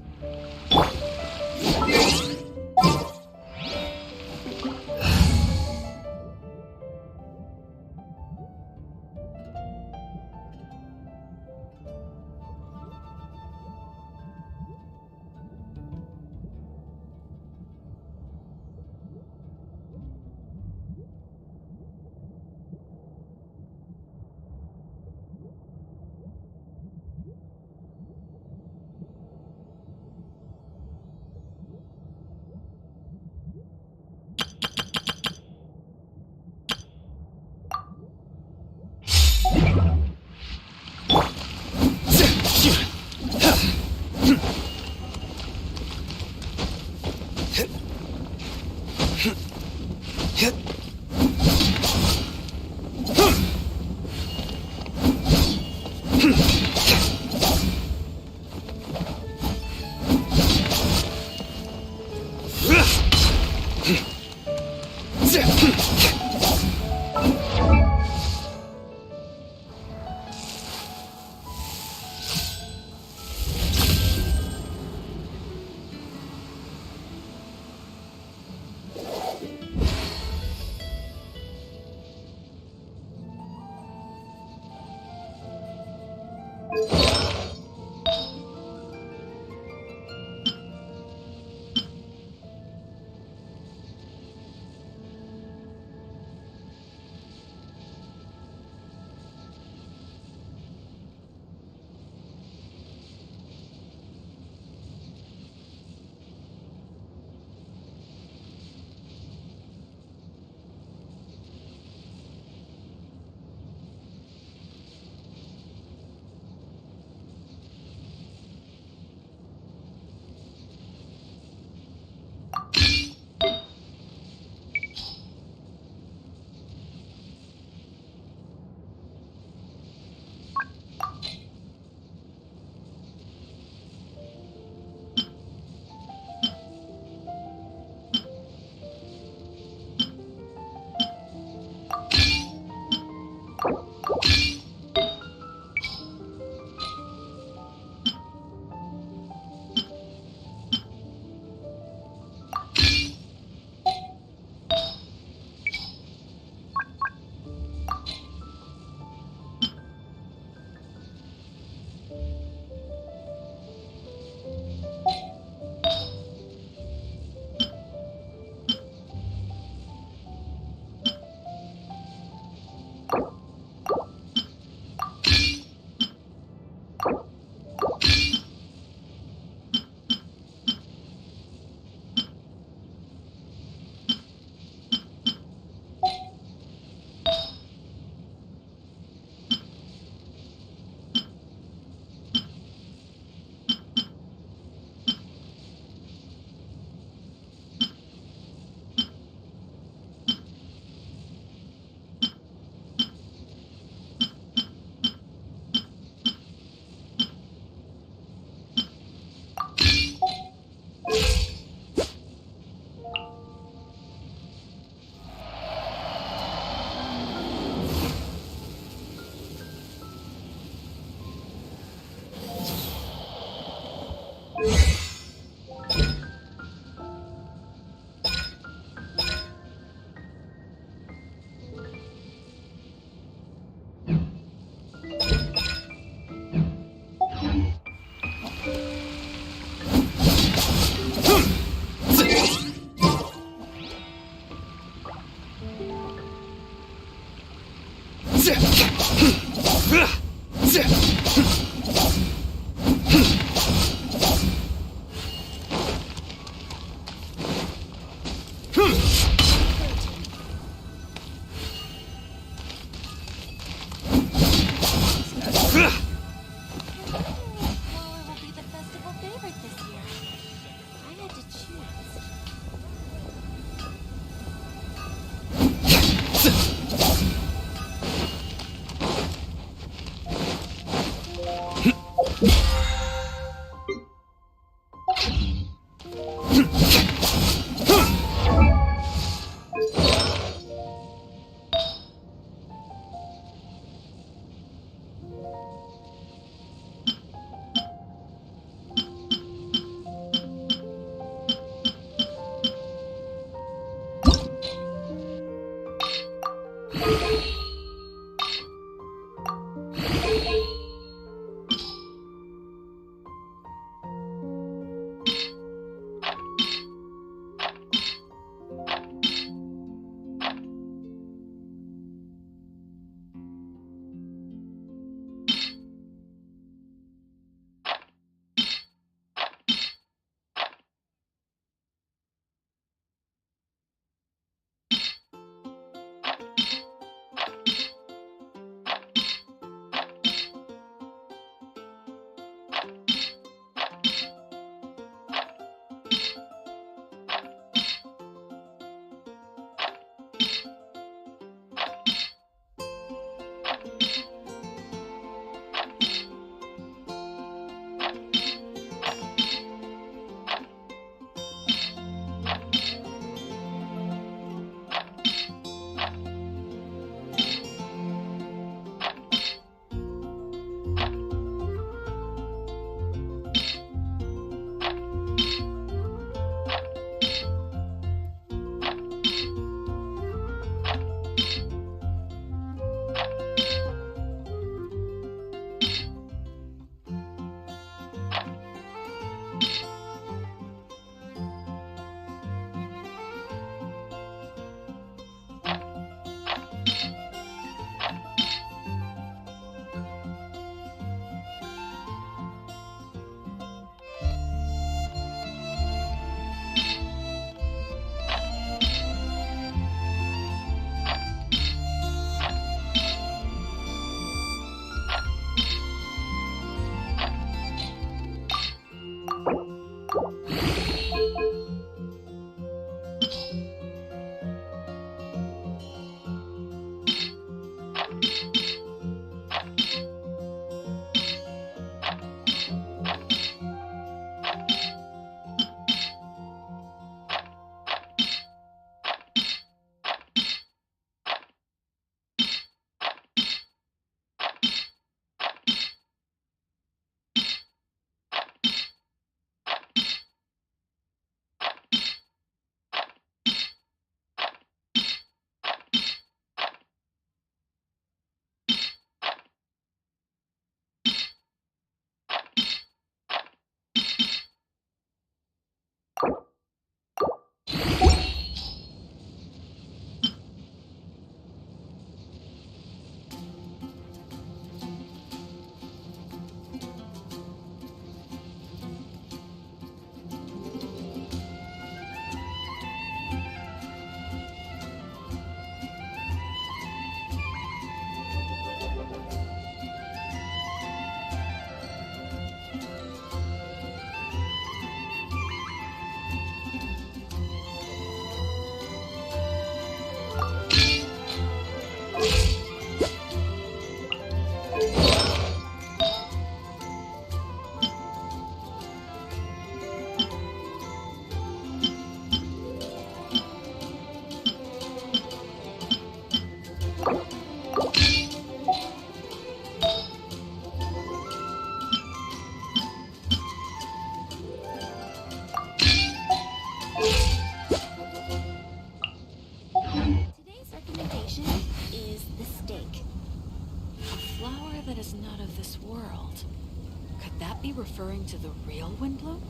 Referring to the real Windbloom?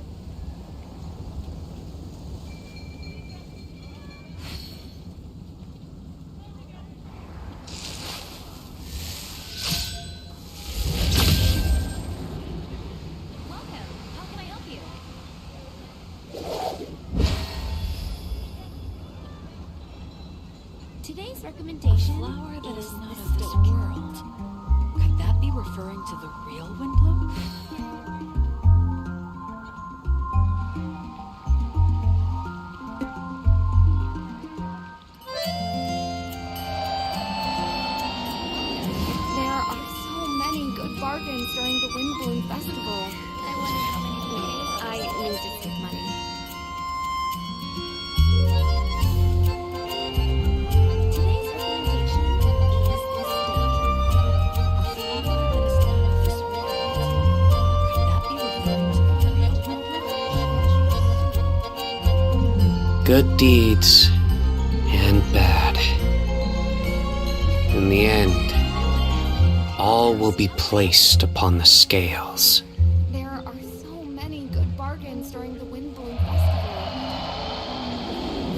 Today's recommendation Flower that is not the of this steak. world. Could that be referring to the real Windbloom? There are so many good bargains during the Windbloom Festival. I wonder how many bouquets I need to save money. Today's recommendation is the steak. A flower that is not of this world. Could that be referring to the real Windbloom? Good deeds and bad. In the end, all will be placed upon the scales. There are so many good bargains during the Windbloom Festival.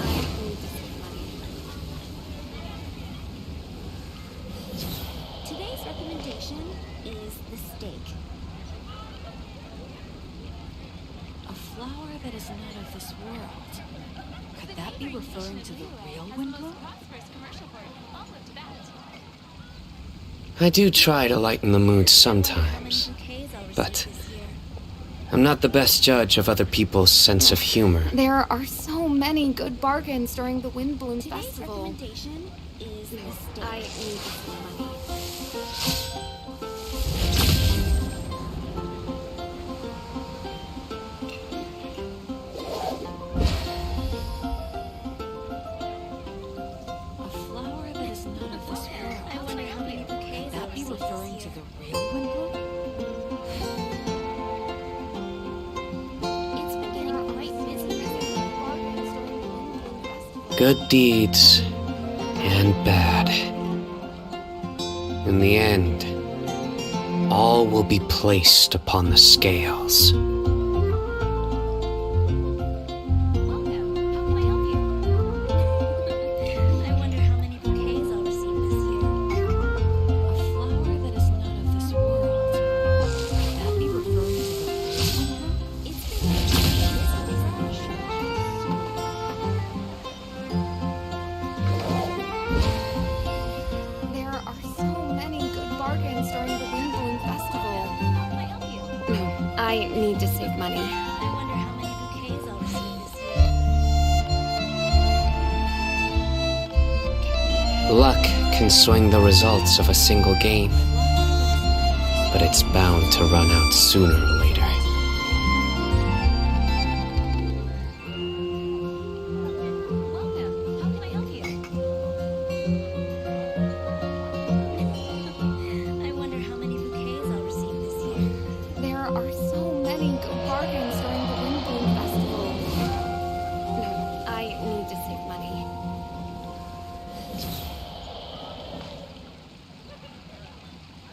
I need to save money. Today's recommendation is the steak. A flower that is not of this world. Could that be referring to the real Windbloom? I do try to lighten the mood sometimes, but I'm not the best judge of other people's sense of humor. There are so many good bargains during the Windbloom Today's Festival. recommendation is the steak. I need to save money. A flower that is not of this world. I wonder how many bouquets Could that be I'll receive referring this to year. the real Windbloom? It's been getting quite busy recently. Good deeds and bad. In the end, all will be placed upon the scales. I wonder how many bouquets I'll receive this year. A flower that is not of this world. Could that be referring to the real Windbloom? It's been getting There are so many good bargains during the Windbloom Festival. I need to save money. I wonder how many bouquets I'll receive this year. Luck can swing the results of a single game, but it's bound to run out sooner or later. I wonder how many bouquets I'll receive this year. There are so many good bargains during the Windbloom Festival. No, I need to save money.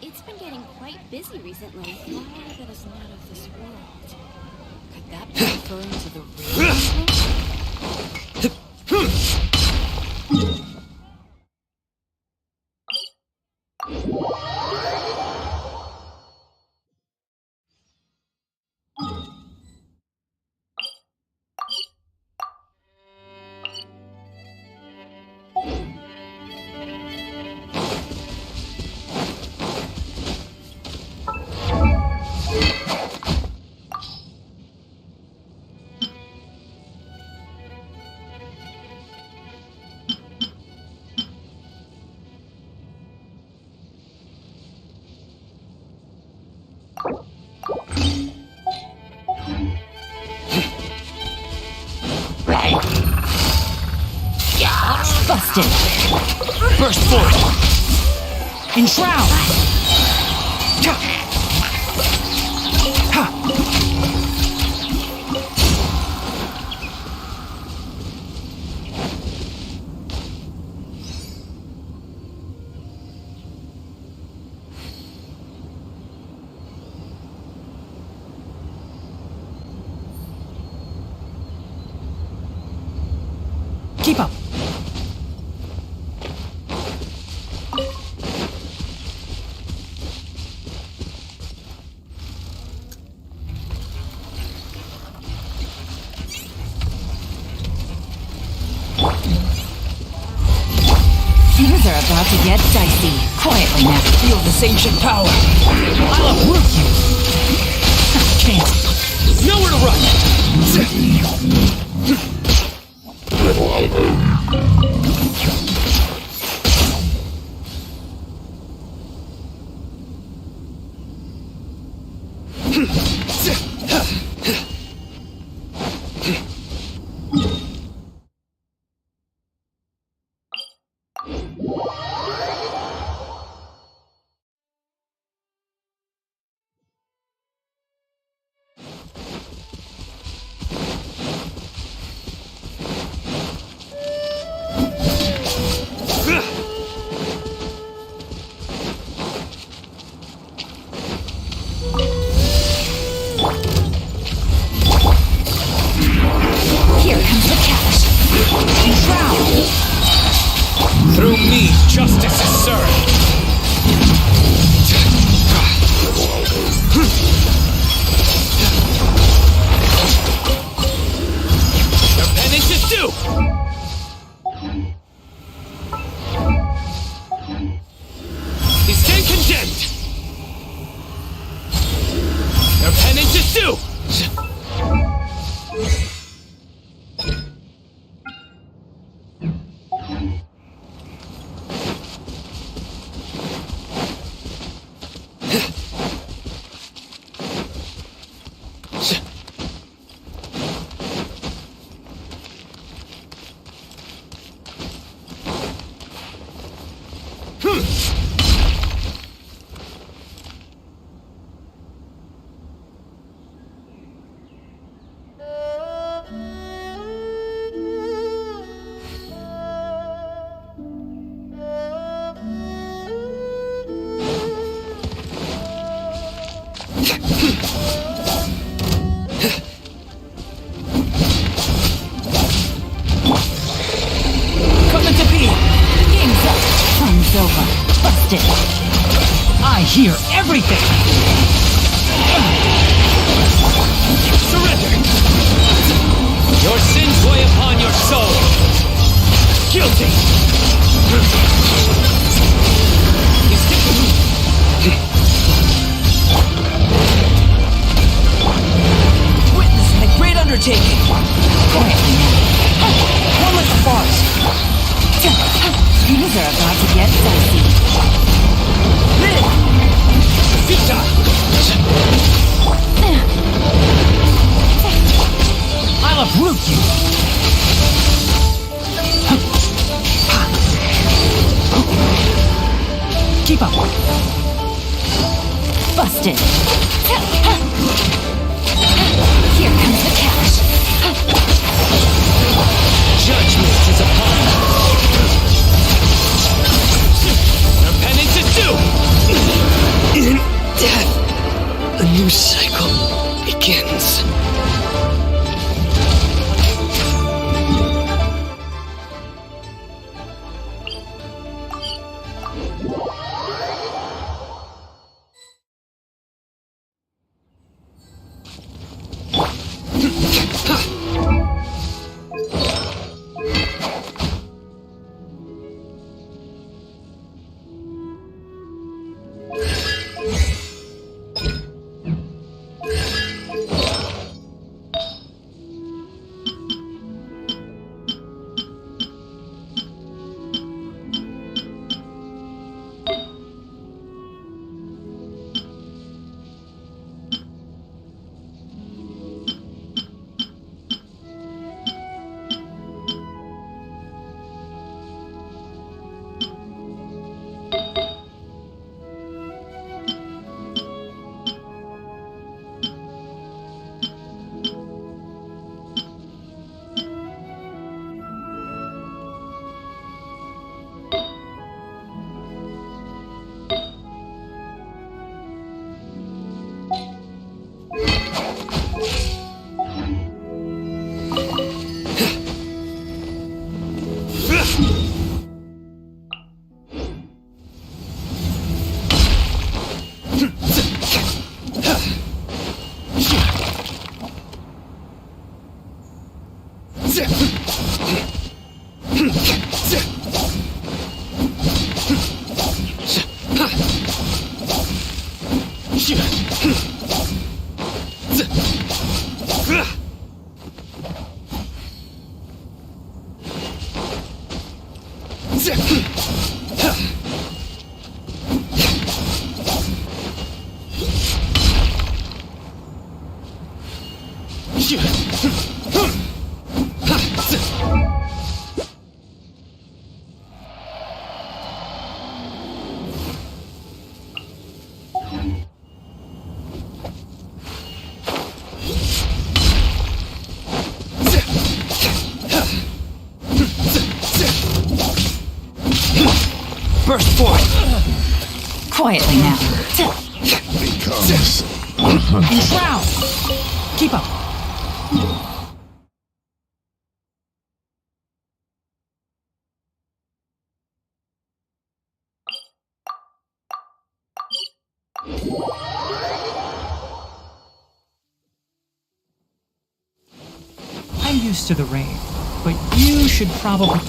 It's been getting quite busy recently. Flower that is not of this world. Could that be referring to the real? Busted! Burst forth! Enshroud! Keep up! Things are about to get dicey. Quietly now. Feel this ancient power! I'll uproot you! Not a chance! Nowhere to run! Here comes the catch. Enshroud! Through me, justice is served! Your penance is due! He stand condemned! Your penance is due! Coming to be! Game's up. Fun's over. Busted. I hear everything! Surrender! Your sins weigh upon your soul! Guilty! He's taking me! Witnessing a great undertaking! Quietly now. One with the forest! Things are about Burst forth! Quietly now. Becomes Drown! Keep up. I'm used to the rain, but you should probably...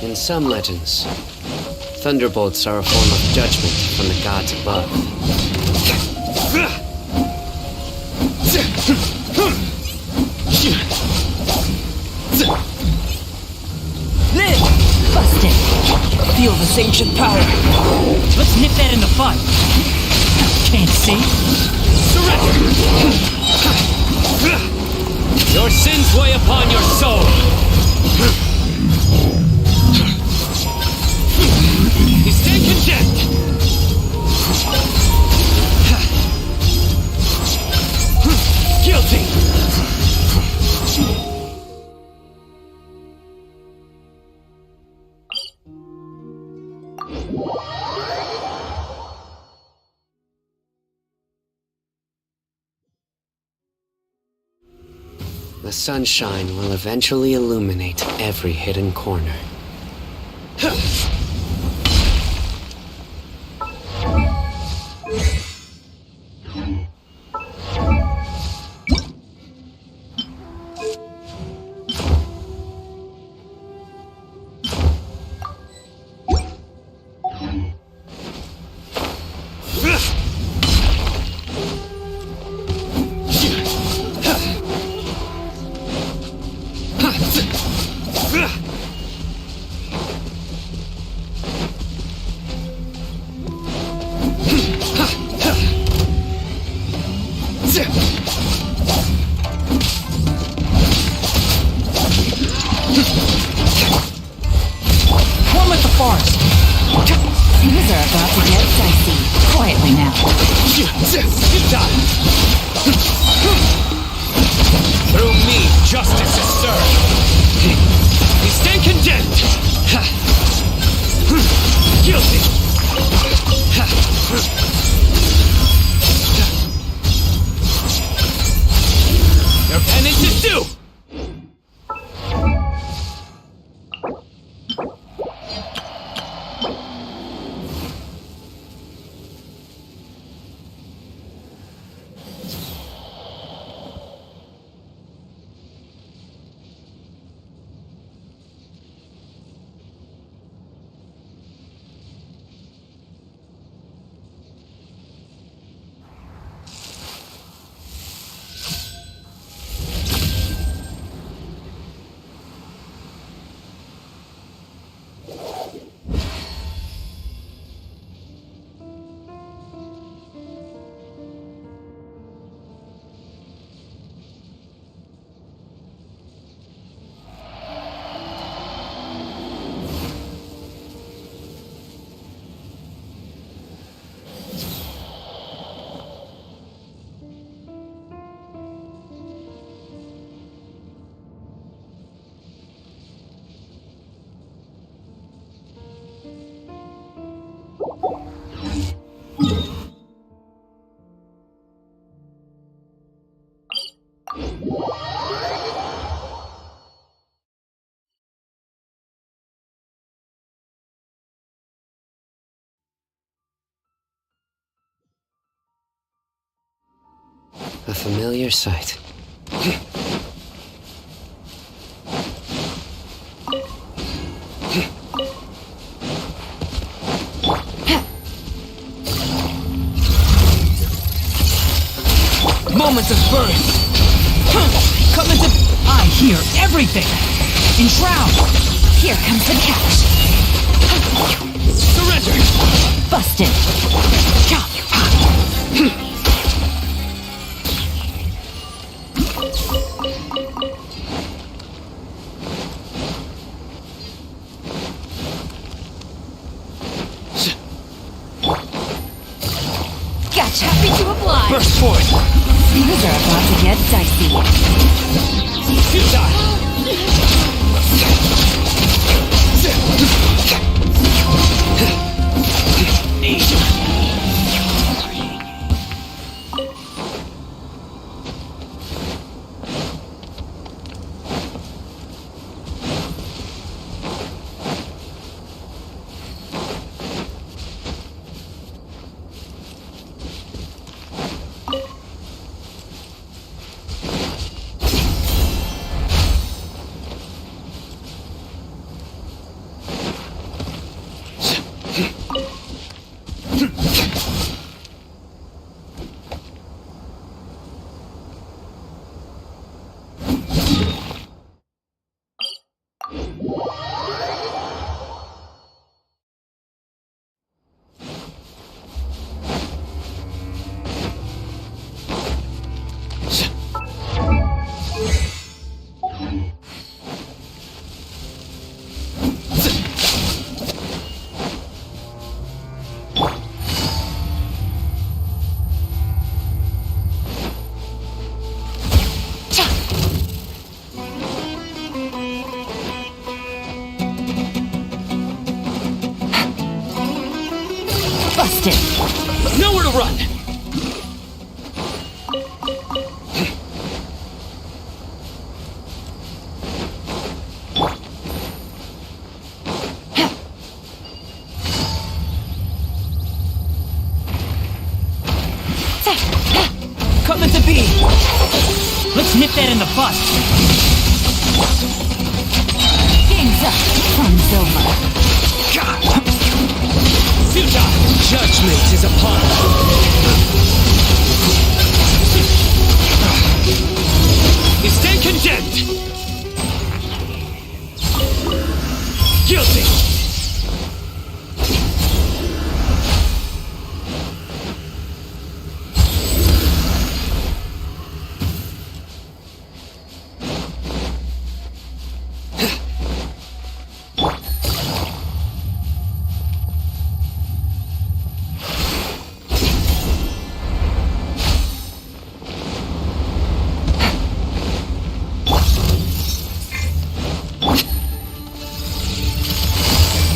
In some legends, thunderbolts are a form of judgment from the gods above. Live! Busted. Feel this ancient power. Let's nip that in the bud. Can't see? Surrender! Your sins weigh upon your soul! You stand condemned! Guilty! The sunshine will eventually illuminate every hidden corner. One with the forest. Things are about to get dicey. Quietly now. Good time! Through me, justice is served! You stand condemned! Guilty! Your penance is due! A familiar sight. Here, everything! Enshroud! Here comes the catch. Surrender! Busted. Gotcha. Happy to oblige. Burst forth! Things are about to get dicey. Futile! Busted. Nowhere to run! Coming to be! Let's nip that in the bud. Game's up. Fun's over. Futile! Judgment is upon us. You stand condemned! Guilty!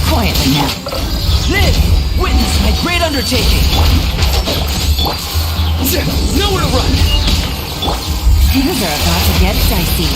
Quietly now. Live! Witness my great undertaking! Nowhere to run! Things are about to get dicey.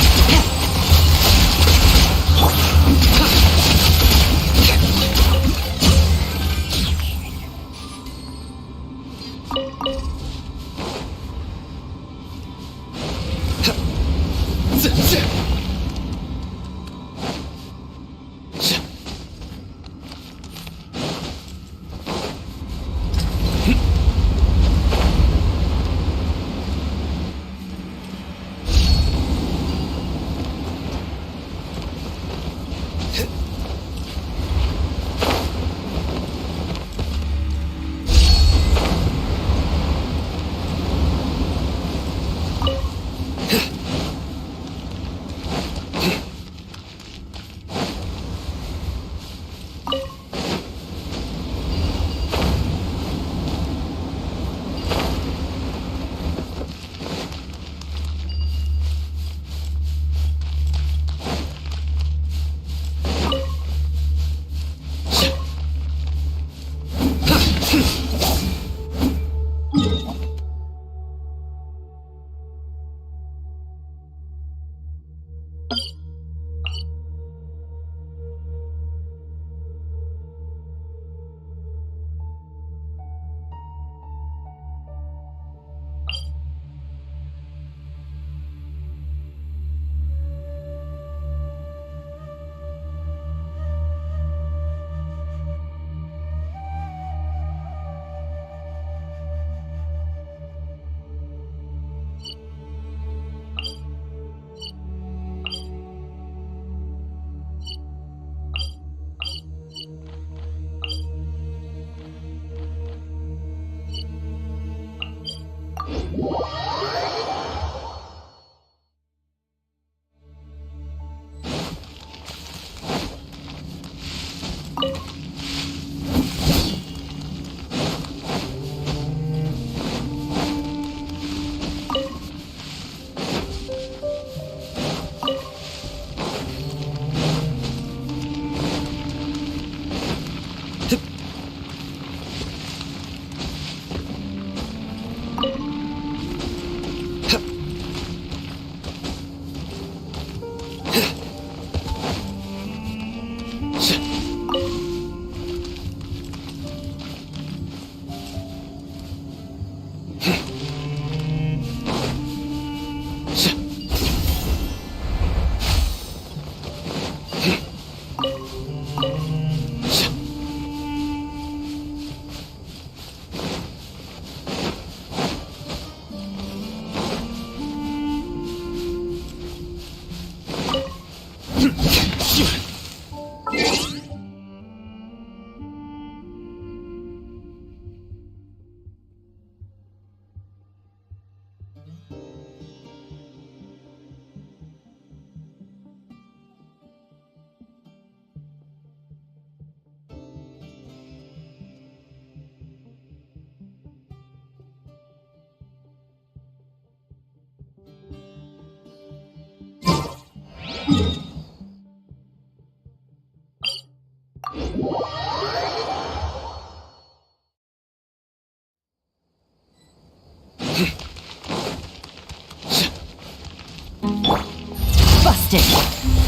Busted!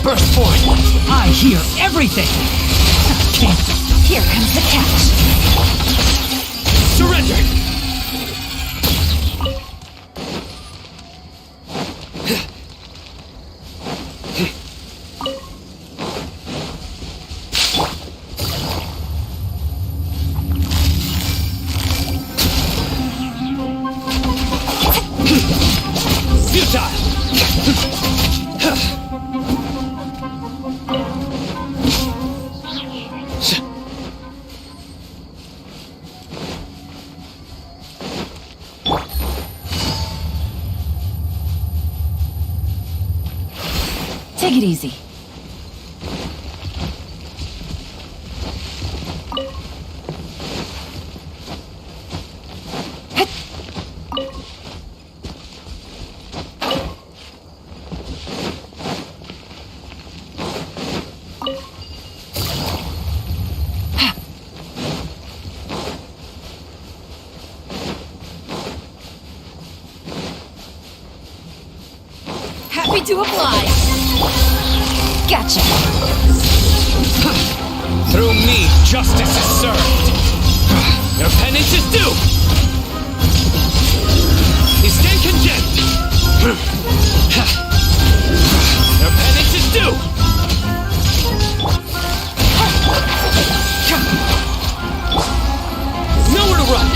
Burst forth! I hear everything! Can't. Here comes the catch! Surrender! Take it easy. Happy to oblige. Gotcha. Through me, justice is served. Your penance is due. You stand condemned. Your penance is due. Nowhere to run.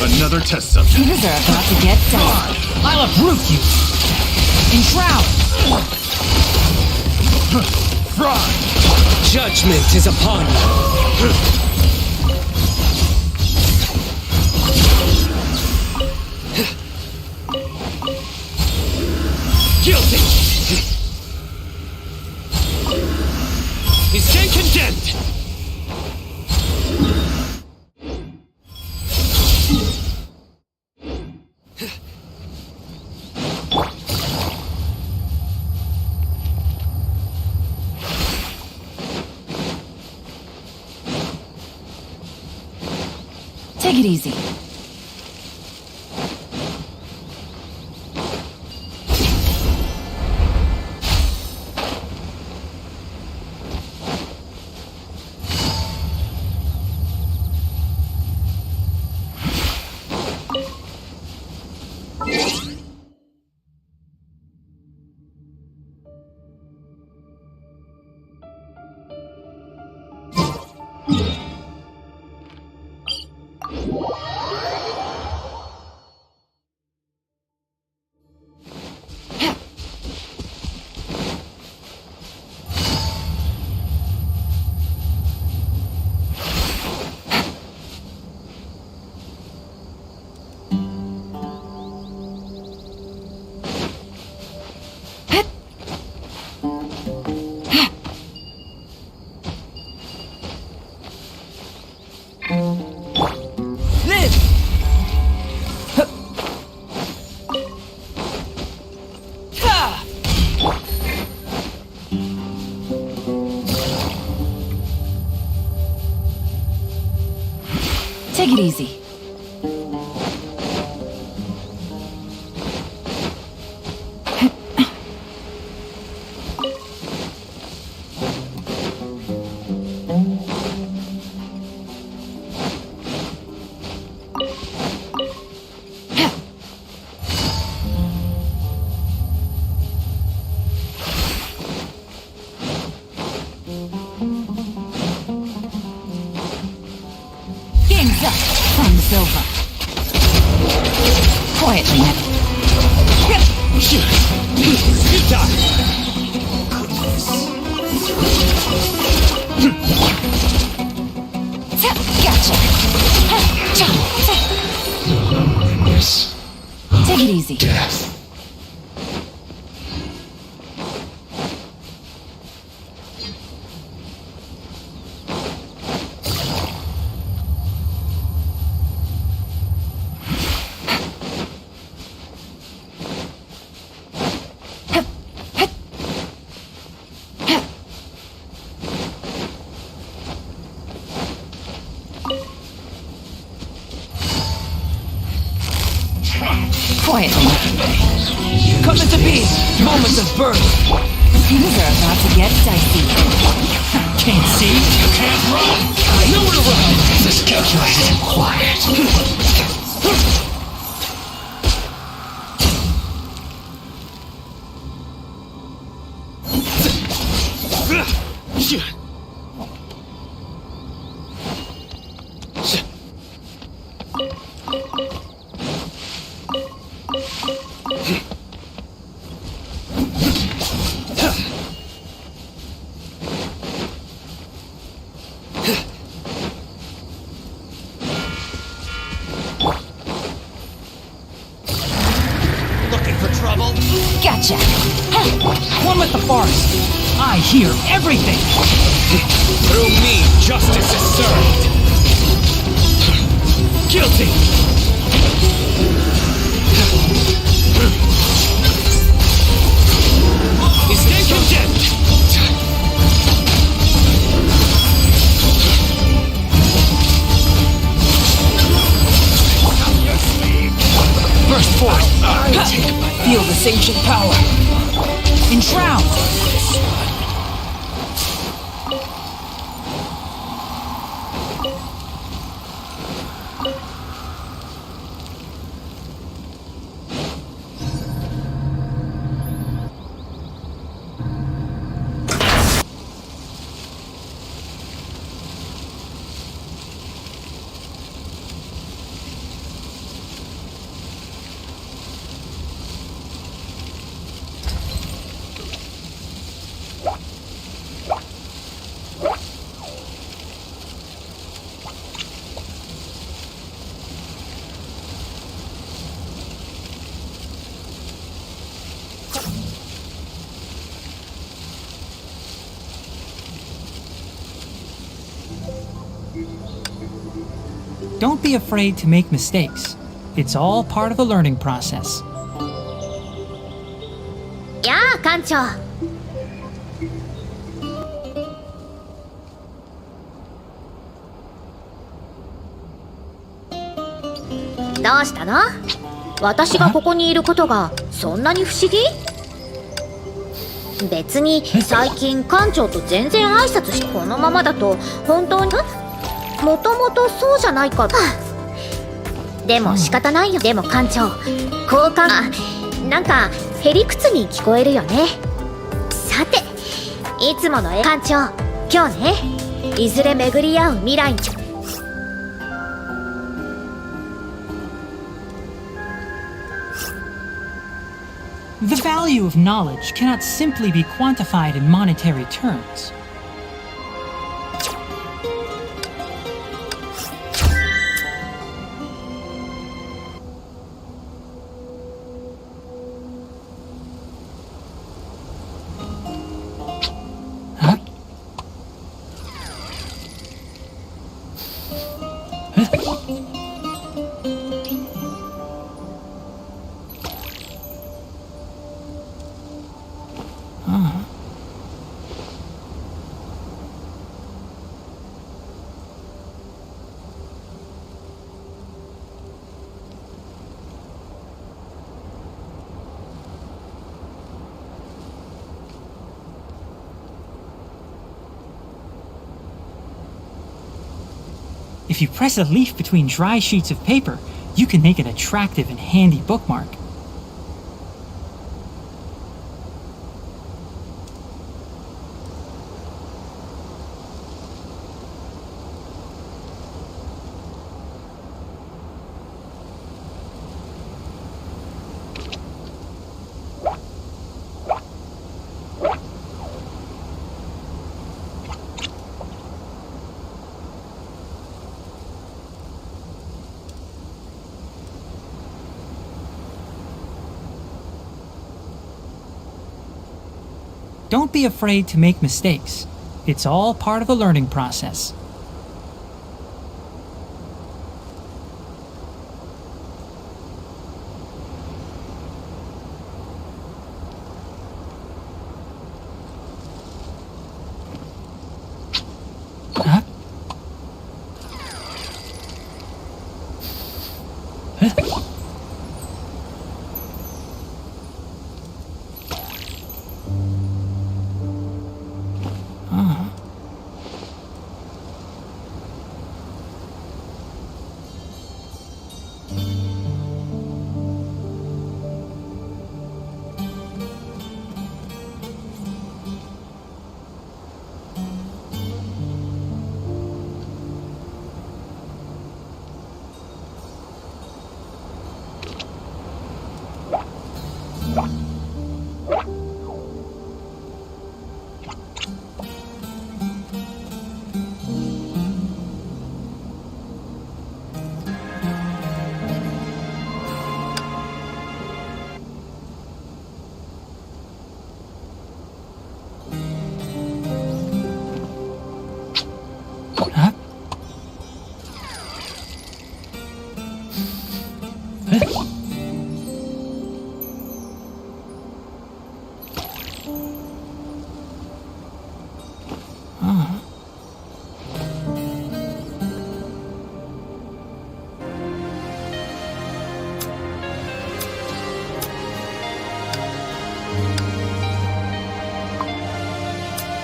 Another test subject. Heaters are about to get done. I'll uproot you. Enshroud. Fry. Judgment is upon you. Guilty. You stand condemned. Take it easy. Take it easy. You die! Gotcha! Yes. Take it easy. Death. Quietly. Come into being! Moments of birth! Things are about to get dicey. Can't see? You can't run! Nowhere to run! This calculated and quiet. Looking for trouble? Gotcha! One with the forest. I hear everything. Through me, justice is served. Guilty! You stay condemned! Burst forth! Feel this ancient power. Enshroud. Don't be afraid to make mistakes. It's all part of the learning process. やあ艦長。どうしたの？私がここにいることがそんなに不思議？別に最近艦長と全然挨拶しこのままだと本当にもともとそうじゃないか。でも仕方ないよ。でも艦長交換なんかへりくつに聞こえるよね。さていつもの艦長今日ねいずれ巡り合う未来にThe value of knowledge cannot simply be quantified in monetary terms. If you press a leaf between dry sheets of paper, you can make an attractive and handy bookmark. Don't be afraid to make mistakes. It's all part of the learning process. Huh?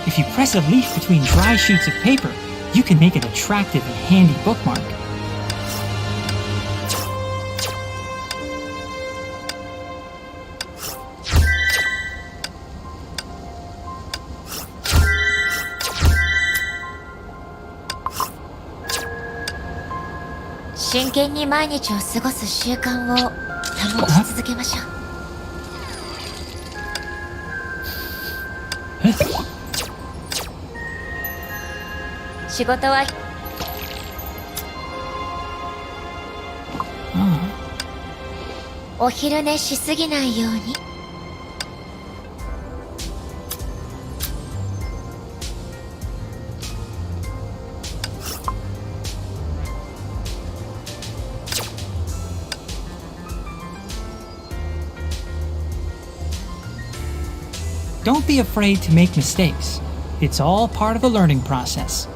If you press a leaf between dry sheets of paper, you can make an attractive and handy bookmark. Don't be afraid to make mistakes. It's all part of the learning process.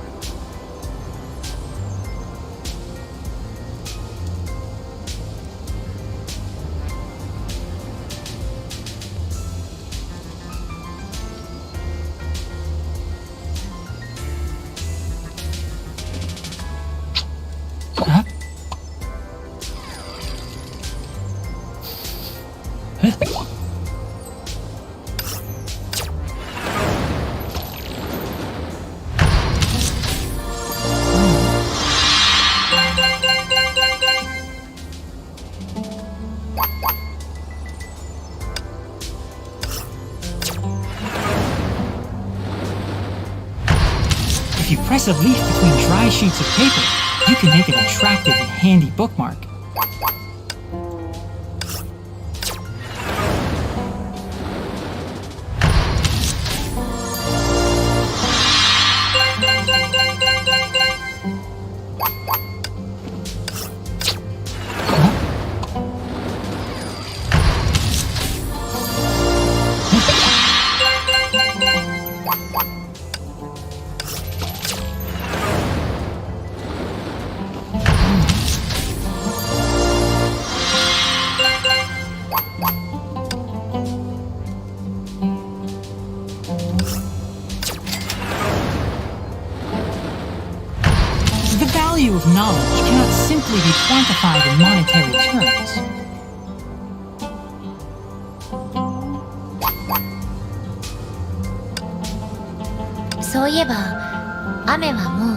If you press a leaf between dry sheets of paper, you can make an attractive and handy bookmark. The value of knowledge cannot simply be quantified in monetary terms. そういえば、雨はもう。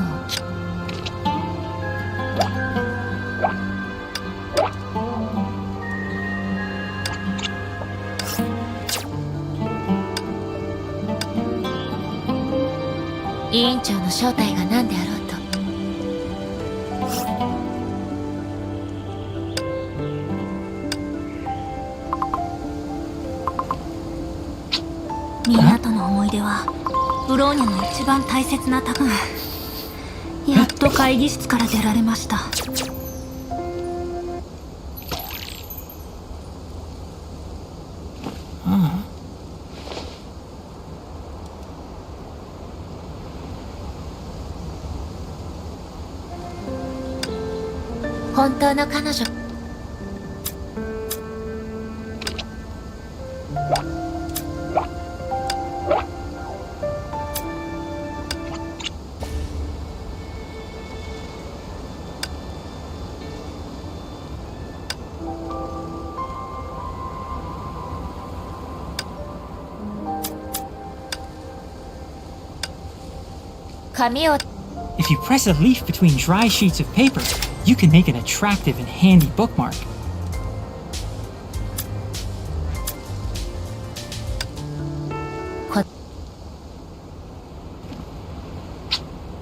委員長の正体が何であろうと。港の思い出はブローニャの一番大切な宝。やっと会議室から出られました。本当の彼女。紙を If you press a leaf between dry sheets of paper, you can make an attractive and handy bookmark.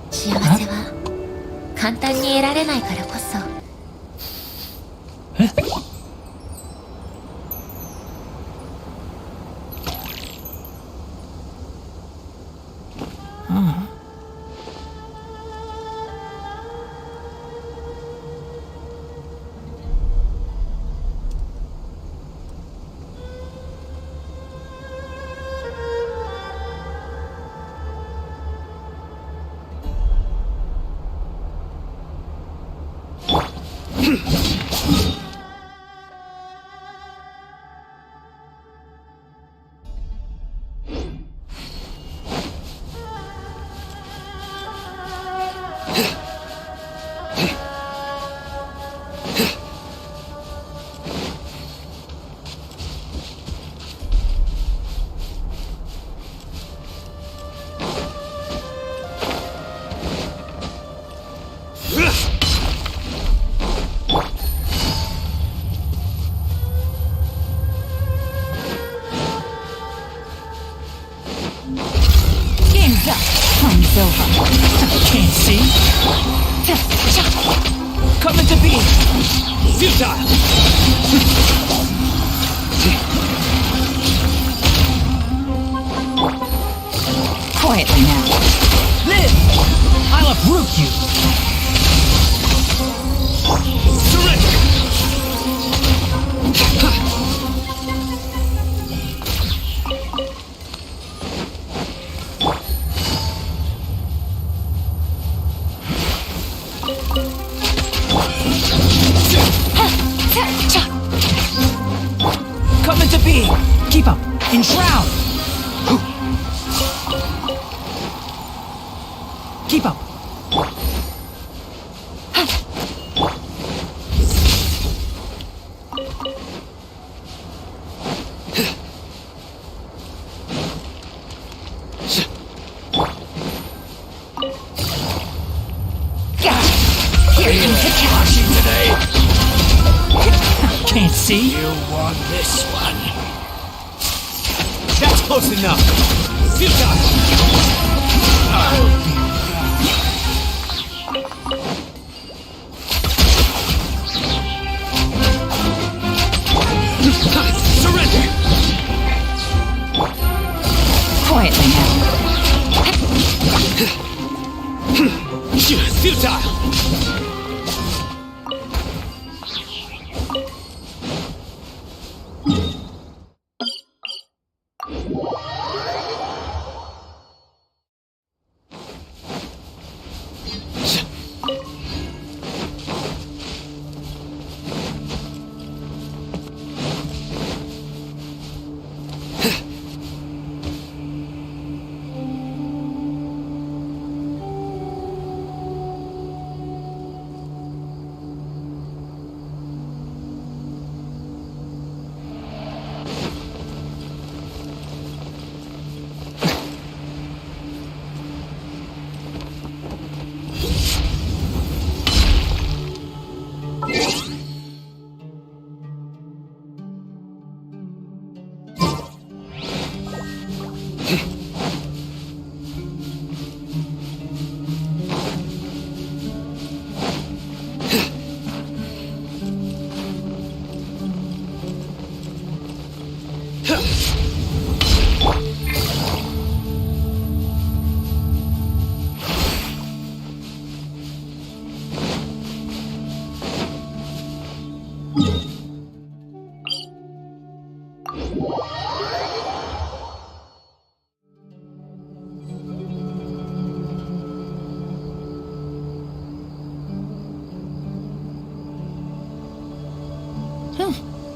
幸せは簡単に得られないからこそ。Game's up. Time's over. Can't see. Coming to be. Futile. Quietly now. Live! I'll uproot you. Surrender! Coming to be! Keep up! Enshroud! Keep up! Can't see? You want this one. That's close enough. Futile. Surrender. Quietly now. Futile.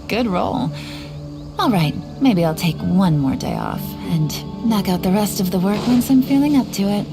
Good roll. All right, maybe I'll take one more day off and knock out the rest of the work once I'm feeling up to it.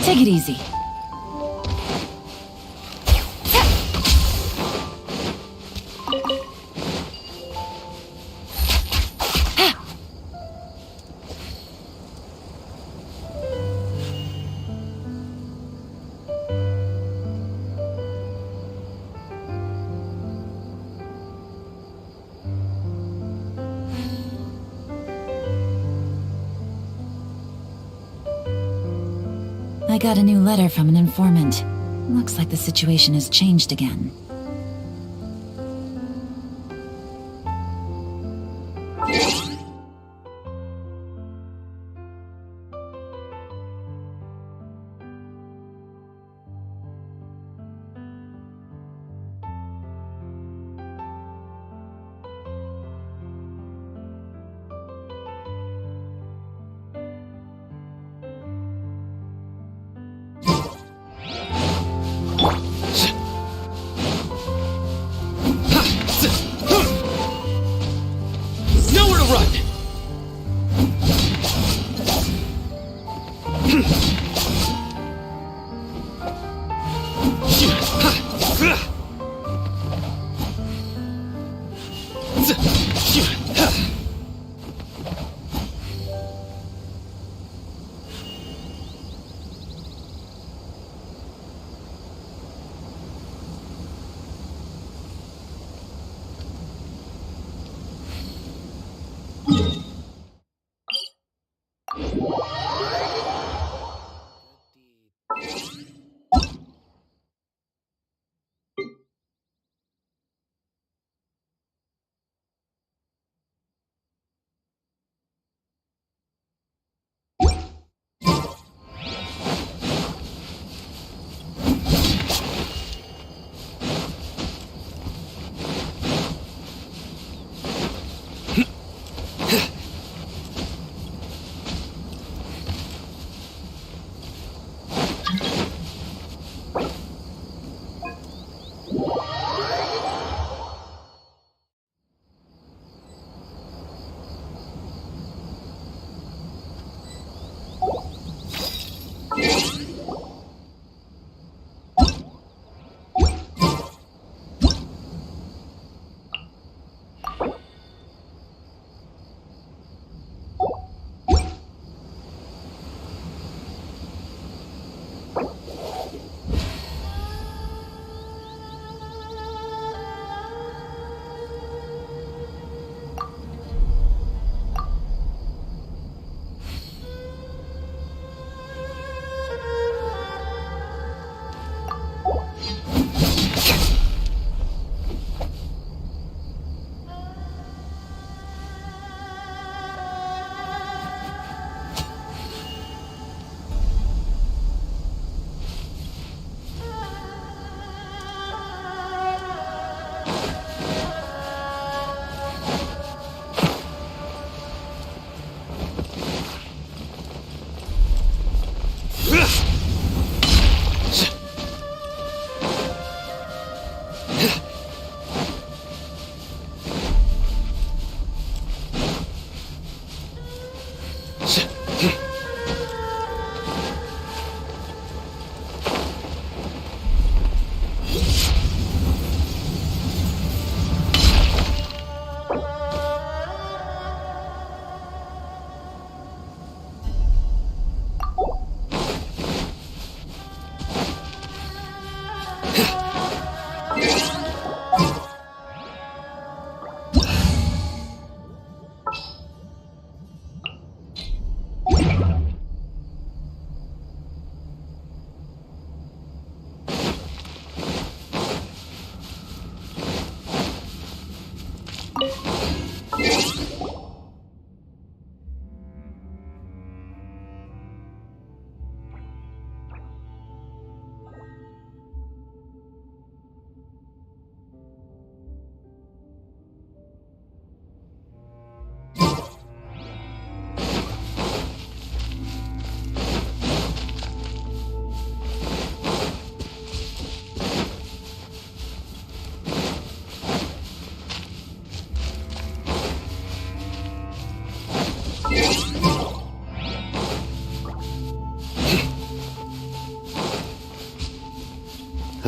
Take it easy. I got a new letter from an informant. Looks like the situation has changed again.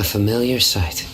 familiar sight.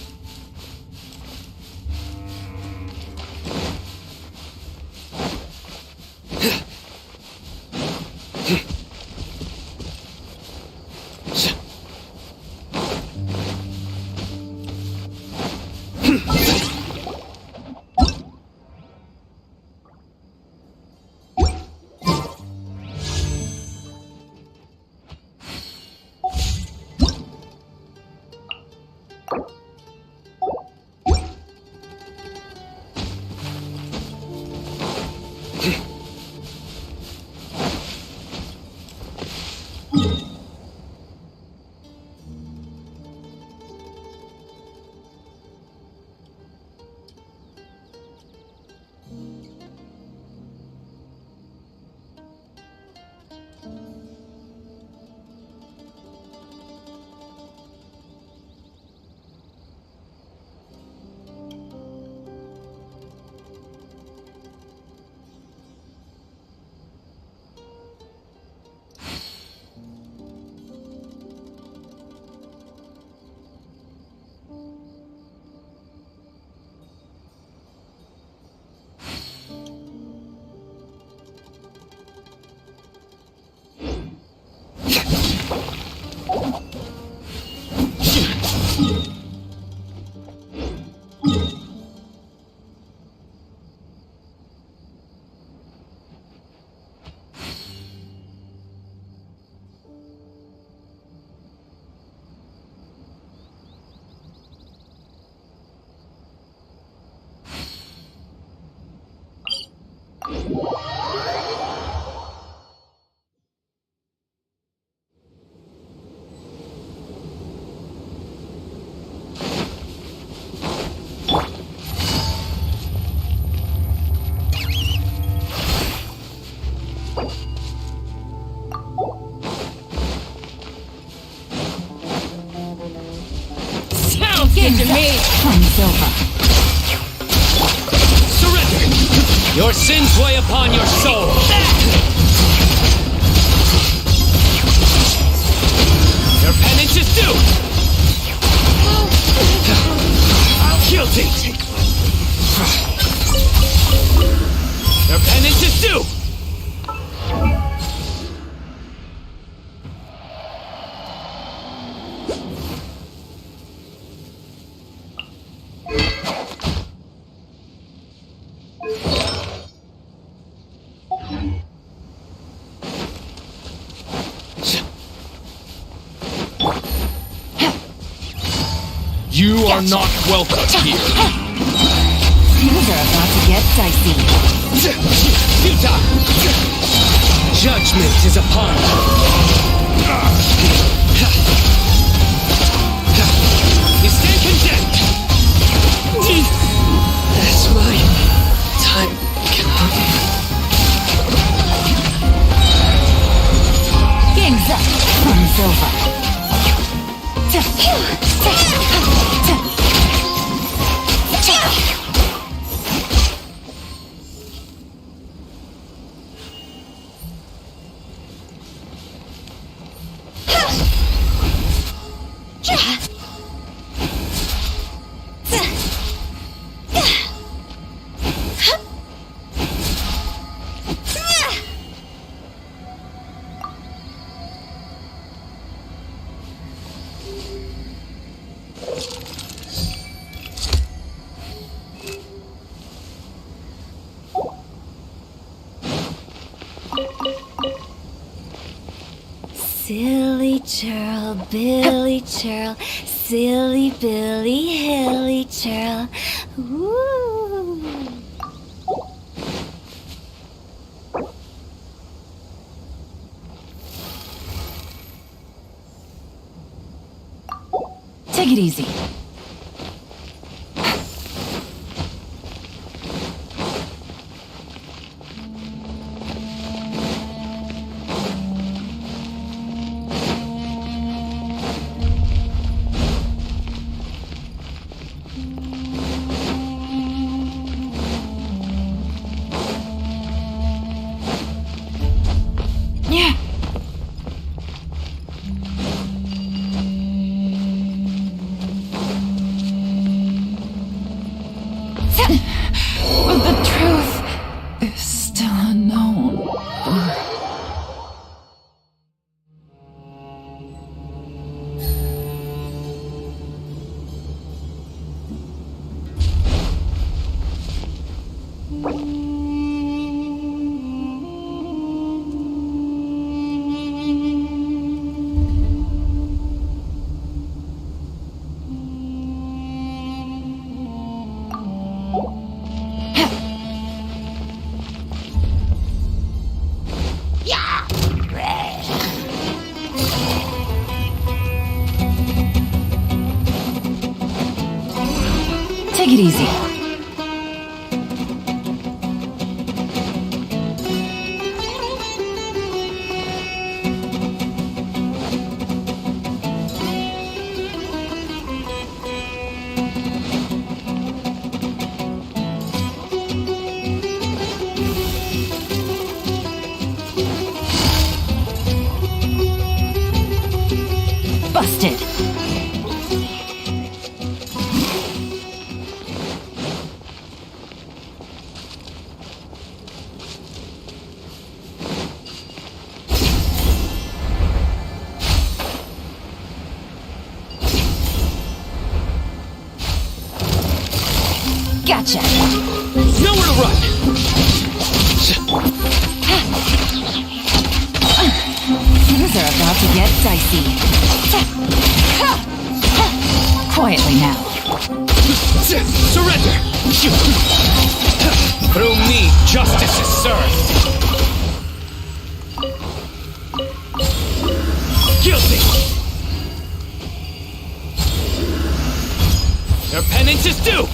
Get to me! Surrender! Your sins weigh upon your soul! Your penance is due! Guilty! Your penance is due! You are not welcome here. Things are about to get dicey. Yuta! Judgment is upon you. You stand condemned. That's my time come. Game's up. Fun's over. Silly churl, Billy churl, silly Billy, hilly churl. Ooh. Take it easy. But the truth is still unknown. Take it easy. Busted. Gotcha. Nowhere to run. Things are about to get dicey. Quietly now. Surrender. Through me, justice is served. Guilty. Their penance is due.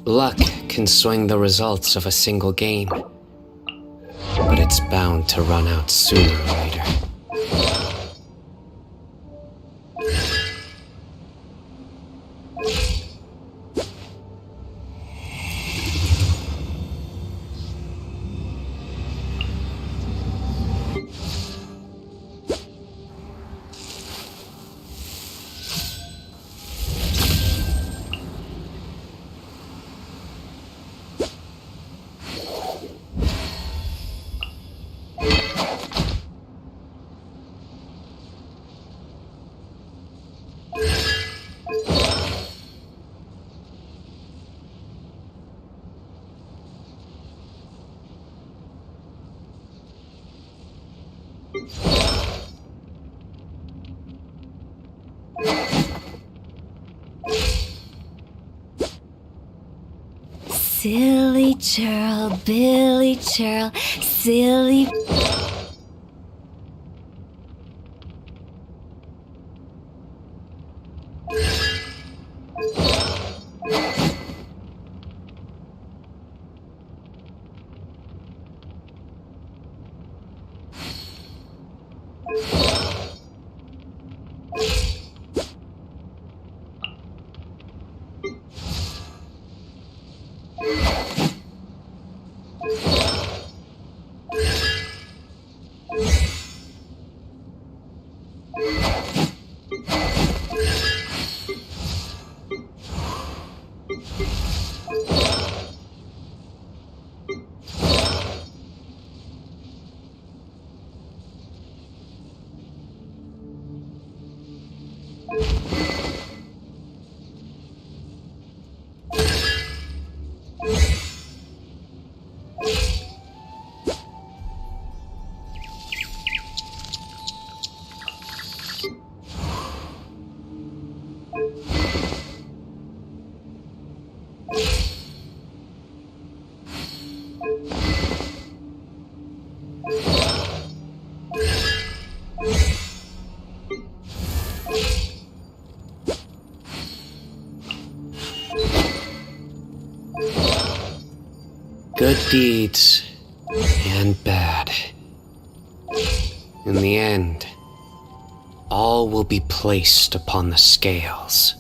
Luck can swing the results of a single game, but it's bound to run out sooner or later. Silly churl, Billy churl, silly... Good deeds and bad. In the end, all will be placed upon the scales.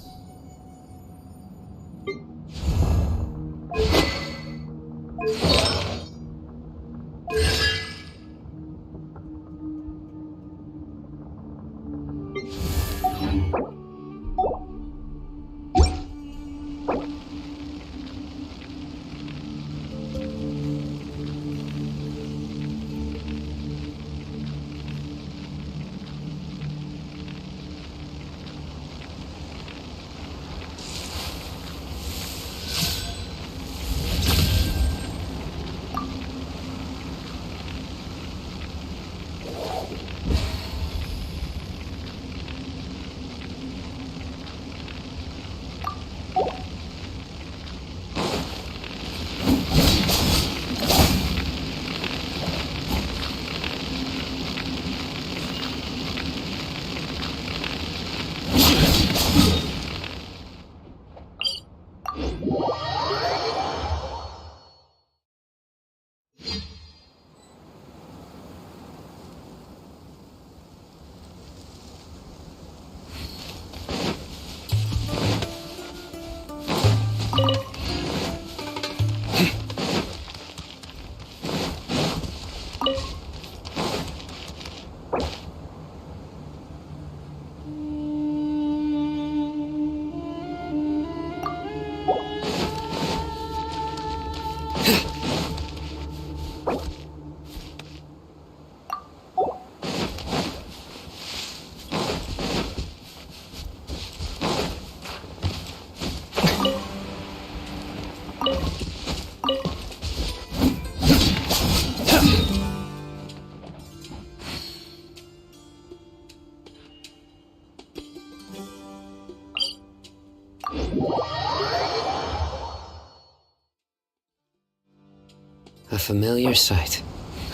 A familiar sight.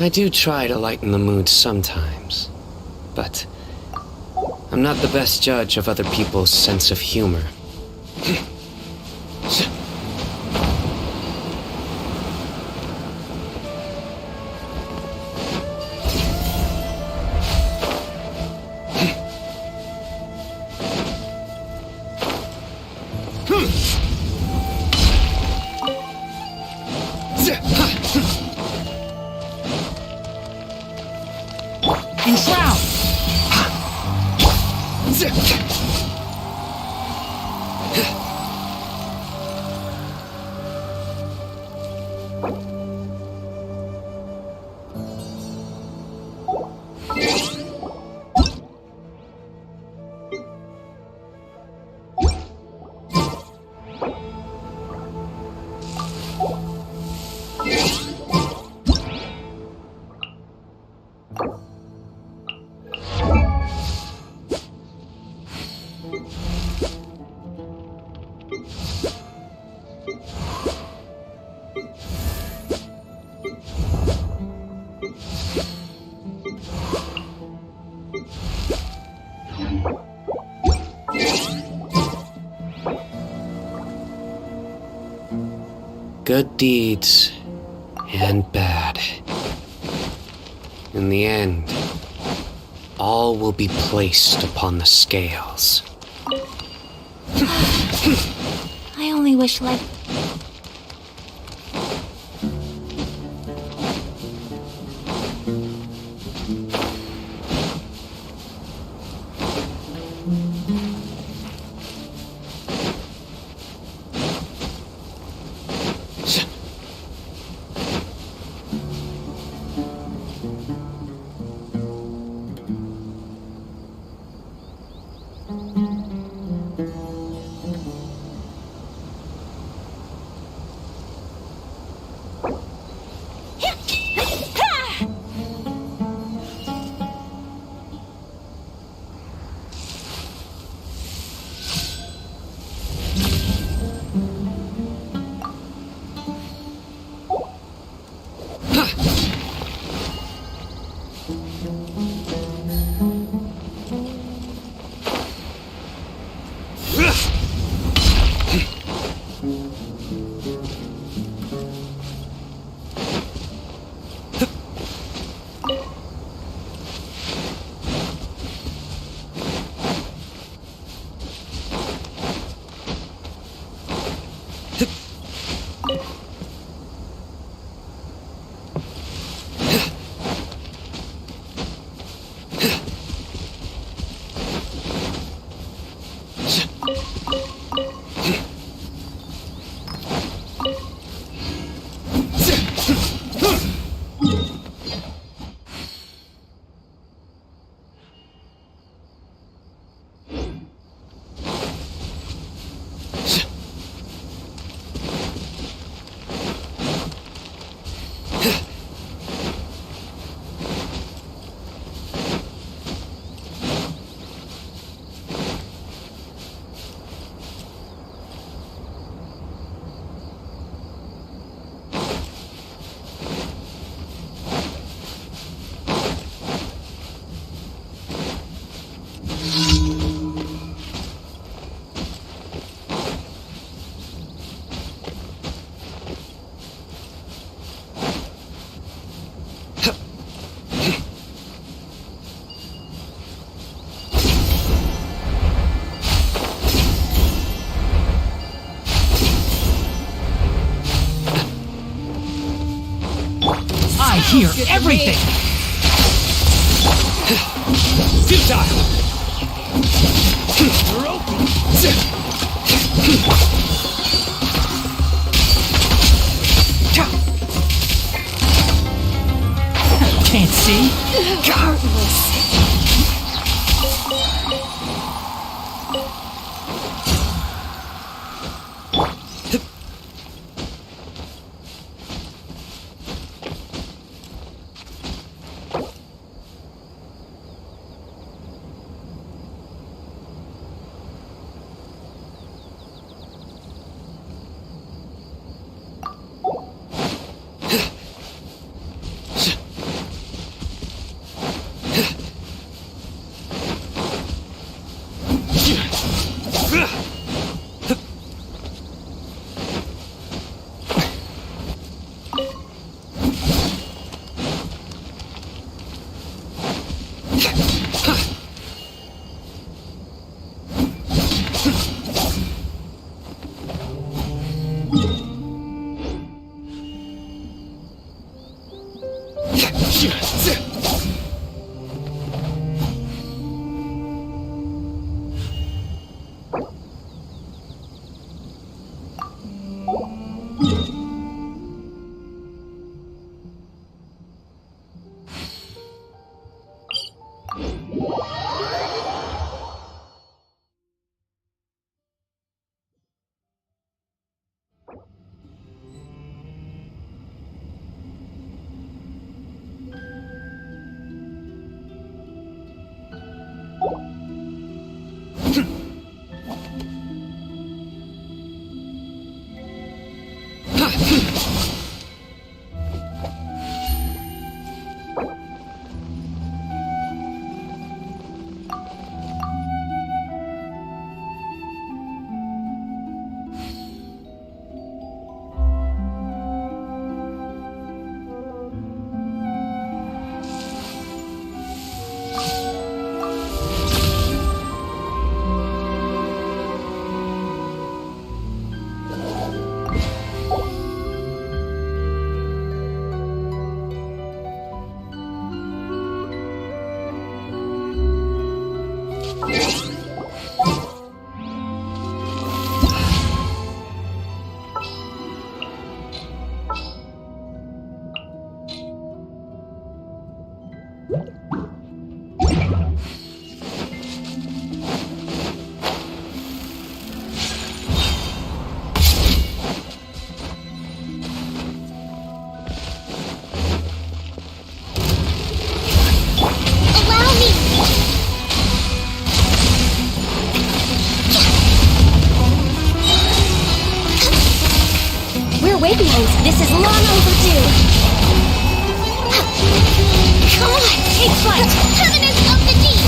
I do try to lighten the mood sometimes, but I'm not the best judge of other people's sense of humor. Enshroud! Good deeds and bad. In the end, all will be placed upon the scales. I only wish life. I hear everything! Futile! You're open! Can't see? Regardless. and this is long overdue. Come on, take flight! Terminus of the deep!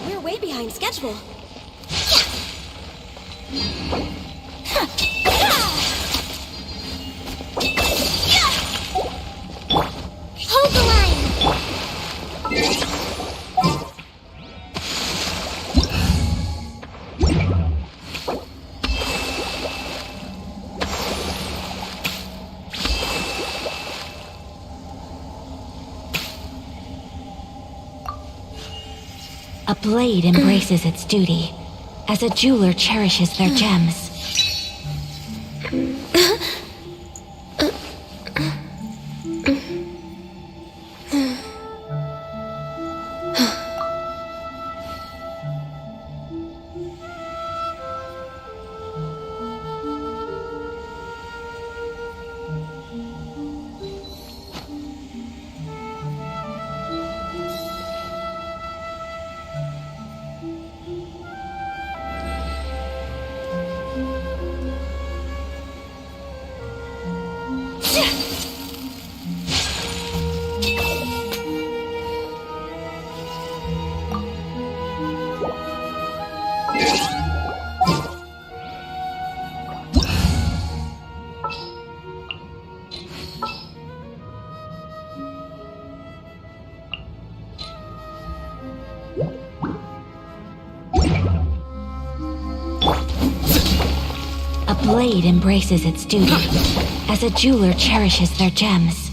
We're way behind schedule. Hold the line! A blade embraces its duty, as a jeweler cherishes their gems. A blade embraces its duty, as a jeweler cherishes their gems.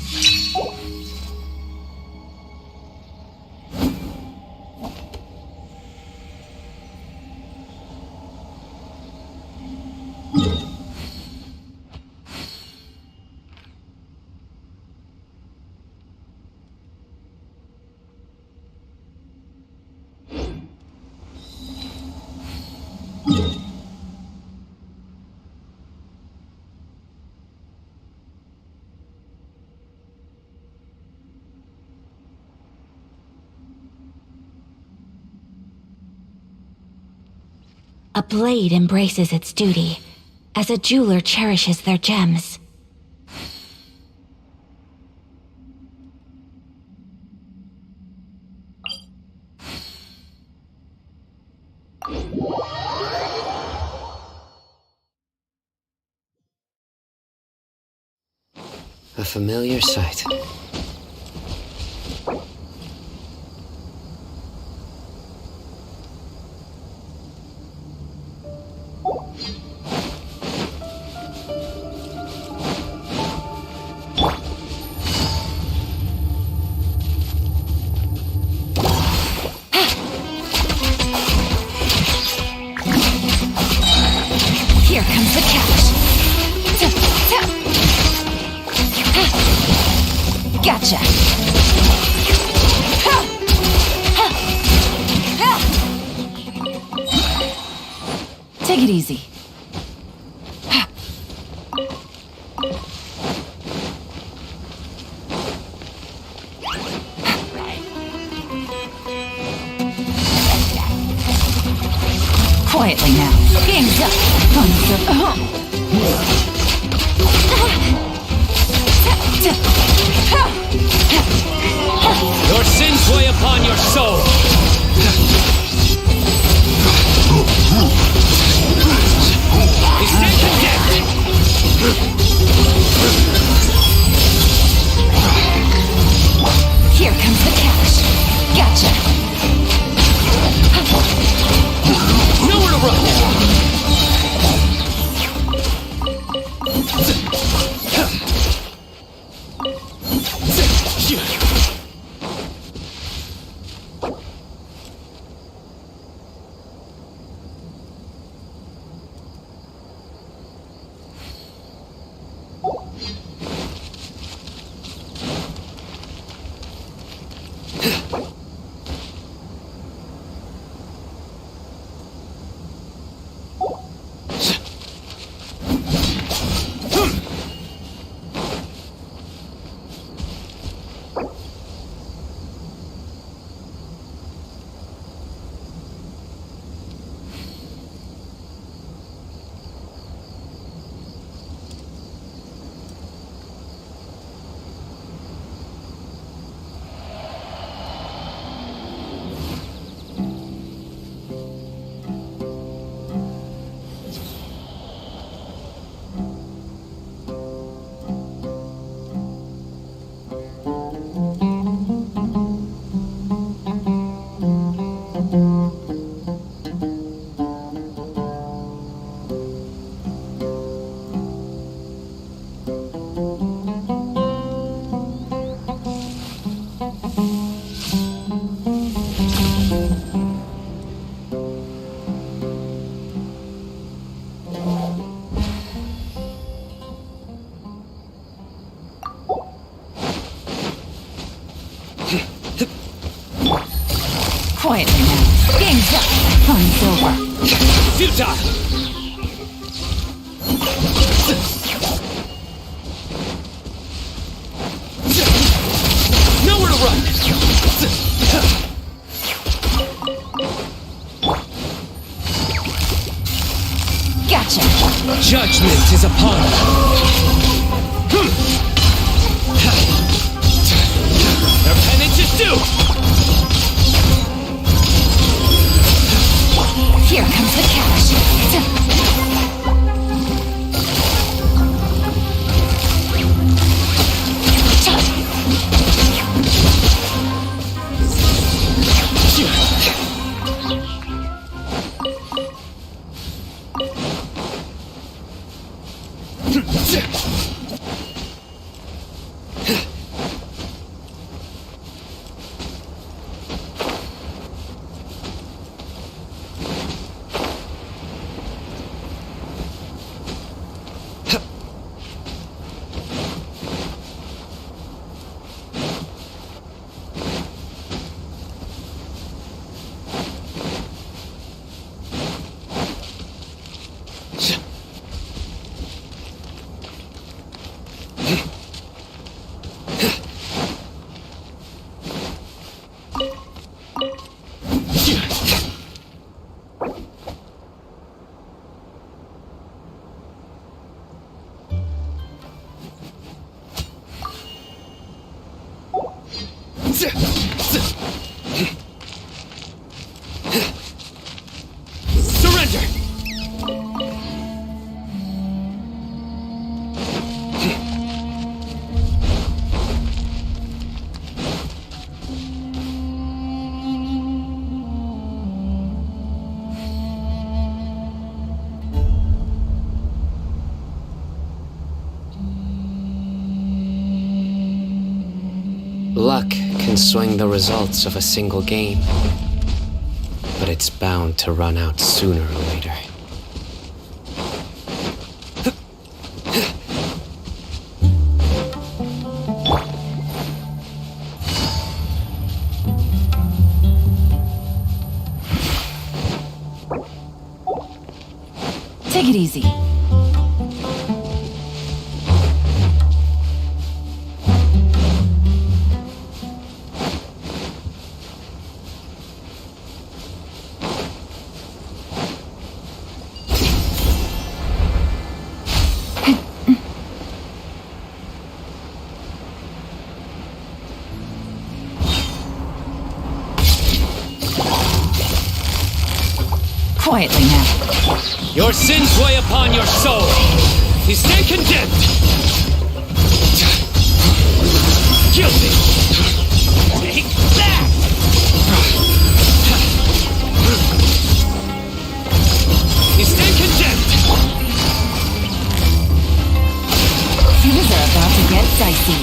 A blade embraces its duty, as a jeweler cherishes their gems. A familiar sight. Here comes the catch. Gotcha. Take it easy. Quietly now. Game's up. Fun's up. Your sins weigh upon your soul. He's dead to Here comes the catch. Gotcha. nowhere to run. futile! Nowhere to run! Gotcha! Judgment is upon you! Their penance is due! Here comes the cash! Surrender! Luck can swing the results of a single game, but it's bound to run out sooner or later. Take it easy. Quietly now. Your sins weigh upon your soul. You stand condemned. Guilty. Take that. You stand condemned. Things are about to get dicey.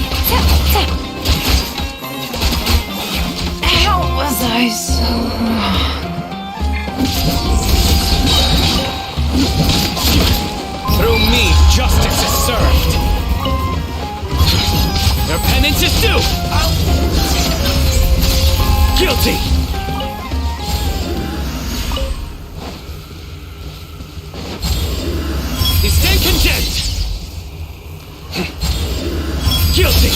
How was I so... Through me, justice is served. Their penance is due. Guilty. You stand condemned. Guilty.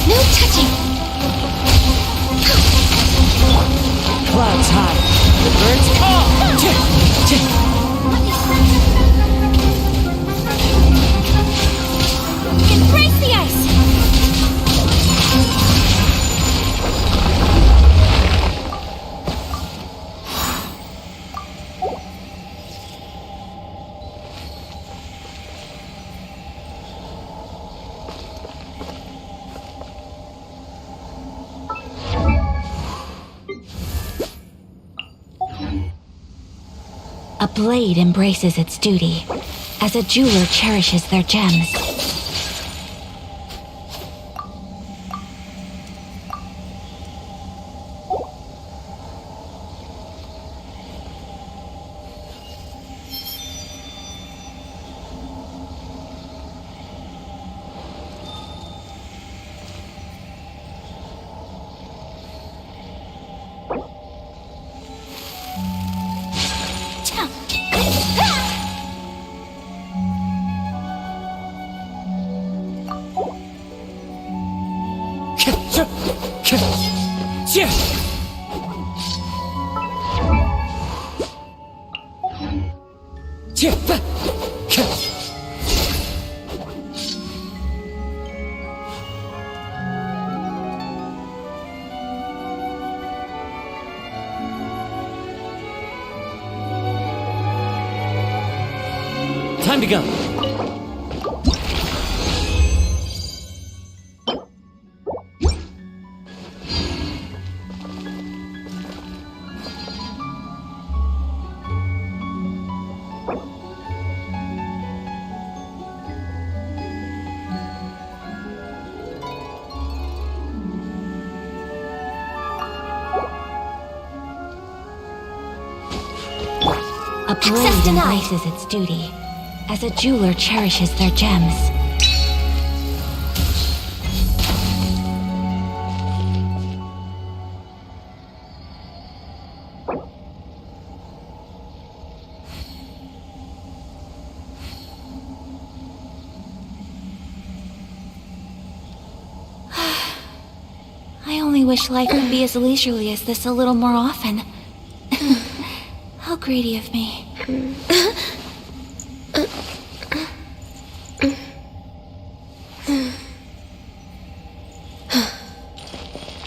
No touching! Clouds high, the birds call! Embrace the ice! A blade embraces its duty, as a jeweler cherishes their gems. Time to go. A blade embraces its duty, as a jeweler cherishes their gems. I only wish life could be as leisurely as this a little more often. How greedy of me.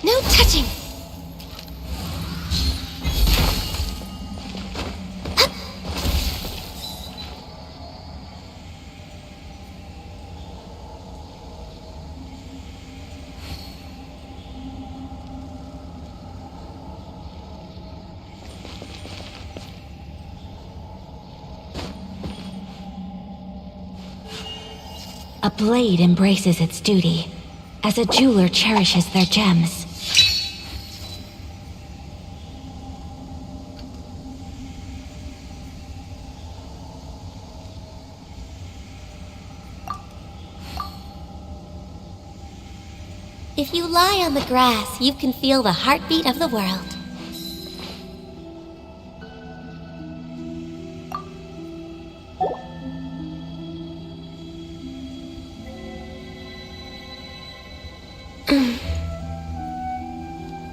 No touching! A blade embraces its duty, as a jeweler cherishes their gems. If you lie on the grass, you can feel the heartbeat of the world.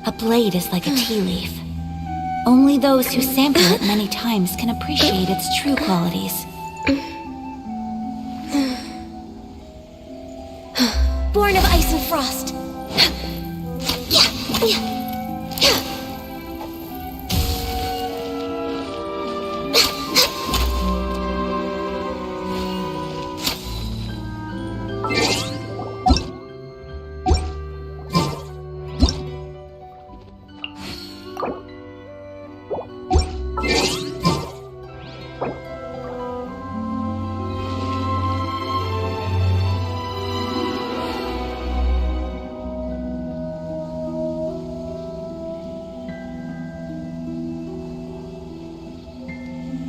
A blade is like a tea leaf. Only those who sample it many times can appreciate its true qualities. born of ice and frost.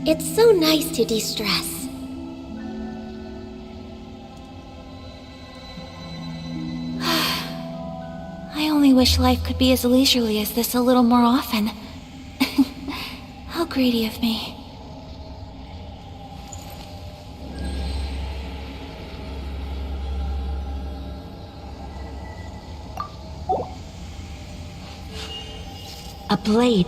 It's so nice to de-stress. I only wish life could be as leisurely as this a little more often. How greedy of me. A blade.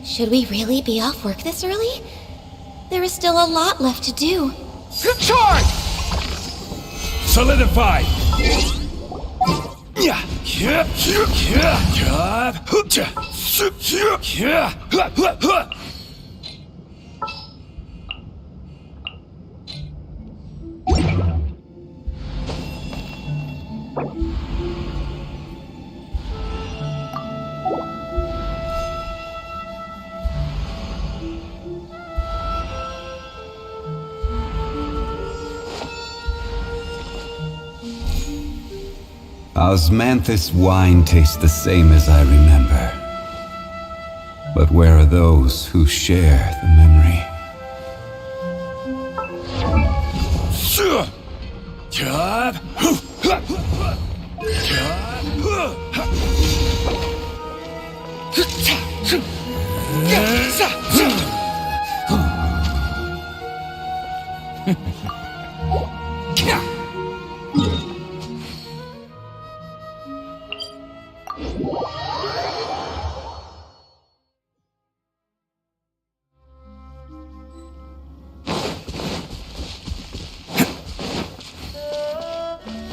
Should we really be off work this early? There is still a lot left to do. Charge! Solidify! Osmanthus wine tastes the same as I remember. But where are those who share the memory?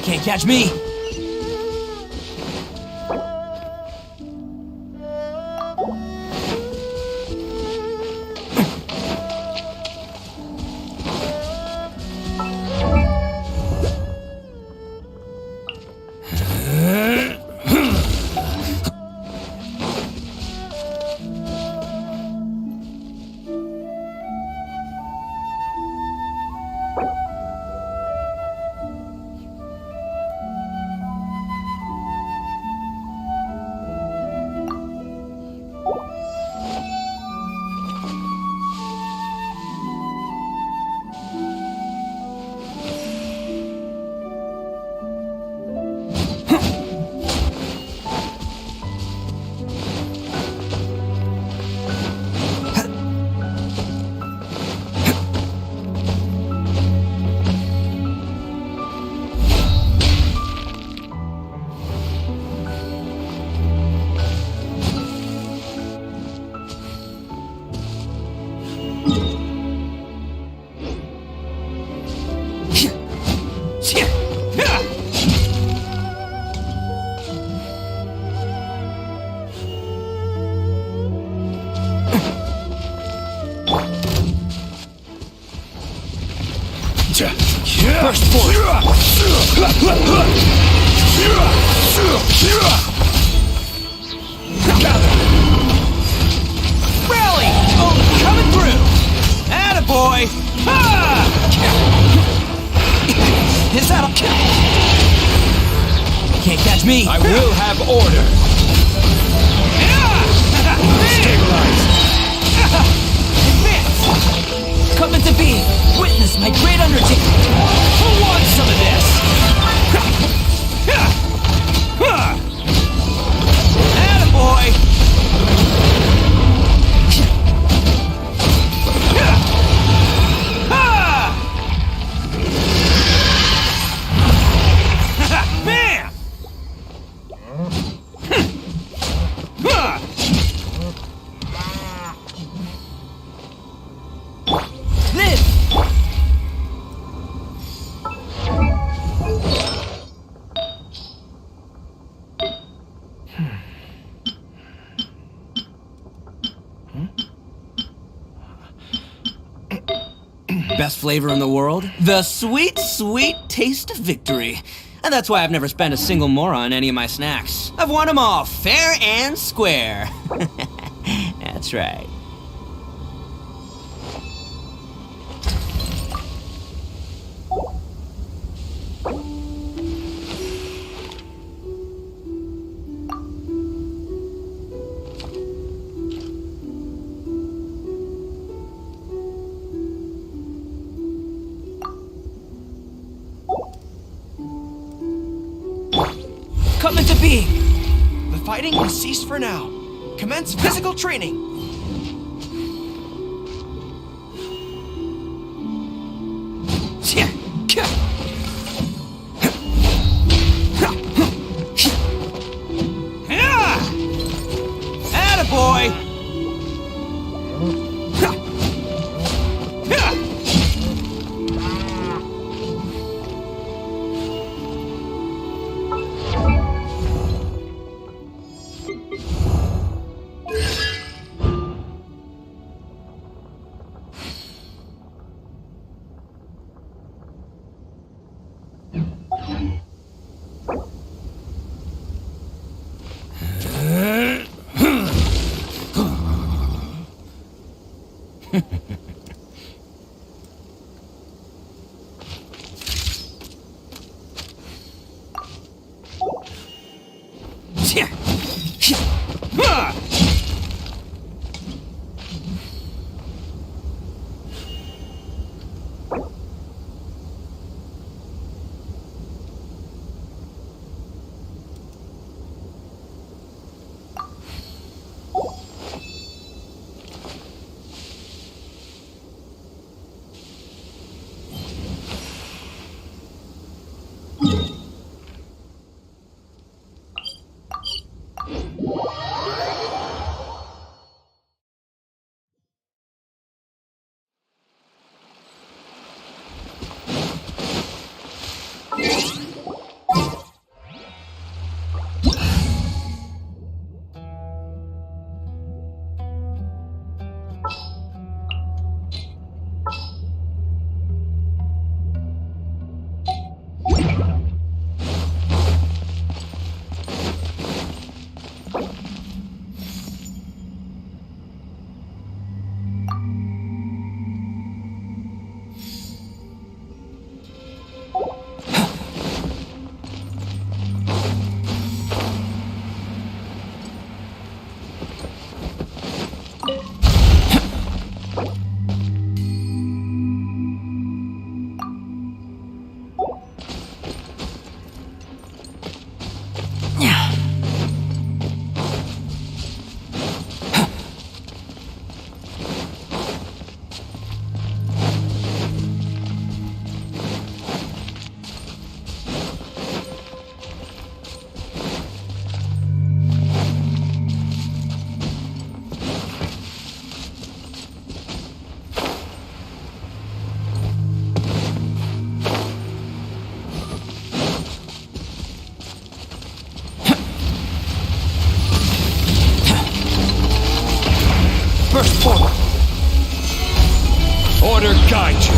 Can't catch me! Burst forth! Rally! Oh, coming through! Attaboy! Ha! Is that a... Can't catch me! I will have order! Stabilize! Advance! Come into being! Witness my great undertaking! Who wants some of this? Attaboy! Bam! Live! Best flavor in the world? The sweet, sweet taste of victory. And that's why I've never spent a single more on any of my snacks. I've won them all, fair and square. That's right. Come into being! The fighting has ceased for now. Commence physical training! Attaboy! Burst forward. Order guide you.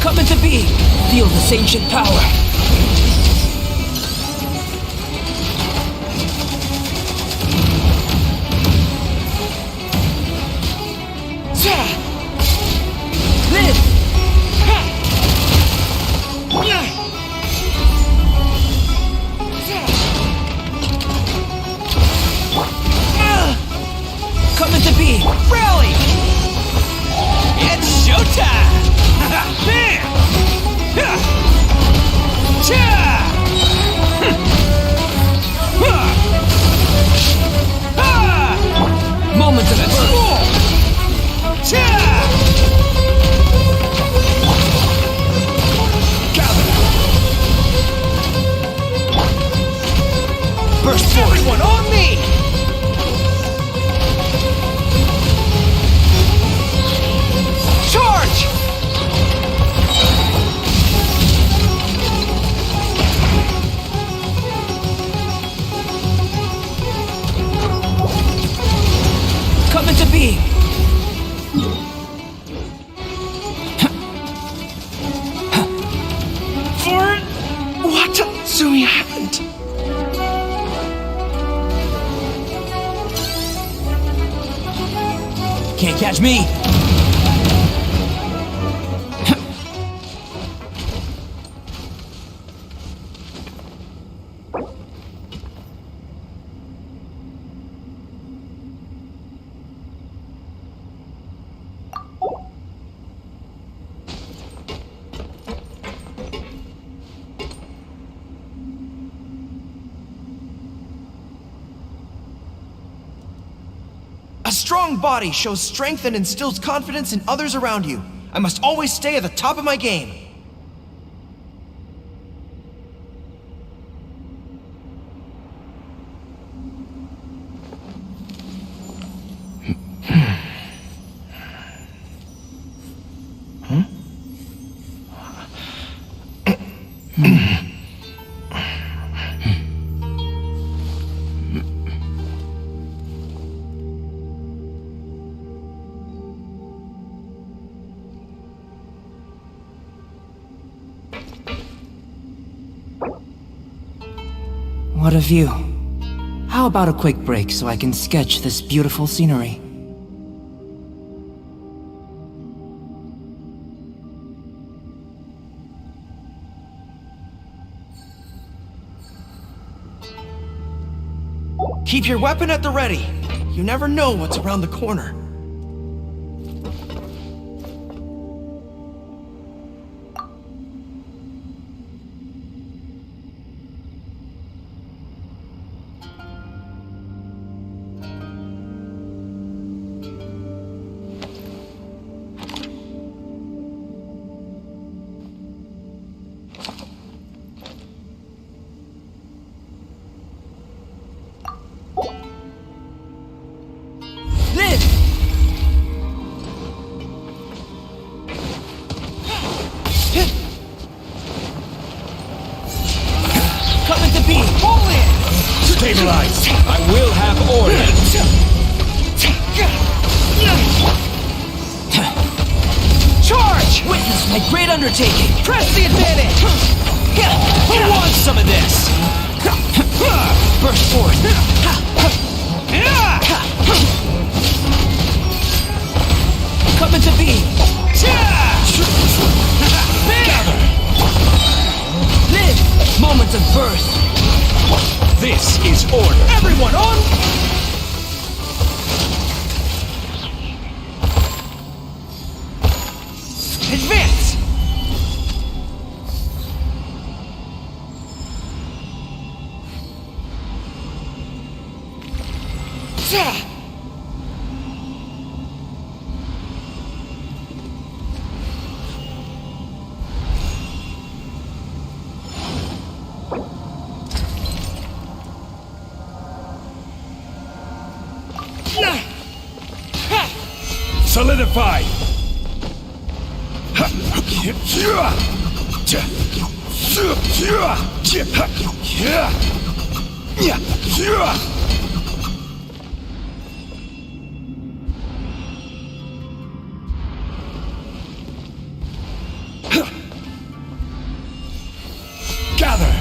Come into being. Feel this ancient power. Live. Assuming I haven't. Can't catch me! A strong body shows strength and instills confidence in others around you. I must always stay at the top of my game. What a view. How about a quick break so I can sketch this beautiful scenery? Keep your weapon at the ready. You never know what's around the corner. Stabilize! I will have order! Charge! Witness my great undertaking! Press the advantage! Who wants some of this? Burst forth! Come into being! Gather! Live! Moments of birth! This is order! Everyone on! Advance! Solidify! Gather!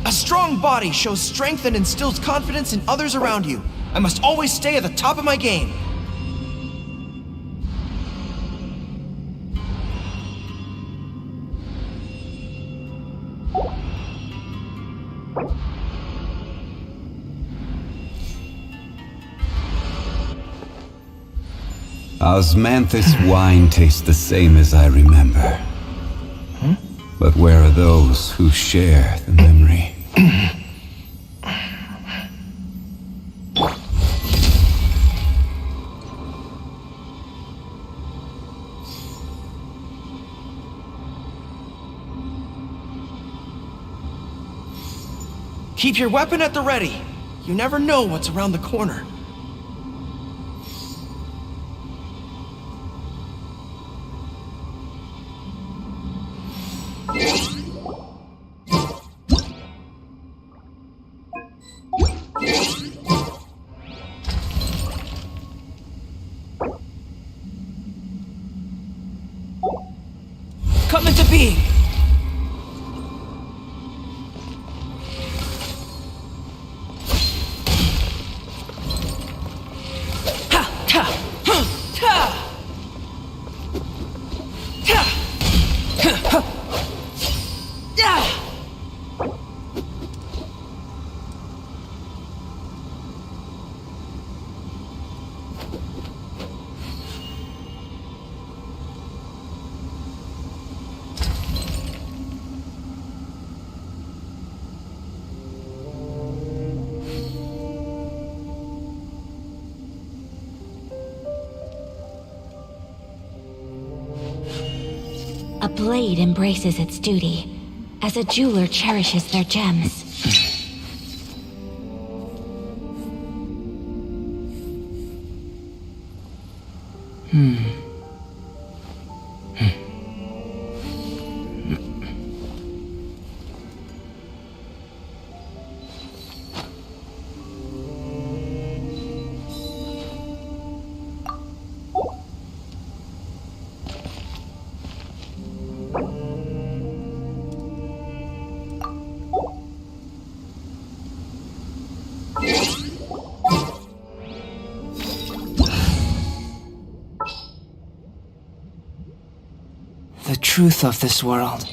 A strong body shows strength and instills confidence in others around you. I must always stay at the top of my game. Osmanthus wine tastes the same as I remember. But where are those who share the memory? Keep your weapon at the ready. You never know what's around the corner. Come into being! A blade embraces its duty, as a jeweler cherishes their gems. The truth of this world.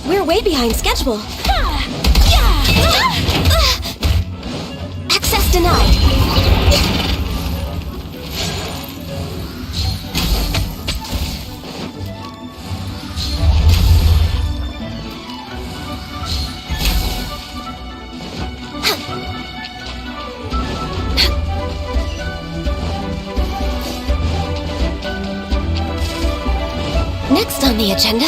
We're way behind schedule. Access denied. Next on the agenda.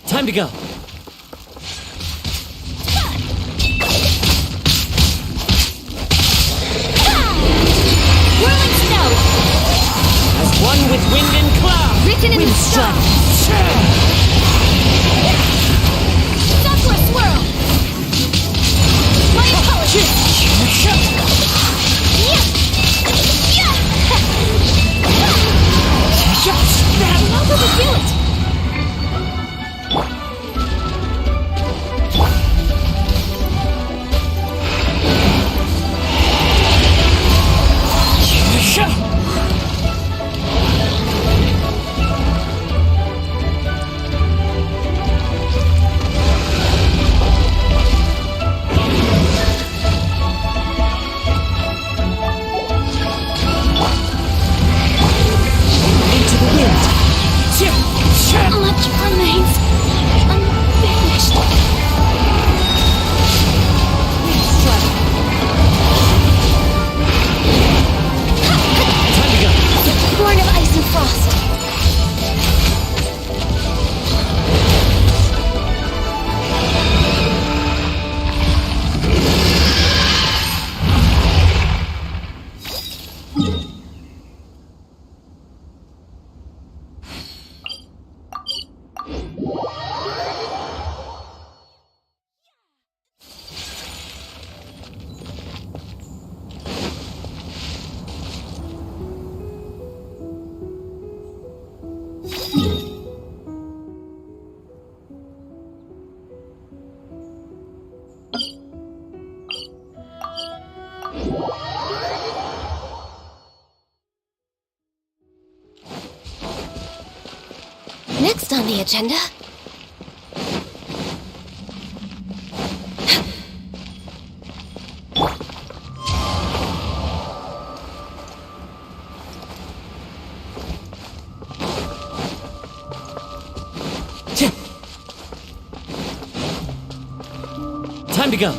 Time to go. Whirling snow. As one with wind and cloud. Written in the stone. Southwest swirl. My apologies. How did we do it? on the agenda? Time to go.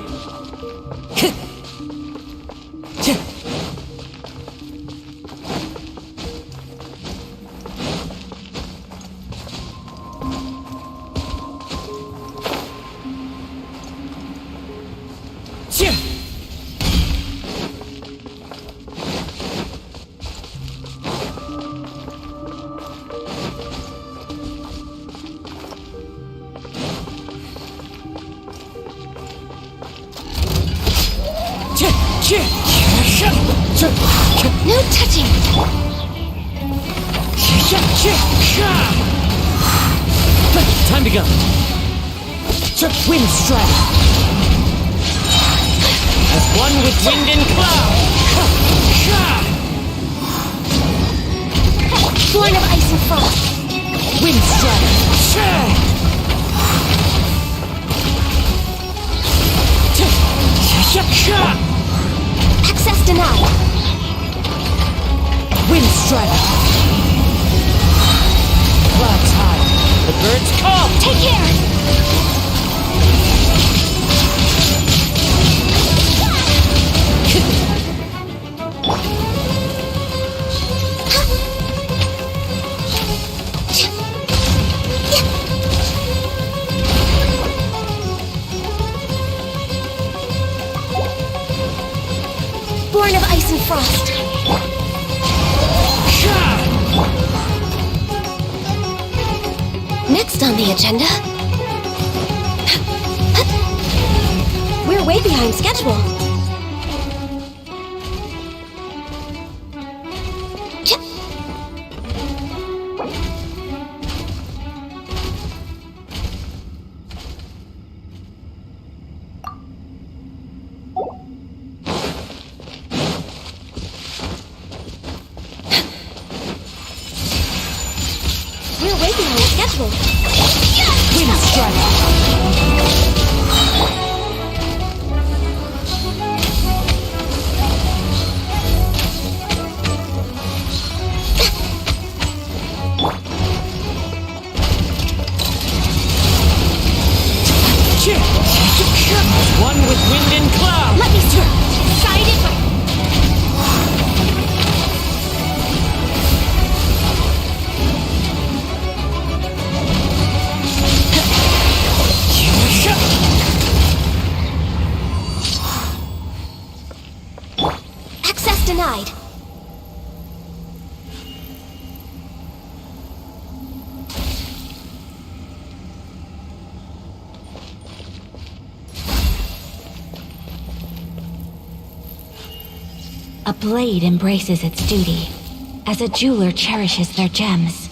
No touching! Time to go. Wind strike. As one with wind and cloud. Born of ice and frost. Wind strike. Access denied. Wind strike. Clouds high. The birds call. Take care! Born of ice and frost. Next on the agenda... We're way behind schedule. We're way behind schedule. Wind strike. One with wind and cloud. Let me through. Side it. Access denied. A blade embraces its duty, as a jeweler cherishes their gems.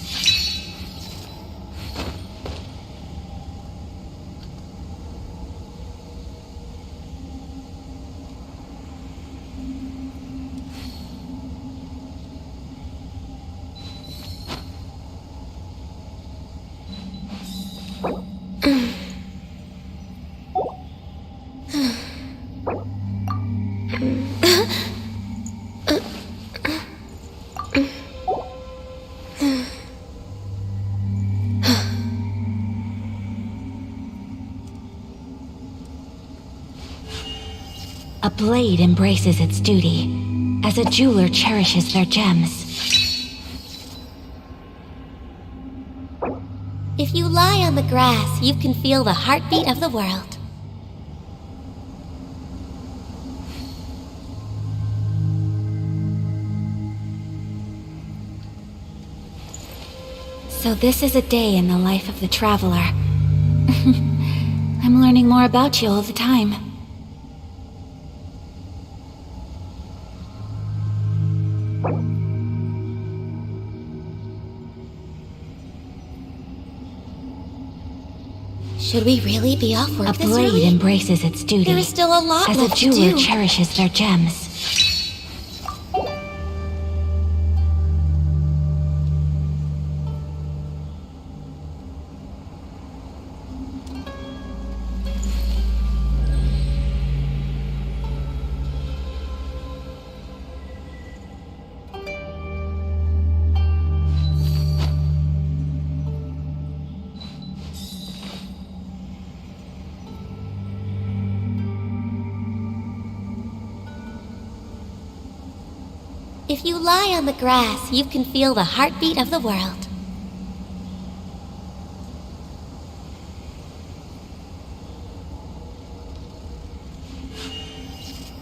A blade embraces its duty, as a jeweler cherishes their gems. If you lie on the grass, you can feel the heartbeat of the world. So this is a day in the life of the traveler. I'm learning more about you all the time. Should we really be off work A this blade early? embraces its duty, There is still a lot as a left to jeweler do. cherishes their gems. If you lie on the grass, you can feel the heartbeat of the world.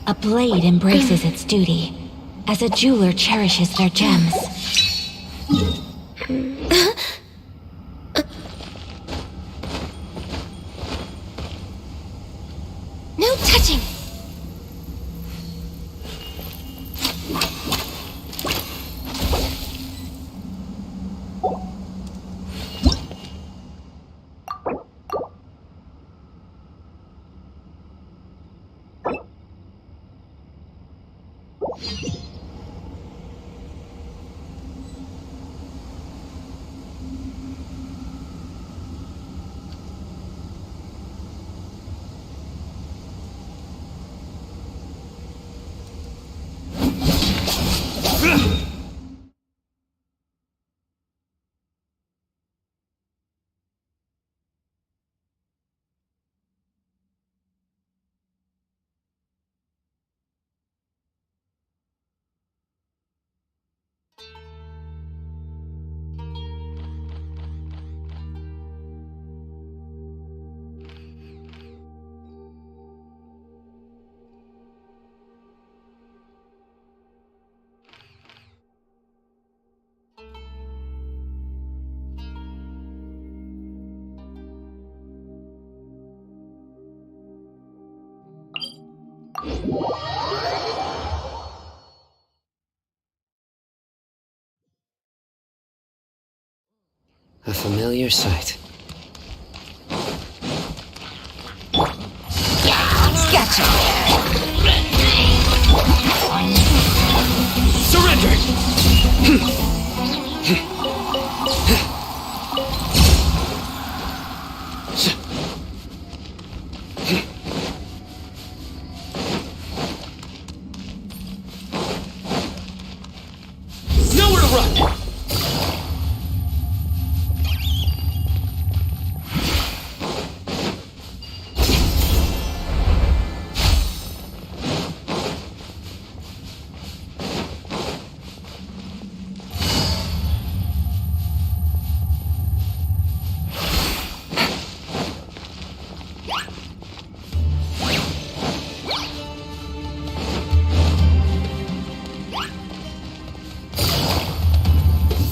A blade embraces its duty, as a jeweler cherishes their gems. No touching! A familiar sight. Gotcha! Surrender! Nowhere to run!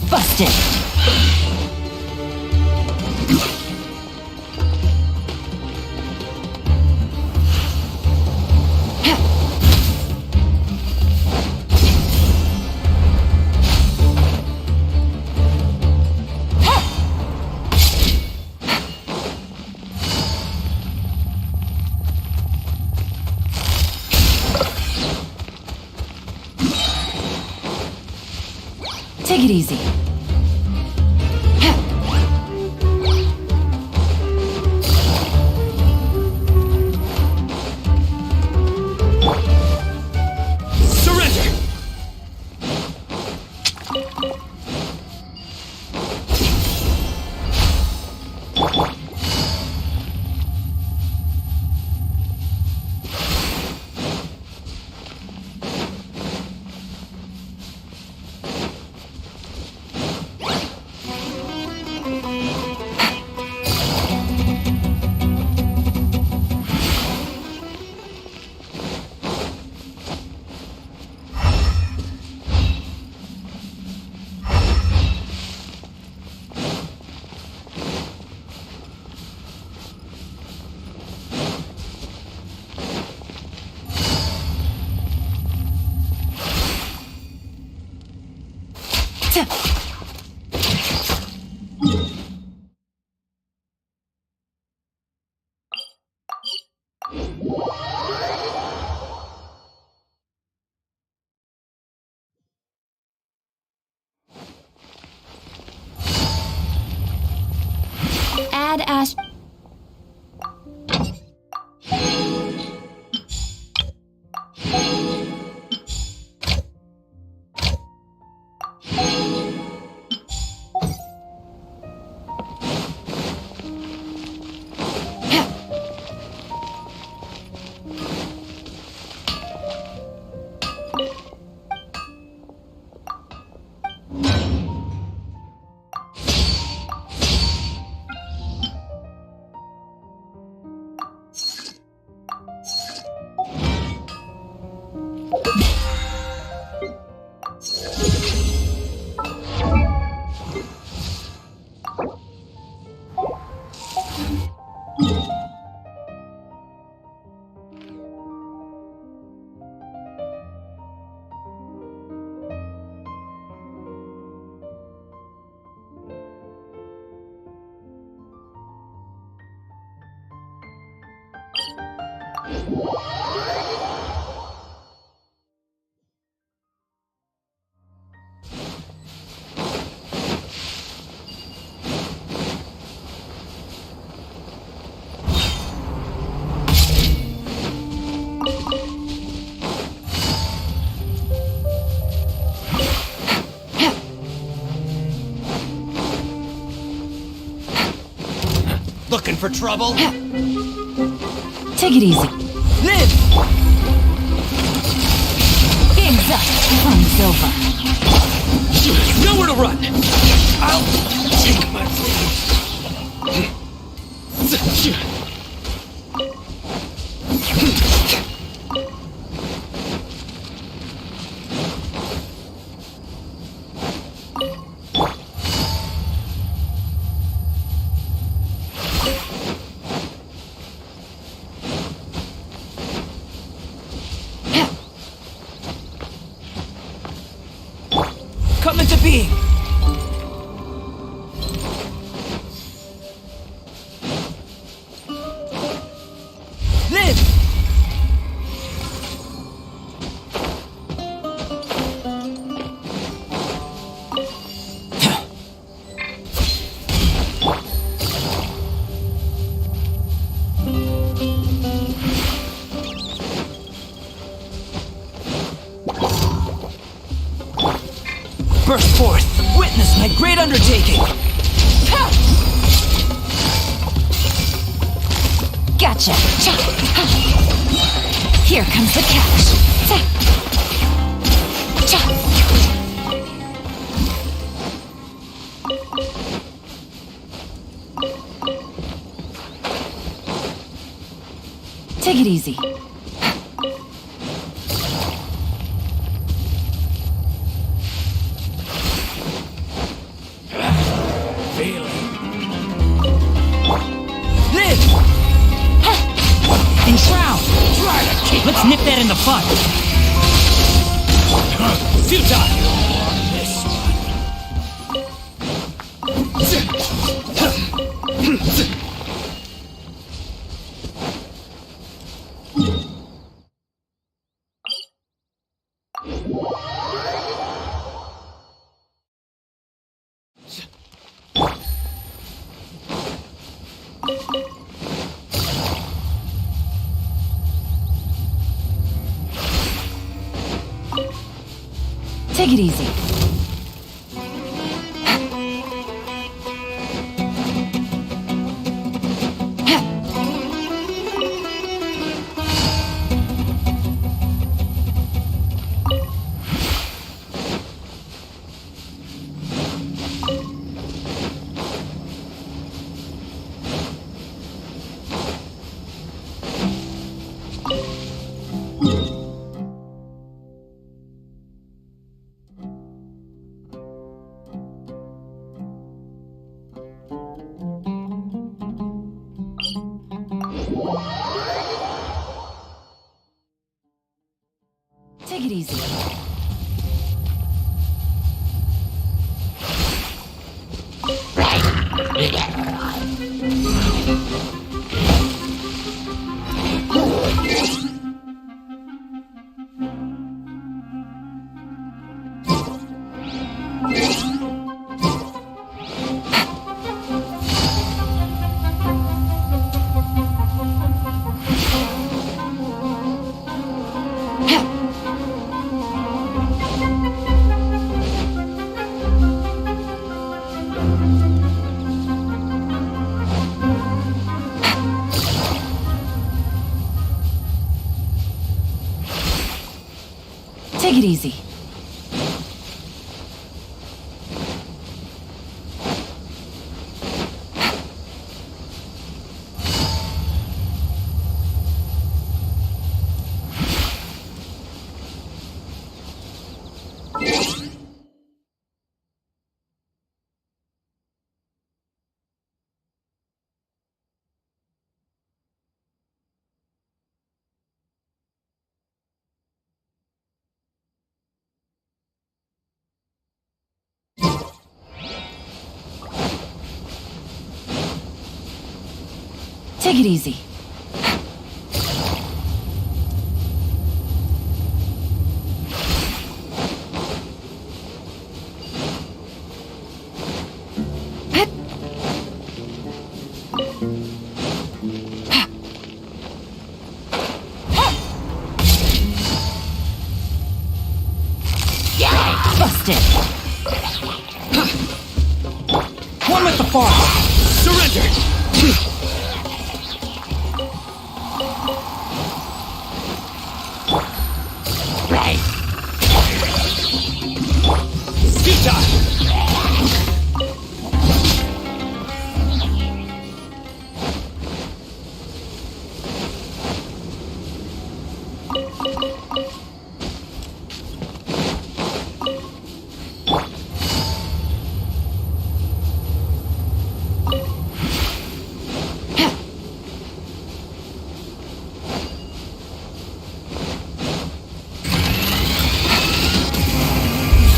Busted! Take it easy. Surrender! Add Ash. Looking for trouble? Take it easy. Live! Game's up. Fun's over. Nowhere to run! I'll take my come into being! Live! Burst forth! Witness my great undertaking! Gotcha. Here comes the catch. Take it easy. Let's nip that in the bud. Futile! Take it easy. Take it easy. Take it easy. Take it easy. Busted. One with the force. Surrender!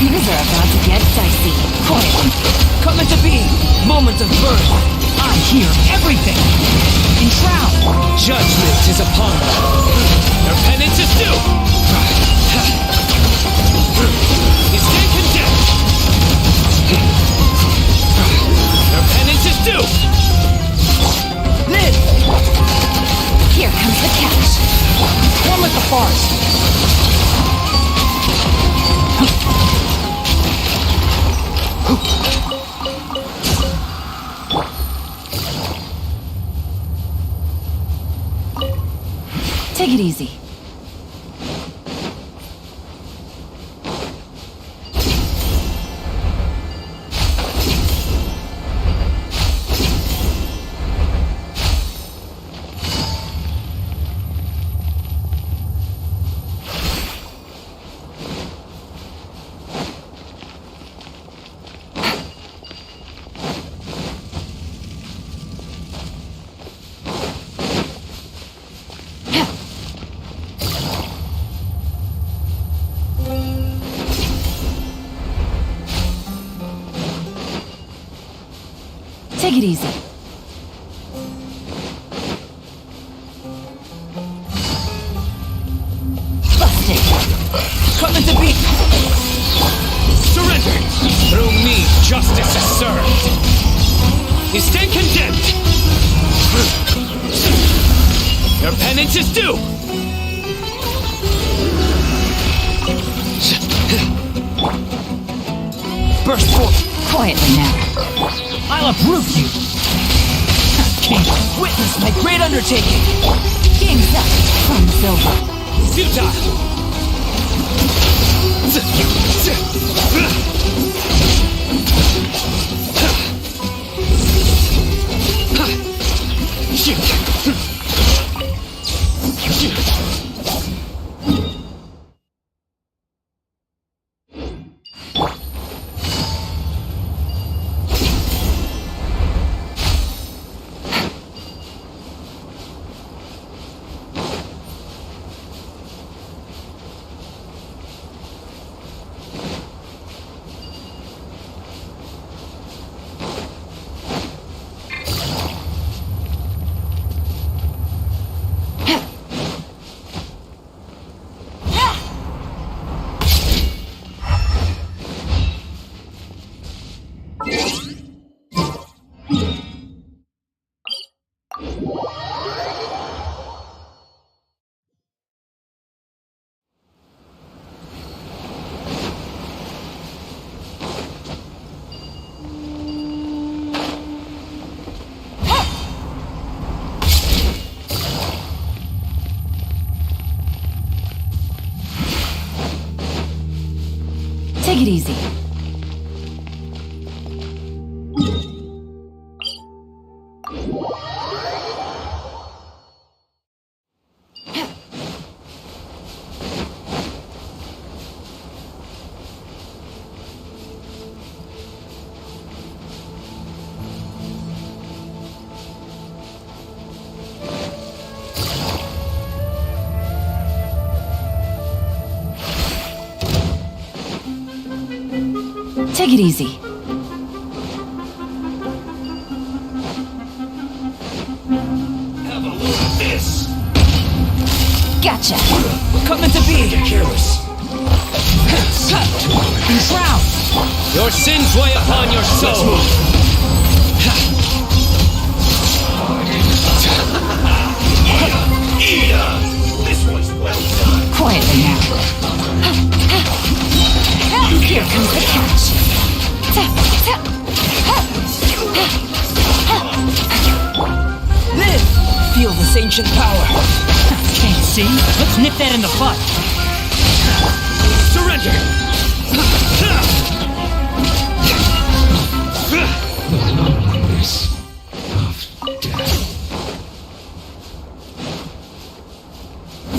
Things are about to get dicey. Quiet. Come into being. Moment of birth. I hear everything. Enshroud. Judgment is upon them. Their penance is due. They stand condemned. Their penance is due. Live. Here comes the catch. One with the force. Take it easy. Take it easy. Busted. Come into being. Surrender! Through me, justice is served. You stand condemned. Your penance is due. Burst forth. Quietly now. I'll uproot you. Witness my great undertaking. Game's up. From silver. Futile! Take it easy. Take it easy. Gotcha. Coming to be. Careless. Enshroud! Your sins weigh upon your soul. This was well done. Quietly now. Here comes the catch. Live! Feel this ancient power. Can't see? Let's nip that in the butt. Surrender!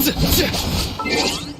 Of death.